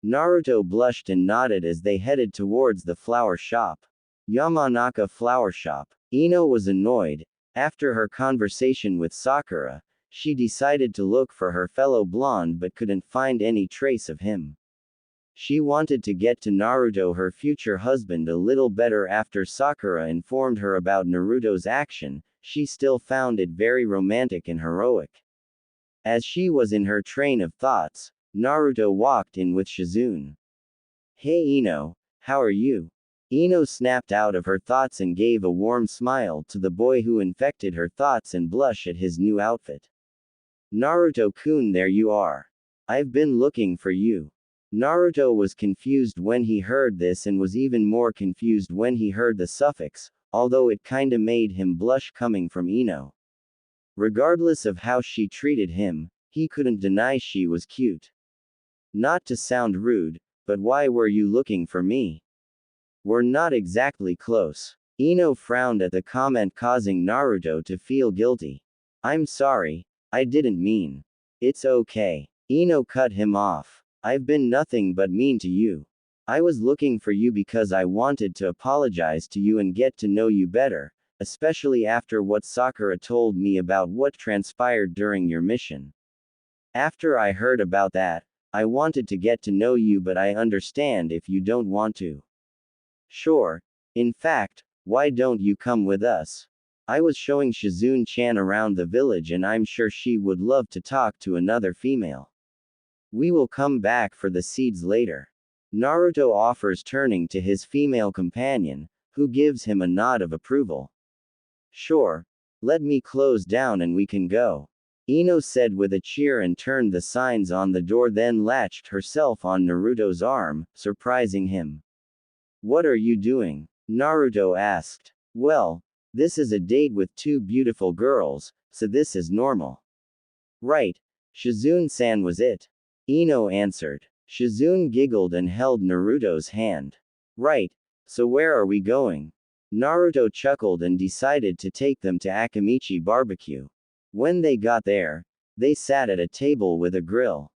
Naruto blushed and nodded as they headed towards the flower shop. Yamanaka flower shop. Ino was annoyed. After her conversation with Sakura, she decided to look for her fellow blonde but couldn't find any trace of him. She wanted to get to Naruto, her future husband, a little better. After Sakura informed her about Naruto's action, she still found it very romantic and heroic. As she was in her train of thoughts, Naruto walked in with Shizune. Hey Ino, how are you? Ino snapped out of her thoughts and gave a warm smile to the boy who infected her thoughts and blushed at his new outfit. Naruto-kun, there you are. I've been looking for you. Naruto was confused when he heard this and was even more confused when he heard the suffix, although it kinda made him blush coming from Ino. Regardless of how she treated him, he couldn't deny she was cute. Not to sound rude, but why were you looking for me? We're not exactly close. Ino frowned at the comment, causing Naruto to feel guilty. I'm sorry, I didn't mean. It's okay. Ino cut him off. I've been nothing but mean to you. I was looking for you because I wanted to apologize to you and get to know you better, especially after what Sakura told me about what transpired during your mission. After I heard about that, I wanted to get to know you, but I understand if you don't want to. Sure. In fact, why don't you come with us? I was showing Shizune-chan around the village and I'm sure she would love to talk to another female. We will come back for the seeds later. Naruto offers, turning to his female companion, who gives him a nod of approval. Sure. Let me close down and we can go. Ino said with a cheer and turned the signs on the door, then latched herself on Naruto's arm, surprising him. What are you doing? Naruto asked. Well, this is a date with two beautiful girls, so this is normal. Right. Shizune-san was it? Ino answered. Shizune giggled and held Naruto's hand. Right. So where are we going? Naruto chuckled and decided to take them to Akamichi Barbecue. When they got there, they sat at a table with a grill.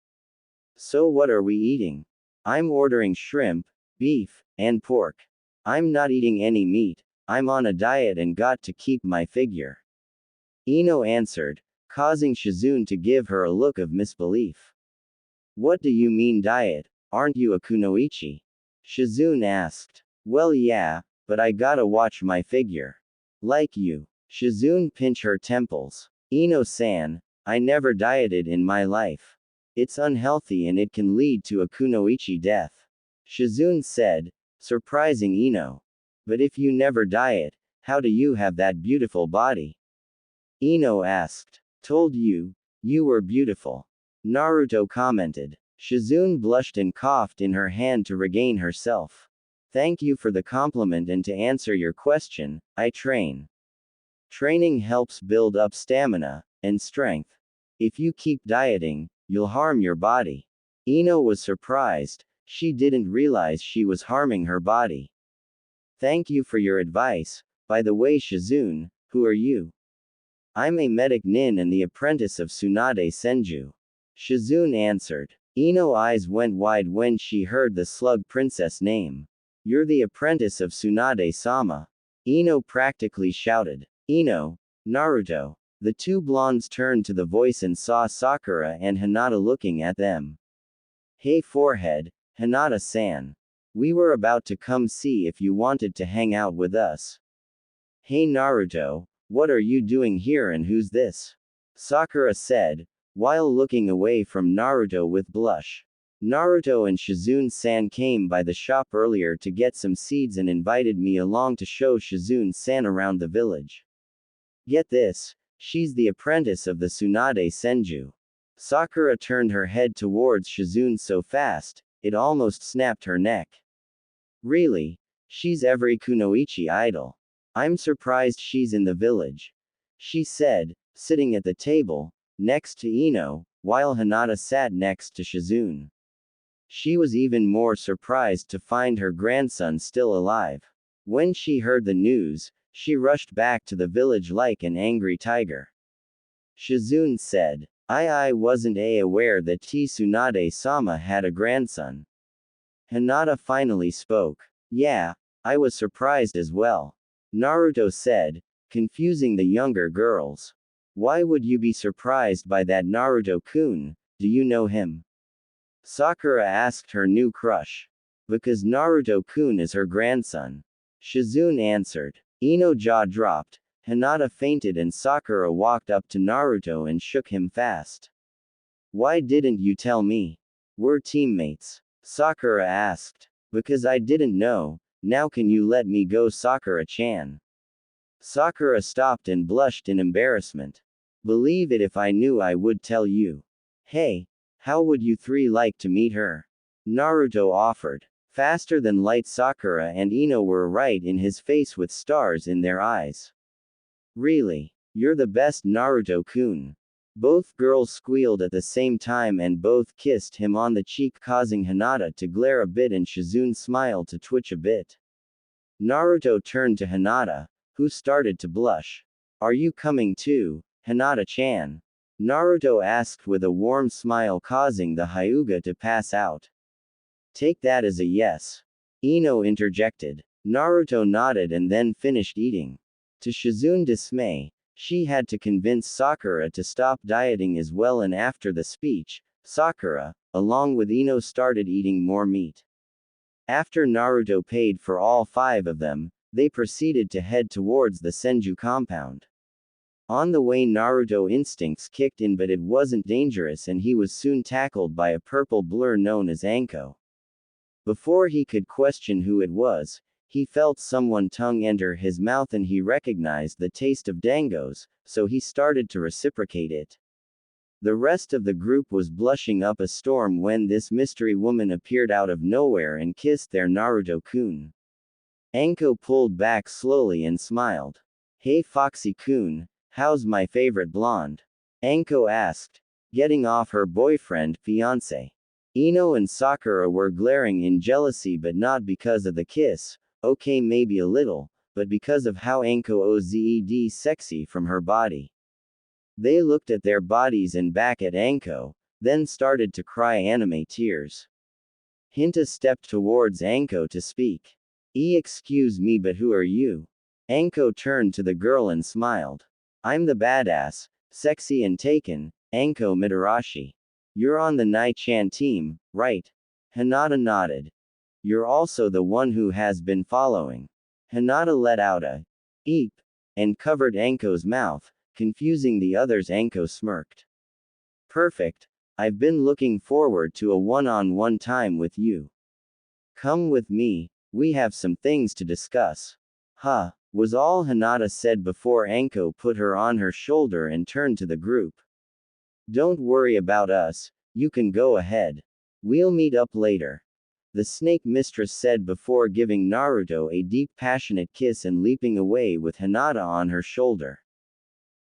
So what are we eating? I'm ordering shrimp, beef, and pork. I'm not eating any meat. I'm on a diet and got to keep my figure. Ino answered, causing Shizune to give her a look of misbelief. What do you mean diet? Aren't you a kunoichi? Shizune asked. Well, yeah, but I gotta watch my figure. Like you. Shizune pinched her temples. Ino-san, I never dieted in my life. It's unhealthy and it can lead to a kunoichi death. Shizune said, surprising Ino. But if you never diet, how do you have that beautiful body? Ino asked. Told you, you were beautiful. Naruto commented. Shizune blushed and coughed in her hand to regain herself. Thank you for the compliment, and to answer your question, I train. Training helps build up stamina and strength. If you keep dieting, you'll harm your body. Ino was surprised. She didn't realize she was harming her body. Thank you for your advice. By the way, Shizune, who are you? I'm a medic nin and the apprentice of Tsunade Senju. Shizune answered. Ino's eyes went wide when she heard the slug princess name. You're the apprentice of Tsunade-sama. Ino practically shouted. Ino, Naruto. The two blondes turned to the voice and saw Sakura and Hinata looking at them. Hey forehead, Hinata-san. We were about to come see if you wanted to hang out with us. Hey Naruto, what are you doing here and who's this? Sakura said, while looking away from Naruto with blush. Naruto and Shizune-san came by the shop earlier to get some seeds and invited me along to show Shizune-san around the village. Get this, she's the apprentice of the Tsunade Senju. Sakura turned her head towards Shizune so fast, it almost snapped her neck. Really? She's every kunoichi idol. I'm surprised she's in the village, she said, sitting at the table, next to Ino, while Hinata sat next to Shizune. She was even more surprised to find her grandson still alive. When she heard the news, she rushed back to the village like an angry tiger. Shizune said, I wasn't aware that Tsunade-sama had a grandson. Hinata finally spoke. Yeah, I was surprised as well. Naruto said, confusing the younger girls. Why would you be surprised by that Naruto-kun? Do you know him? Sakura asked her new crush. Because Naruto-kun is her grandson. Shizune answered. Ino jaw dropped, Hinata fainted and Sakura walked up to Naruto and shook him fast. Why didn't you tell me? We're teammates. Sakura asked. Because I didn't know, now can you let me go, Sakura-chan? Sakura stopped and blushed in embarrassment. Believe it, if I knew I would tell you. Hey, how would you three like to meet her? Naruto offered. Faster than light, Sakura and Ino were right in his face with stars in their eyes. Really? You're the best, Naruto-kun. Both girls squealed at the same time and both kissed him on the cheek, causing Hinata to glare a bit and Shizune's smile to twitch a bit. Naruto turned to Hinata, who started to blush. Are you coming too, Hinata-chan? Naruto asked with a warm smile, causing the Hyuga to pass out. Take that as a yes. Ino interjected. Naruto nodded and then finished eating. To Shizune's dismay, she had to convince Sakura to stop dieting as well, and after the speech, Sakura, along with Ino, started eating more meat. After Naruto paid for all 5 of them, they proceeded to head towards the Senju compound. On the way, Naruto instincts kicked in, but it wasn't dangerous and he was soon tackled by a purple blur known as Anko. Before he could question who it was, he felt someone's tongue enter his mouth and he recognized the taste of dangos, so he started to reciprocate it. The rest of the group was blushing up a storm when this mystery woman appeared out of nowhere and kissed their Naruto-kun. Anko pulled back slowly and smiled. Hey Foxy-kun, how's my favorite blonde? Anko asked, getting off her boyfriend, fiancé. Ino and Sakura were glaring in jealousy, but not because of the kiss, okay maybe a little, but because of how Anko ozed sexy from her body. They looked at their bodies and back at Anko, then started to cry anime tears. Hinta stepped towards Anko to speak. Excuse me, but who are you? Anko turned to the girl and smiled. I'm the badass, sexy and taken, Anko Mitarashi. You're on the Nai-chan team, right? Hinata nodded. You're also the one who has been following. Hinata let out a eep and covered Anko's mouth, confusing the others. Anko smirked. Perfect. I've been looking forward to a one-on-one time with you. Come with me, we have some things to discuss. Huh, was all Hinata said before Anko put her on her shoulder and turned to the group. Don't worry about us, you can go ahead. We'll meet up later. The snake mistress said before giving Naruto a deep passionate kiss and leaping away with Hinata on her shoulder.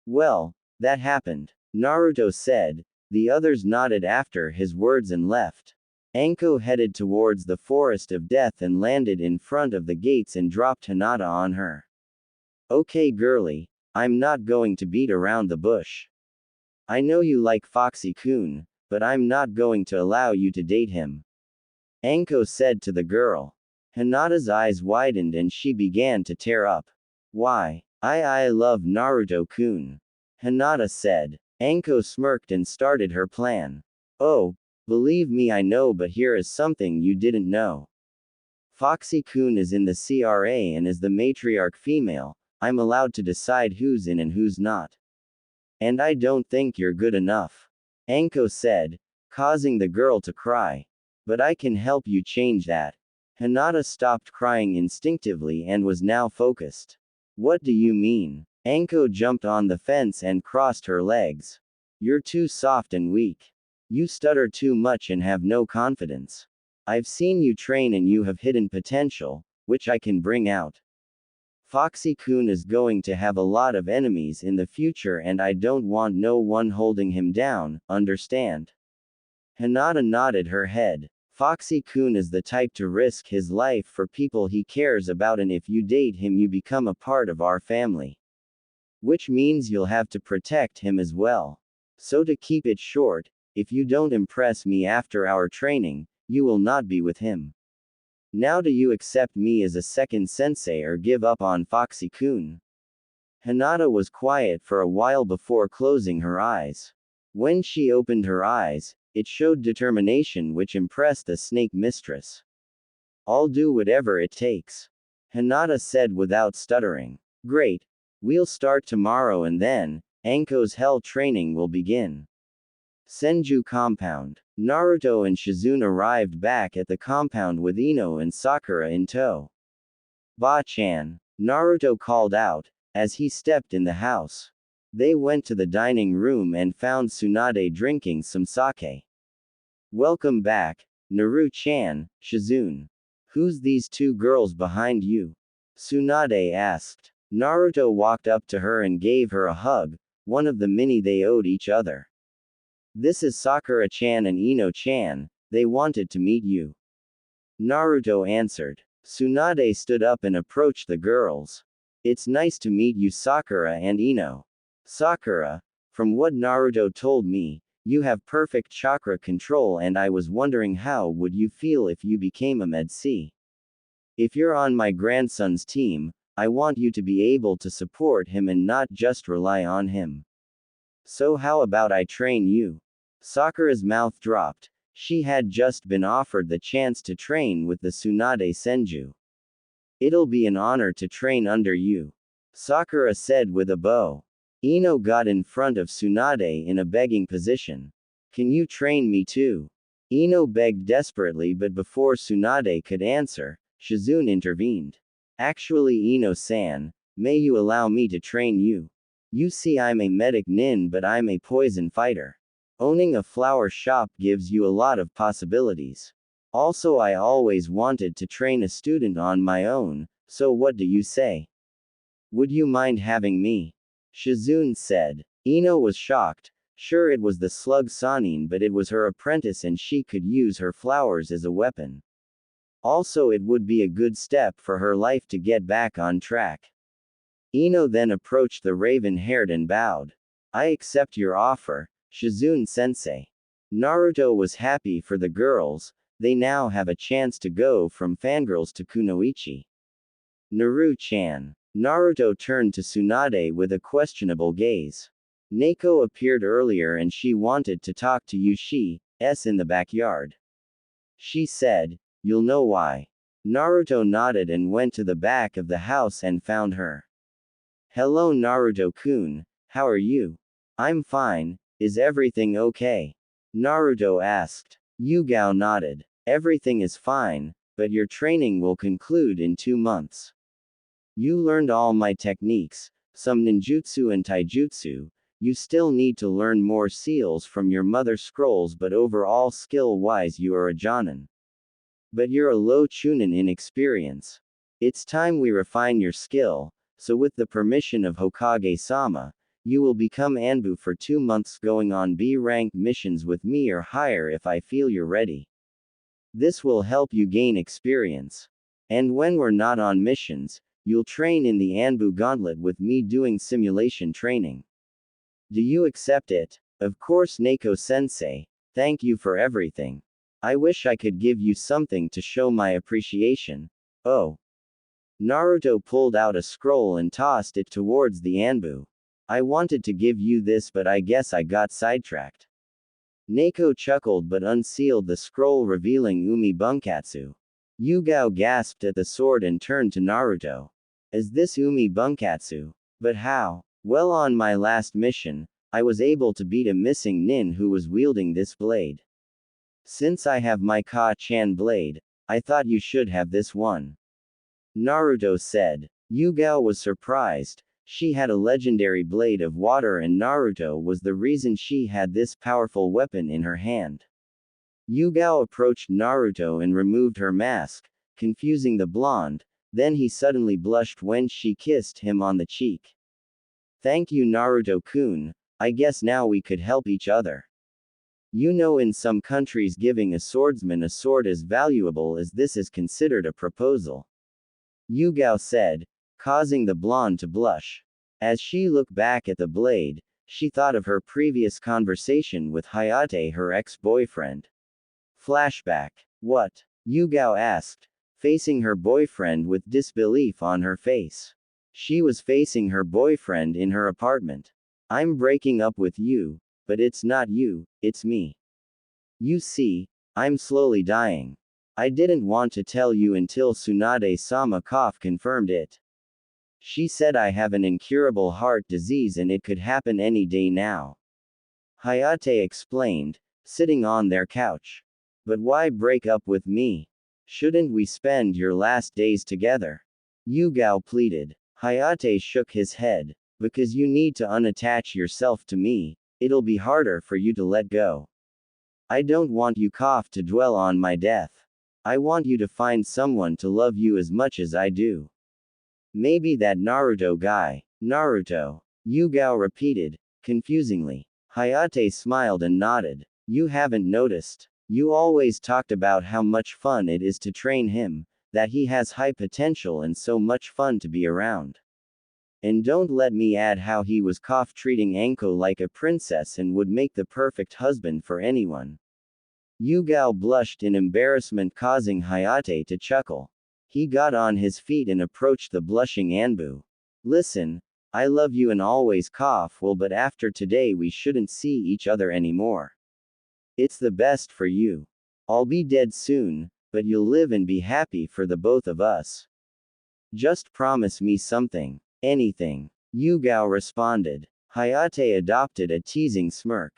Well, that happened, Naruto said. The others nodded after his words and left. Anko headed towards the forest of death and landed in front of the gates and dropped Hinata on her. Okay girlie, I'm not going to beat around the bush. I know you like Foxy-kun, but I'm not going to allow you to date him. Anko said to the girl. Hinata's eyes widened and she began to tear up. Why? I love Naruto-kun. Hinata said. Anko smirked and started her plan. Oh, believe me I know, but here is something you didn't know. Foxy-kun is in the CRA and is the matriarch female. I'm allowed to decide who's in and who's not. And I don't think you're good enough. Anko said, causing the girl to cry. But I can help you change that. Hinata stopped crying instinctively and was now focused. What do you mean? Anko jumped on the fence and crossed her legs. You're too soft and weak. You stutter too much and have no confidence. I've seen you train and you have hidden potential, which I can bring out. Foxy-kun is going to have a lot of enemies in the future and I don't want no one holding him down, understand? Hinata nodded her head. Foxy-kun is the type to risk his life for people he cares about, and if you date him you become a part of our family. Which means you'll have to protect him as well. So to keep it short, if you don't impress me after our training, you will not be with him. Now do you accept me as a second sensei or give up on Foxy-kun? Hinata was quiet for a while before closing her eyes. When she opened her eyes, it showed determination which impressed the snake mistress. I'll do whatever it takes. Hinata said without stuttering. Great. We'll start tomorrow and then, Anko's hell training will begin. Senju Compound. Naruto and Shizune arrived back at the compound with Ino and Sakura in tow. Ba-chan, Naruto called out, as he stepped in the house. They went to the dining room and found Tsunade drinking some sake. Welcome back, Naru-chan, Shizune. Who's these two girls behind you? Tsunade asked. Naruto walked up to her and gave her a hug, one of the many they owed each other. This is Sakura-chan and Ino-chan, they wanted to meet you. Naruto answered. Tsunade stood up and approached the girls. It's nice to meet you, Sakura and Ino. Sakura, from what Naruto told me, you have perfect chakra control and I was wondering how would you feel if you became a Med-C. If you're on my grandson's team, I want you to be able to support him and not just rely on him. So how about I train you? Sakura's mouth dropped. She had just been offered the chance to train with the Tsunade Senju. It'll be an honor to train under you. Sakura said with a bow. Ino got in front of Tsunade in a begging position. Can you train me too? Ino begged desperately, but before Tsunade could answer, Shizune intervened. Actually, Ino-san, may you allow me to train you? You see, I'm a medic nin, but I'm a poison fighter. Owning a flower shop gives you a lot of possibilities. Also, I always wanted to train a student on my own, so what do you say? Would you mind having me? Shizune said. Ino was shocked. Sure, it was the slug Sanin, but it was her apprentice and she could use her flowers as a weapon. Also, it would be a good step for her life to get back on track. Ino then approached the raven-haired and bowed. I accept your offer, Shizune-sensei. Naruto was happy for the girls, they now have a chance to go from fangirls to kunoichi. Naru-chan. Naruto turned to Tsunade with a questionable gaze. Neko appeared earlier and she wanted to talk to Yushi-s in the backyard. She said, you'll know why. Naruto nodded and went to the back of the house and found her. Hello Naruto-kun, how are you? I'm fine, is everything okay? Naruto asked. Yugao nodded. Everything is fine, but your training will conclude in 2 months. You learned all my techniques, some ninjutsu and taijutsu, you still need to learn more seals from your mother scrolls, but overall skill-wise you are a jonin. But you're a low chunin in experience. It's time we refine your skill, so with the permission of Hokage-sama, you will become Anbu for 2 months going on B-rank missions with me or higher if I feel you're ready. This will help you gain experience. And when we're not on missions, you'll train in the Anbu Gauntlet with me doing simulation training. Do you accept it? Of course Neko-sensei, thank you for everything. I wish I could give you something to show my appreciation. Oh. Naruto pulled out a scroll and tossed it towards the Anbu. I wanted to give you this but I guess I got sidetracked. Neko chuckled but unsealed the scroll revealing Umi Bunkatsu. Yugao gasped at the sword and turned to Naruto. Is this Umi Bunkatsu? But how? Well, on my last mission, I was able to beat a missing nin who was wielding this blade. Since I have my Ka-chan blade, I thought you should have this one. Naruto said. Yugao was surprised. She had a legendary blade of water and Naruto was the reason she had this powerful weapon in her hand. Yugao approached Naruto and removed her mask, confusing the blonde, then he suddenly blushed when she kissed him on the cheek. Thank you Naruto-kun, I guess now we could help each other. You know in some countries giving a swordsman a sword as valuable as this is considered a proposal. Yugao said, causing the blonde to blush. As she looked back at the blade, she thought of her previous conversation with Hayate, her ex-boyfriend. Flashback. What? Yugao asked, facing her boyfriend with disbelief on her face. She was facing her boyfriend in her apartment. I'm breaking up with you, but it's not you, it's me. You see, I'm slowly dying. I didn't want to tell you until Tsunade-sama confirmed it. She said I have an incurable heart disease and it could happen any day now. Hayate explained, sitting on their couch. But why break up with me? Shouldn't we spend your last days together? Yugao pleaded. Hayate shook his head. Because you need to unattach yourself to me, it'll be harder for you to let go. I don't want you to dwell on my death. I want you to find someone to love you as much as I do. Maybe that Naruto guy. Naruto. Yugao repeated, confusingly. Hayate smiled and nodded. You haven't noticed. You always talked about how much fun it is to train him, that he has high potential and so much fun to be around. And don't let me add how he was treating Anko like a princess and would make the perfect husband for anyone. Yugao blushed in embarrassment, causing Hayate to chuckle. He got on his feet and approached the blushing Anbu. Listen, I love you and always will, but after today we shouldn't see each other anymore. It's the best for you. I'll be dead soon, but you'll live and be happy for the both of us. Just promise me something. Anything. Yugao responded. Hayate adopted a teasing smirk.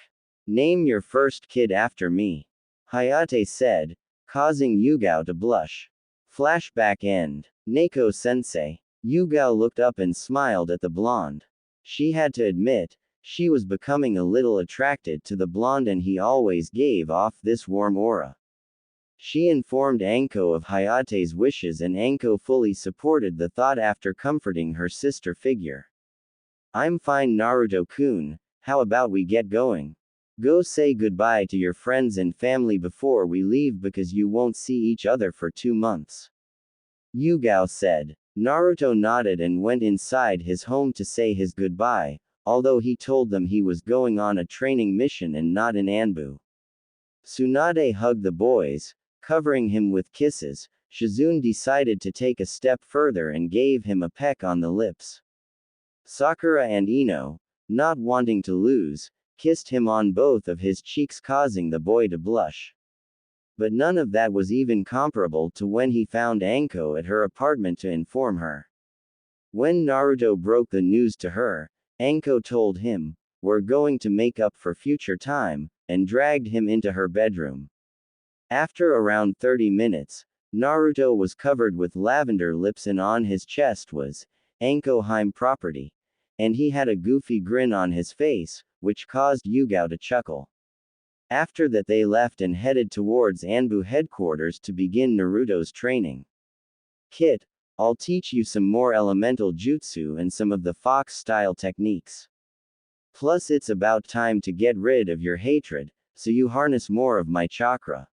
Name your first kid after me. Hayate said, causing Yugao to blush. Flashback end. Neko-sensei. Yugao looked up and smiled at the blonde. She had to admit, she was becoming a little attracted to the blonde and he always gave off this warm aura. She informed Anko of Hayate's wishes and Anko fully supported the thought after comforting her sister figure. I'm fine Naruto-kun, how about we get going? Go say goodbye to your friends and family before we leave because you won't see each other for 2 months. Yugao said. Naruto nodded and went inside his home to say his goodbye, although he told them he was going on a training mission and not in Anbu. Tsunade hugged the boys, covering him with kisses. Shizune decided to take a step further and gave him a peck on the lips. Sakura and Ino, not wanting to lose, kissed him on both of his cheeks, causing the boy to blush. But none of that was even comparable to when he found Anko at her apartment to inform her. When Naruto broke the news to her, Anko told him, "We're going to make up for future time," and dragged him into her bedroom. After around 30 minutes, Naruto was covered with lavender lips and on his chest was Anko Heim property. And he had a goofy grin on his face, which caused Yugao to chuckle. After that they left and headed towards Anbu headquarters to begin Naruto's training. Kit, I'll teach you some more elemental jutsu and some of the fox-style techniques. Plus it's about time to get rid of your hatred, so you harness more of my chakra.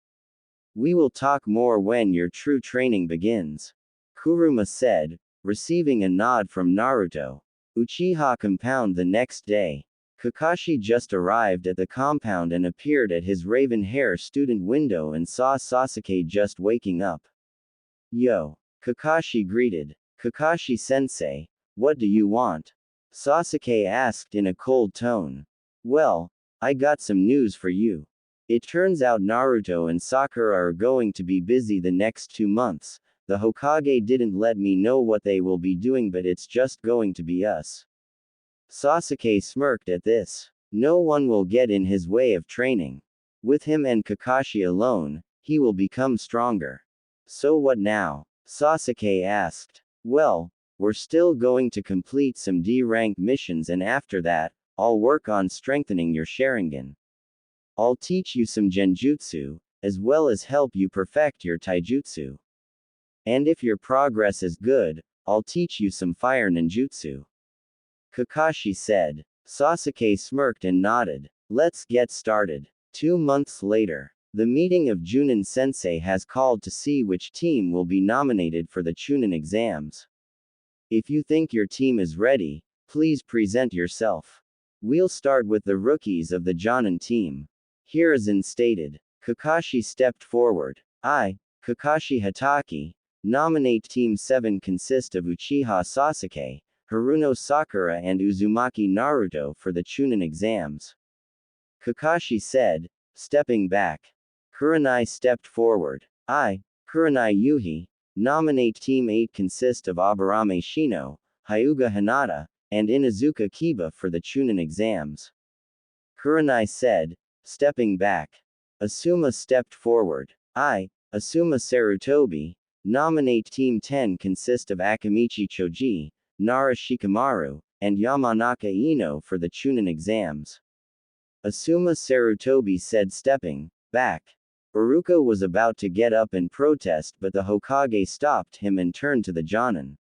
We will talk more when your true training begins. Kurama said, receiving a nod from Naruto. Uchiha compound the next day. Kakashi just arrived at the compound and appeared at his raven hair student window and saw Sasuke just waking up. Yo! Kakashi greeted. Kakashi-sensei, what do you want? Sasuke asked in a cold tone. Well, I got some news for you. It turns out Naruto and Sakura are going to be busy the next 2 months. The Hokage didn't let me know what they will be doing, but it's just going to be us. Sasuke smirked at this. No one will get in his way of training. With him and Kakashi alone, he will become stronger. So what now? Sasuke asked. Well, we're still going to complete some D-rank missions and after that, I'll work on strengthening your Sharingan. I'll teach you some Genjutsu, as well as help you perfect your Taijutsu. And if your progress is good, I'll teach you some fire ninjutsu. Kakashi said. Sasuke smirked and nodded. Let's get started. 2 months later, the meeting of Junin Sensei has called to see which team will be nominated for the Chunin exams. If you think your team is ready, please present yourself. We'll start with the rookies of the Jonin team. Hiruzen stated. Kakashi stepped forward. I, Kakashi Hatake, nominate Team 7 consist of Uchiha Sasuke, Haruno Sakura and Uzumaki Naruto for the Chunin exams. Kakashi said, stepping back. Kurenai stepped forward. I, Kurenai Yuhi, nominate Team 8 consist of Aburame Shino, Hyuga Hinata, and Inuzuka Kiba for the Chunin exams. Kurenai said, stepping back. Asuma stepped forward. I, Asuma Sarutobi, nominate Team 10 consist of Akamichi Choji, Nara Shikamaru, and Yamanaka Ino for the Chunin exams. Asuma Sarutobi said stepping back. Iruka was about to get up and protest but the Hokage stopped him and turned to the Jonin.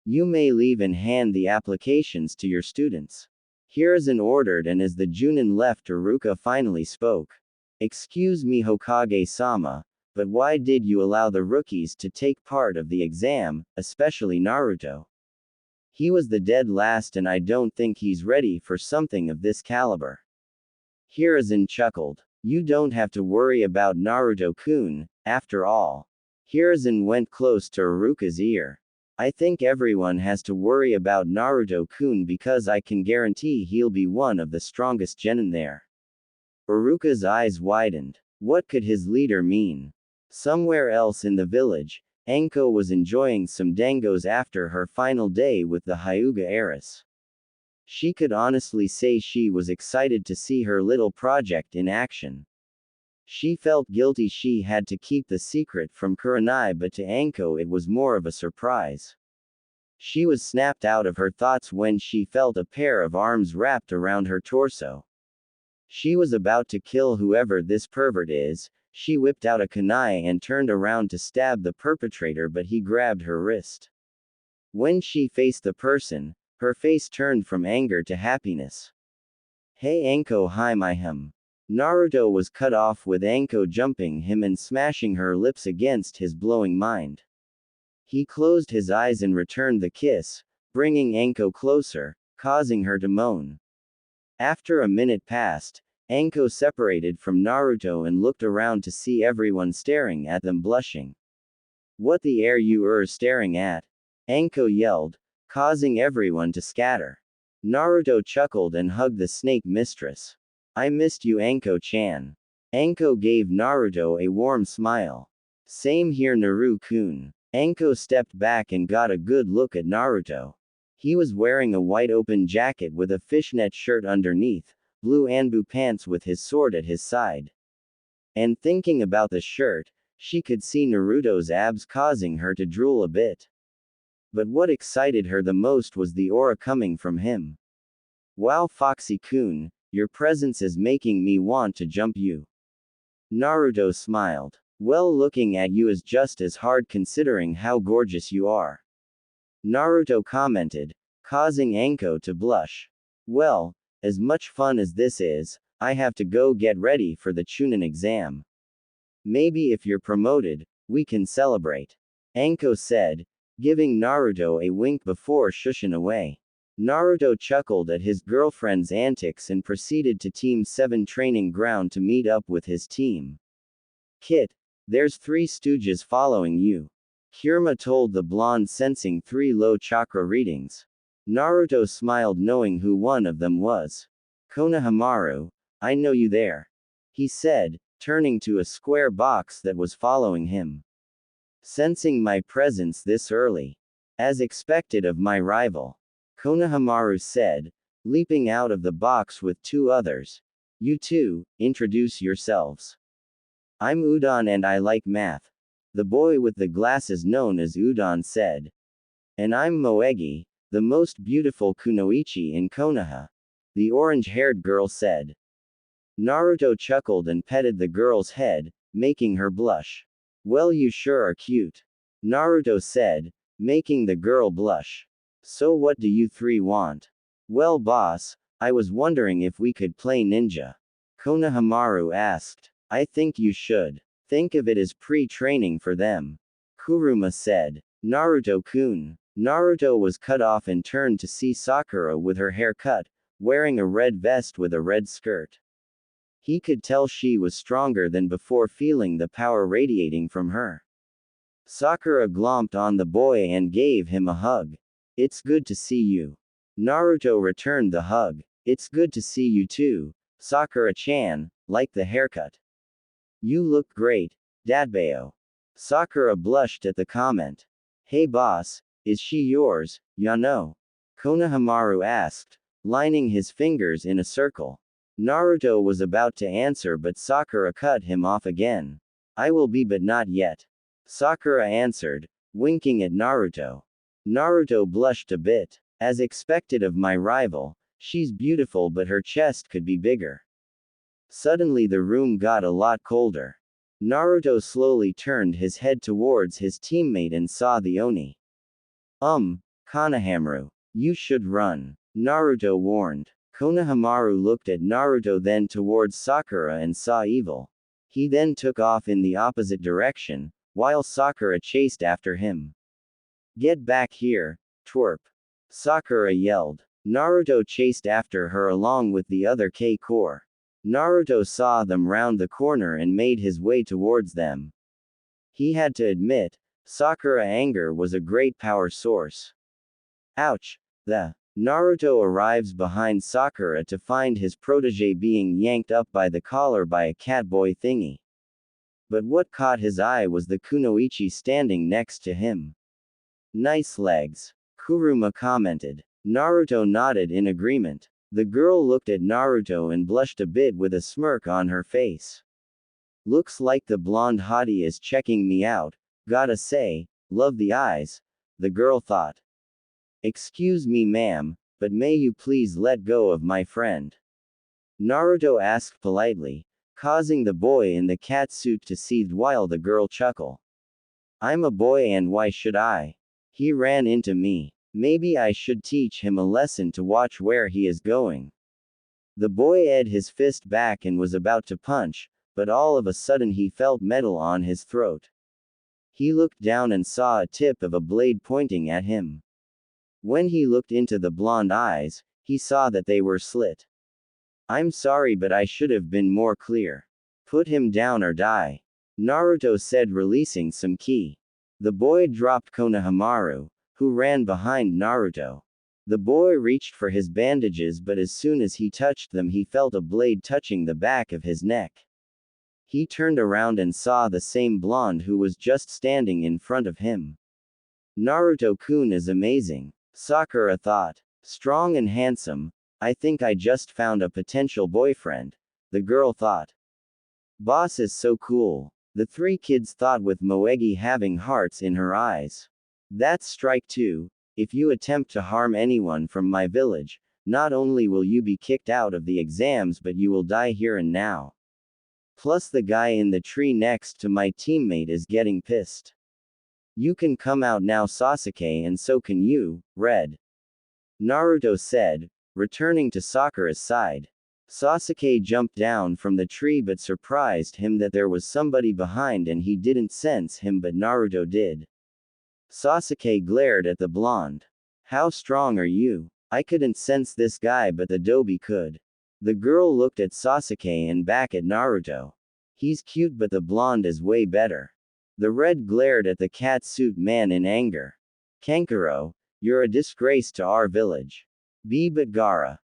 You may leave and hand the applications to your students. Hiruzen ordered and as the Junin left Iruka finally spoke. Excuse me Hokage-sama, but why did you allow the rookies to take part of the exam, especially Naruto? He was the dead last and I don't think he's ready for something of this caliber. Hiruzen chuckled. You don't have to worry about Naruto-kun, after all. Hiruzen went close to Iruka's ear. I think everyone has to worry about Naruto-kun because I can guarantee he'll be one of the strongest genin there. Iruka's eyes widened. What could his leader mean? Somewhere else in the village, Anko was enjoying some dangos after her final day with the Hyuga heiress. She could honestly say she was excited to see her little project in action. She felt guilty she had to keep the secret from Kurenai but to Anko it was more of a surprise. She was snapped out of her thoughts when she felt a pair of arms wrapped around her torso. She was about to kill whoever this pervert is. She whipped out a kunai and turned around to stab the perpetrator but he grabbed her wrist. When she faced the person, her face turned from anger to happiness. Hey Anko him. Naruto was cut off with Anko jumping him and smashing her lips against his blowing mind. He closed his eyes and returned the kiss, bringing Anko closer, causing her to moan. After a minute passed, Anko separated from Naruto and looked around to see everyone staring at them blushing. What the air you staring at? Anko yelled, causing everyone to scatter. Naruto chuckled and hugged the snake mistress. I missed you Anko-chan. Anko gave Naruto a warm smile. Same here Naru-kun. Anko stepped back and got a good look at Naruto. He was wearing a white open jacket with a fishnet shirt underneath, blue Anbu pants with his sword at his side. And thinking about the shirt, she could see Naruto's abs causing her to drool a bit. But what excited her the most was the aura coming from him. Wow Foxy-kun, your presence is making me want to jump you. Naruto smiled. Well, looking at you is just as hard considering how gorgeous you are. Naruto commented, causing Anko to blush. Well, as much fun as this is, I have to go get ready for the Chunin exam. Maybe if you're promoted, we can celebrate. Anko said, giving Naruto a wink before shushing away. Naruto chuckled at his girlfriend's antics and proceeded to Team 7 training ground to meet up with his team. Kit, there's 3 stooges following you. Kurama told the blonde sensing 3 low chakra readings. Naruto smiled knowing who one of them was. Konohamaru, I know you there. He said, turning to a square box that was following him. Sensing my presence this early. As expected of my rival. Konohamaru said, leaping out of the box with two others. You two, introduce yourselves. I'm Udon and I like math. The boy with the glasses known as Udon said. And I'm Moegi, the most beautiful kunoichi in Konoha. The orange-haired girl said. Naruto chuckled and petted the girl's head, making her blush. Well, you sure are cute. Naruto said, making the girl blush. So what do you three want? Well, boss, I was wondering if we could play ninja. Konohamaru asked. I think you should. Think of it as pre-training for them. Kuruma said. Naruto-kun. Naruto was cut off and turned to see Sakura with her hair cut, wearing a red vest with a red skirt. He could tell she was stronger than before, feeling the power radiating from her. Sakura glomped on the boy and gave him a hug. It's good to see you. Naruto returned the hug. It's good to see you too, Sakura-chan, like the haircut. You look great, Dadbeo. Sakura blushed at the comment. Hey boss, is she yours, Yano? Konohamaru asked, lining his fingers in a circle. Naruto was about to answer but Sakura cut him off again. I will be but not yet. Sakura answered, winking at Naruto. Naruto blushed a bit. As expected of my rival, she's beautiful but her chest could be bigger. Suddenly the room got a lot colder. Naruto slowly turned his head towards his teammate and saw the Oni. Konohamaru. You should run. Naruto warned. Konohamaru looked at Naruto then towards Sakura and saw evil. He then took off in the opposite direction, while Sakura chased after him. Get back here, twerp. Sakura yelled. Naruto chased after her along with the other K-Core. Naruto saw them round the corner and made his way towards them. He had to admit, Sakura anger was a great power source. Ouch! Naruto arrives behind Sakura to find his protege being yanked up by the collar by a catboy thingy. But what caught his eye was the kunoichi standing next to him. Nice legs. Kuruma commented. Naruto nodded in agreement. The girl looked at Naruto and blushed a bit with a smirk on her face. Looks like the blonde hottie is checking me out, gotta say, love the eyes, the girl thought. Excuse me ma'am, but may you please let go of my friend? Naruto asked politely, causing the boy in the cat suit to seethe while the girl chuckled. I'm a boy and why should I? He ran into me. Maybe I should teach him a lesson to watch where he is going. The boy edged his fist back and was about to punch, but all of a sudden he felt metal on his throat. He looked down and saw a tip of a blade pointing at him. When he looked into the blonde eyes, he saw that they were slit. I'm sorry but I should have been more clear. Put him down or die. Naruto said, releasing some ki. The boy dropped Konohamaru, who ran behind Naruto. The boy reached for his bandages but as soon as he touched them he felt a blade touching the back of his neck. He turned around and saw the same blonde who was just standing in front of him. Naruto-kun is amazing. Sakura thought. Strong and handsome. I think I just found a potential boyfriend. The girl thought. Boss is so cool. The three kids thought with Moegi having hearts in her eyes. That's strike 2. If you attempt to harm anyone from my village, not only will you be kicked out of the exams but you will die here and now. Plus the guy in the tree next to my teammate is getting pissed. You can come out now Sasuke and so can you, Red. Naruto said, returning to Sakura's side. Sasuke jumped down from the tree but surprised him that there was somebody behind and he didn't sense him but Naruto did. Sasuke glared at the blonde. How strong are you? I couldn't sense this guy but the Dobi could. The girl looked at Sasuke and back at Naruto. He's cute but the blonde is way better. The red glared at the cat suit man in anger. Kankuro, you're a disgrace to our village. But Gaara.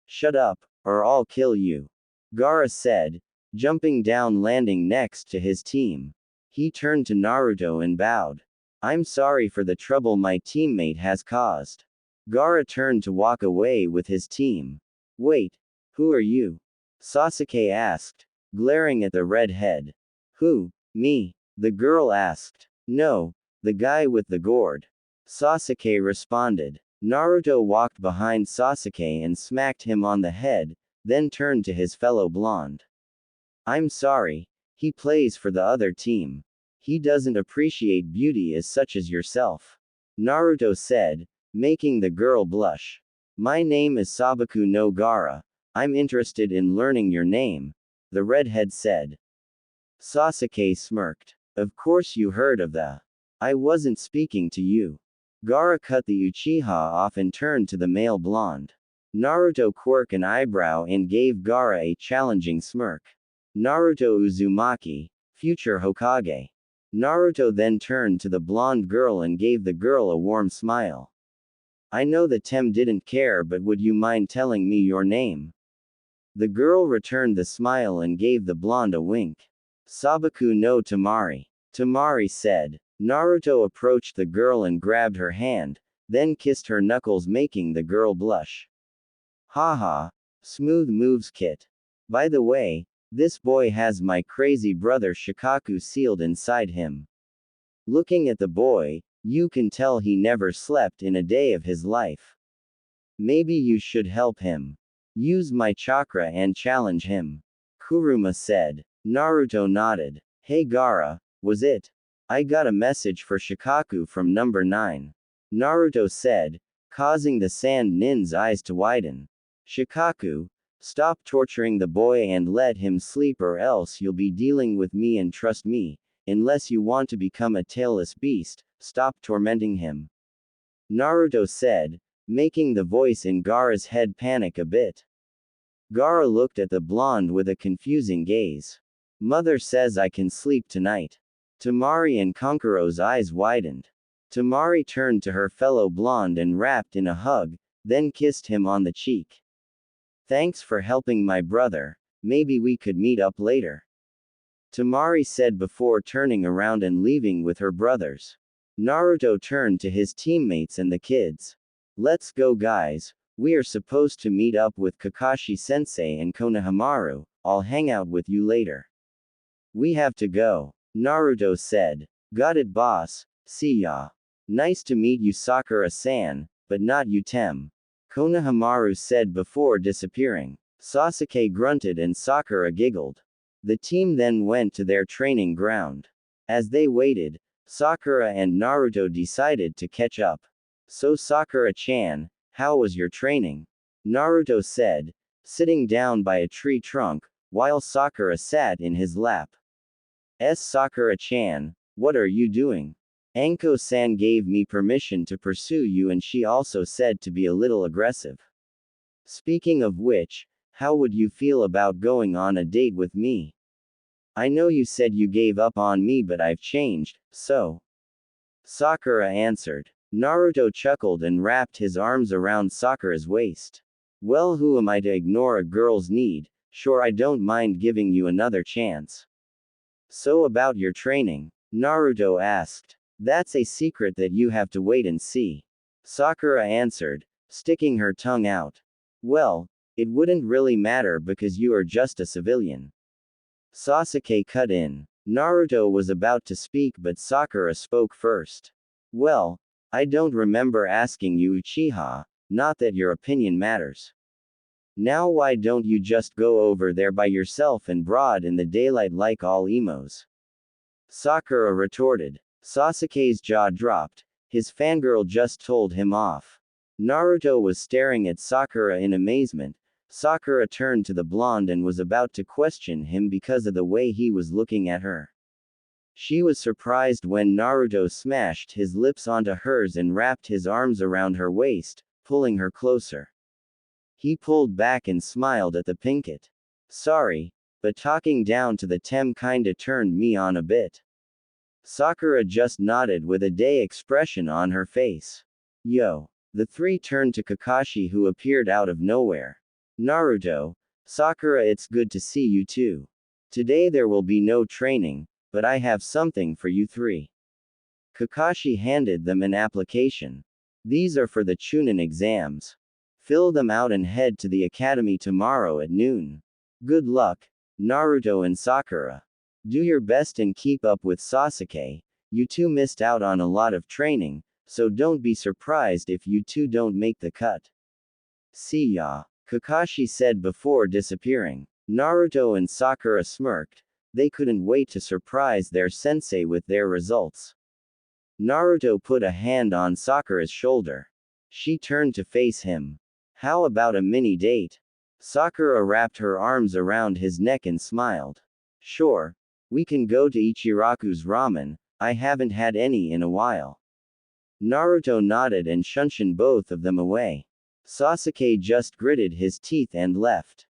Shut up, or I'll kill you. Gaara said, jumping down landing next to his team. He turned to Naruto and bowed. I'm sorry for the trouble my teammate has caused. Gaara turned to walk away with his team. Wait, who are you? Sasuke asked, glaring at the redhead. Who? Me? The girl asked. No, the guy with the gourd. Sasuke responded. Naruto walked behind Sasuke and smacked him on the head, then turned to his fellow blonde. I'm sorry, he plays for the other team. He doesn't appreciate beauty as such as yourself. Naruto said, making the girl blush. My name is Sabaku no Gaara. I'm interested in learning your name, the redhead said. Sasuke smirked. Of course you heard of the. I wasn't speaking to you. Gaara cut the Uchiha off and turned to the male blonde. Naruto quirked an eyebrow and gave Gaara a challenging smirk. Naruto Uzumaki, future Hokage. Naruto then turned to the blonde girl and gave the girl a warm smile. I know the Tem didn't care, but would you mind telling me your name? The girl returned the smile and gave the blonde a wink. Sabaku no Tamari. Tamari said. Naruto approached the girl and grabbed her hand, then kissed her knuckles, making the girl blush. Haha. Smooth moves, kid. By the way, this boy has my crazy brother Shikaku sealed inside him. Looking at the boy, you can tell he never slept in a day of his life. Maybe you should help him. Use my chakra and challenge him. Kurama said. Naruto nodded. Hey Gaara, was it? I got a message for Shikaku from number 9. Naruto said, causing the sand nin's eyes to widen. Shikaku, stop torturing the boy and let him sleep, or else you'll be dealing with me, and trust me, unless you want to become a tailless beast, stop tormenting him. Naruto said, making the voice in Gaara's head panic a bit. Gaara looked at the blonde with a confusing gaze. Mother says I can sleep tonight. Tamari and Konkuro's eyes widened. Tamari turned to her fellow blonde and wrapped in a hug, then kissed him on the cheek. Thanks for helping my brother, maybe we could meet up later. Tamari said before turning around and leaving with her brothers. Naruto turned to his teammates and the kids. Let's go guys, we are supposed to meet up with Kakashi-sensei and Konohamaru, I'll hang out with you later. We have to go, Naruto said. Got it boss, see ya. Nice to meet you Sakura-san, but not you Tem. Konohamaru said before disappearing. Sasuke grunted and Sakura giggled. The team then went to their training ground. As they waited, Sakura and Naruto decided to catch up. So Sakura-chan, how was your training? Naruto said, sitting down by a tree trunk, while Sakura sat in his lap. Sakura-chan, what are you doing? Anko-san gave me permission to pursue you, and she also said to be a little aggressive. Speaking of which, how would you feel about going on a date with me? I know you said you gave up on me, but I've changed, so. Sakura answered. Naruto chuckled and wrapped his arms around Sakura's waist. Well, who am I to ignore a girl's need? Sure, I don't mind giving you another chance. So about your training? Naruto asked. That's a secret that you have to wait and see. Sakura answered, sticking her tongue out. Well, it wouldn't really matter because you are just a civilian. Sasuke cut in. Naruto was about to speak, but Sakura spoke first. Well, I don't remember asking you Uchiha, not that your opinion matters. Now why don't you just go over there by yourself and broad in the daylight like all emos? Sakura retorted. Sasuke's jaw dropped. His fangirl just told him off. Naruto was staring at Sakura in amazement. Sakura turned to the blonde and was about to question him because of the way he was looking at her. She was surprised when Naruto smashed his lips onto hers and wrapped his arms around her waist, pulling her closer. He pulled back and smiled at the pinkett. Sorry, but talking down to the Tem kinda turned me on a bit. Sakura just nodded with a day expression on her face. Yo. The three turned to Kakashi, who appeared out of nowhere. Naruto, Sakura, it's good to see you too. Today there will be no training, but I have something for you three. Kakashi handed them an application. These are for the Chunin exams. Fill them out and head to the academy tomorrow at noon. Good luck, Naruto and Sakura. Do your best and keep up with Sasuke. You two missed out on a lot of training, so don't be surprised if you two don't make the cut. See ya, Kakashi said before disappearing. Naruto and Sakura smirked. They couldn't wait to surprise their sensei with their results. Naruto put a hand on Sakura's shoulder. She turned to face him. How about a mini date? Sakura wrapped her arms around his neck and smiled. Sure. We can go to Ichiraku's ramen, I haven't had any in a while. Naruto nodded and shunshed both of them away. Sasuke just gritted his teeth and left.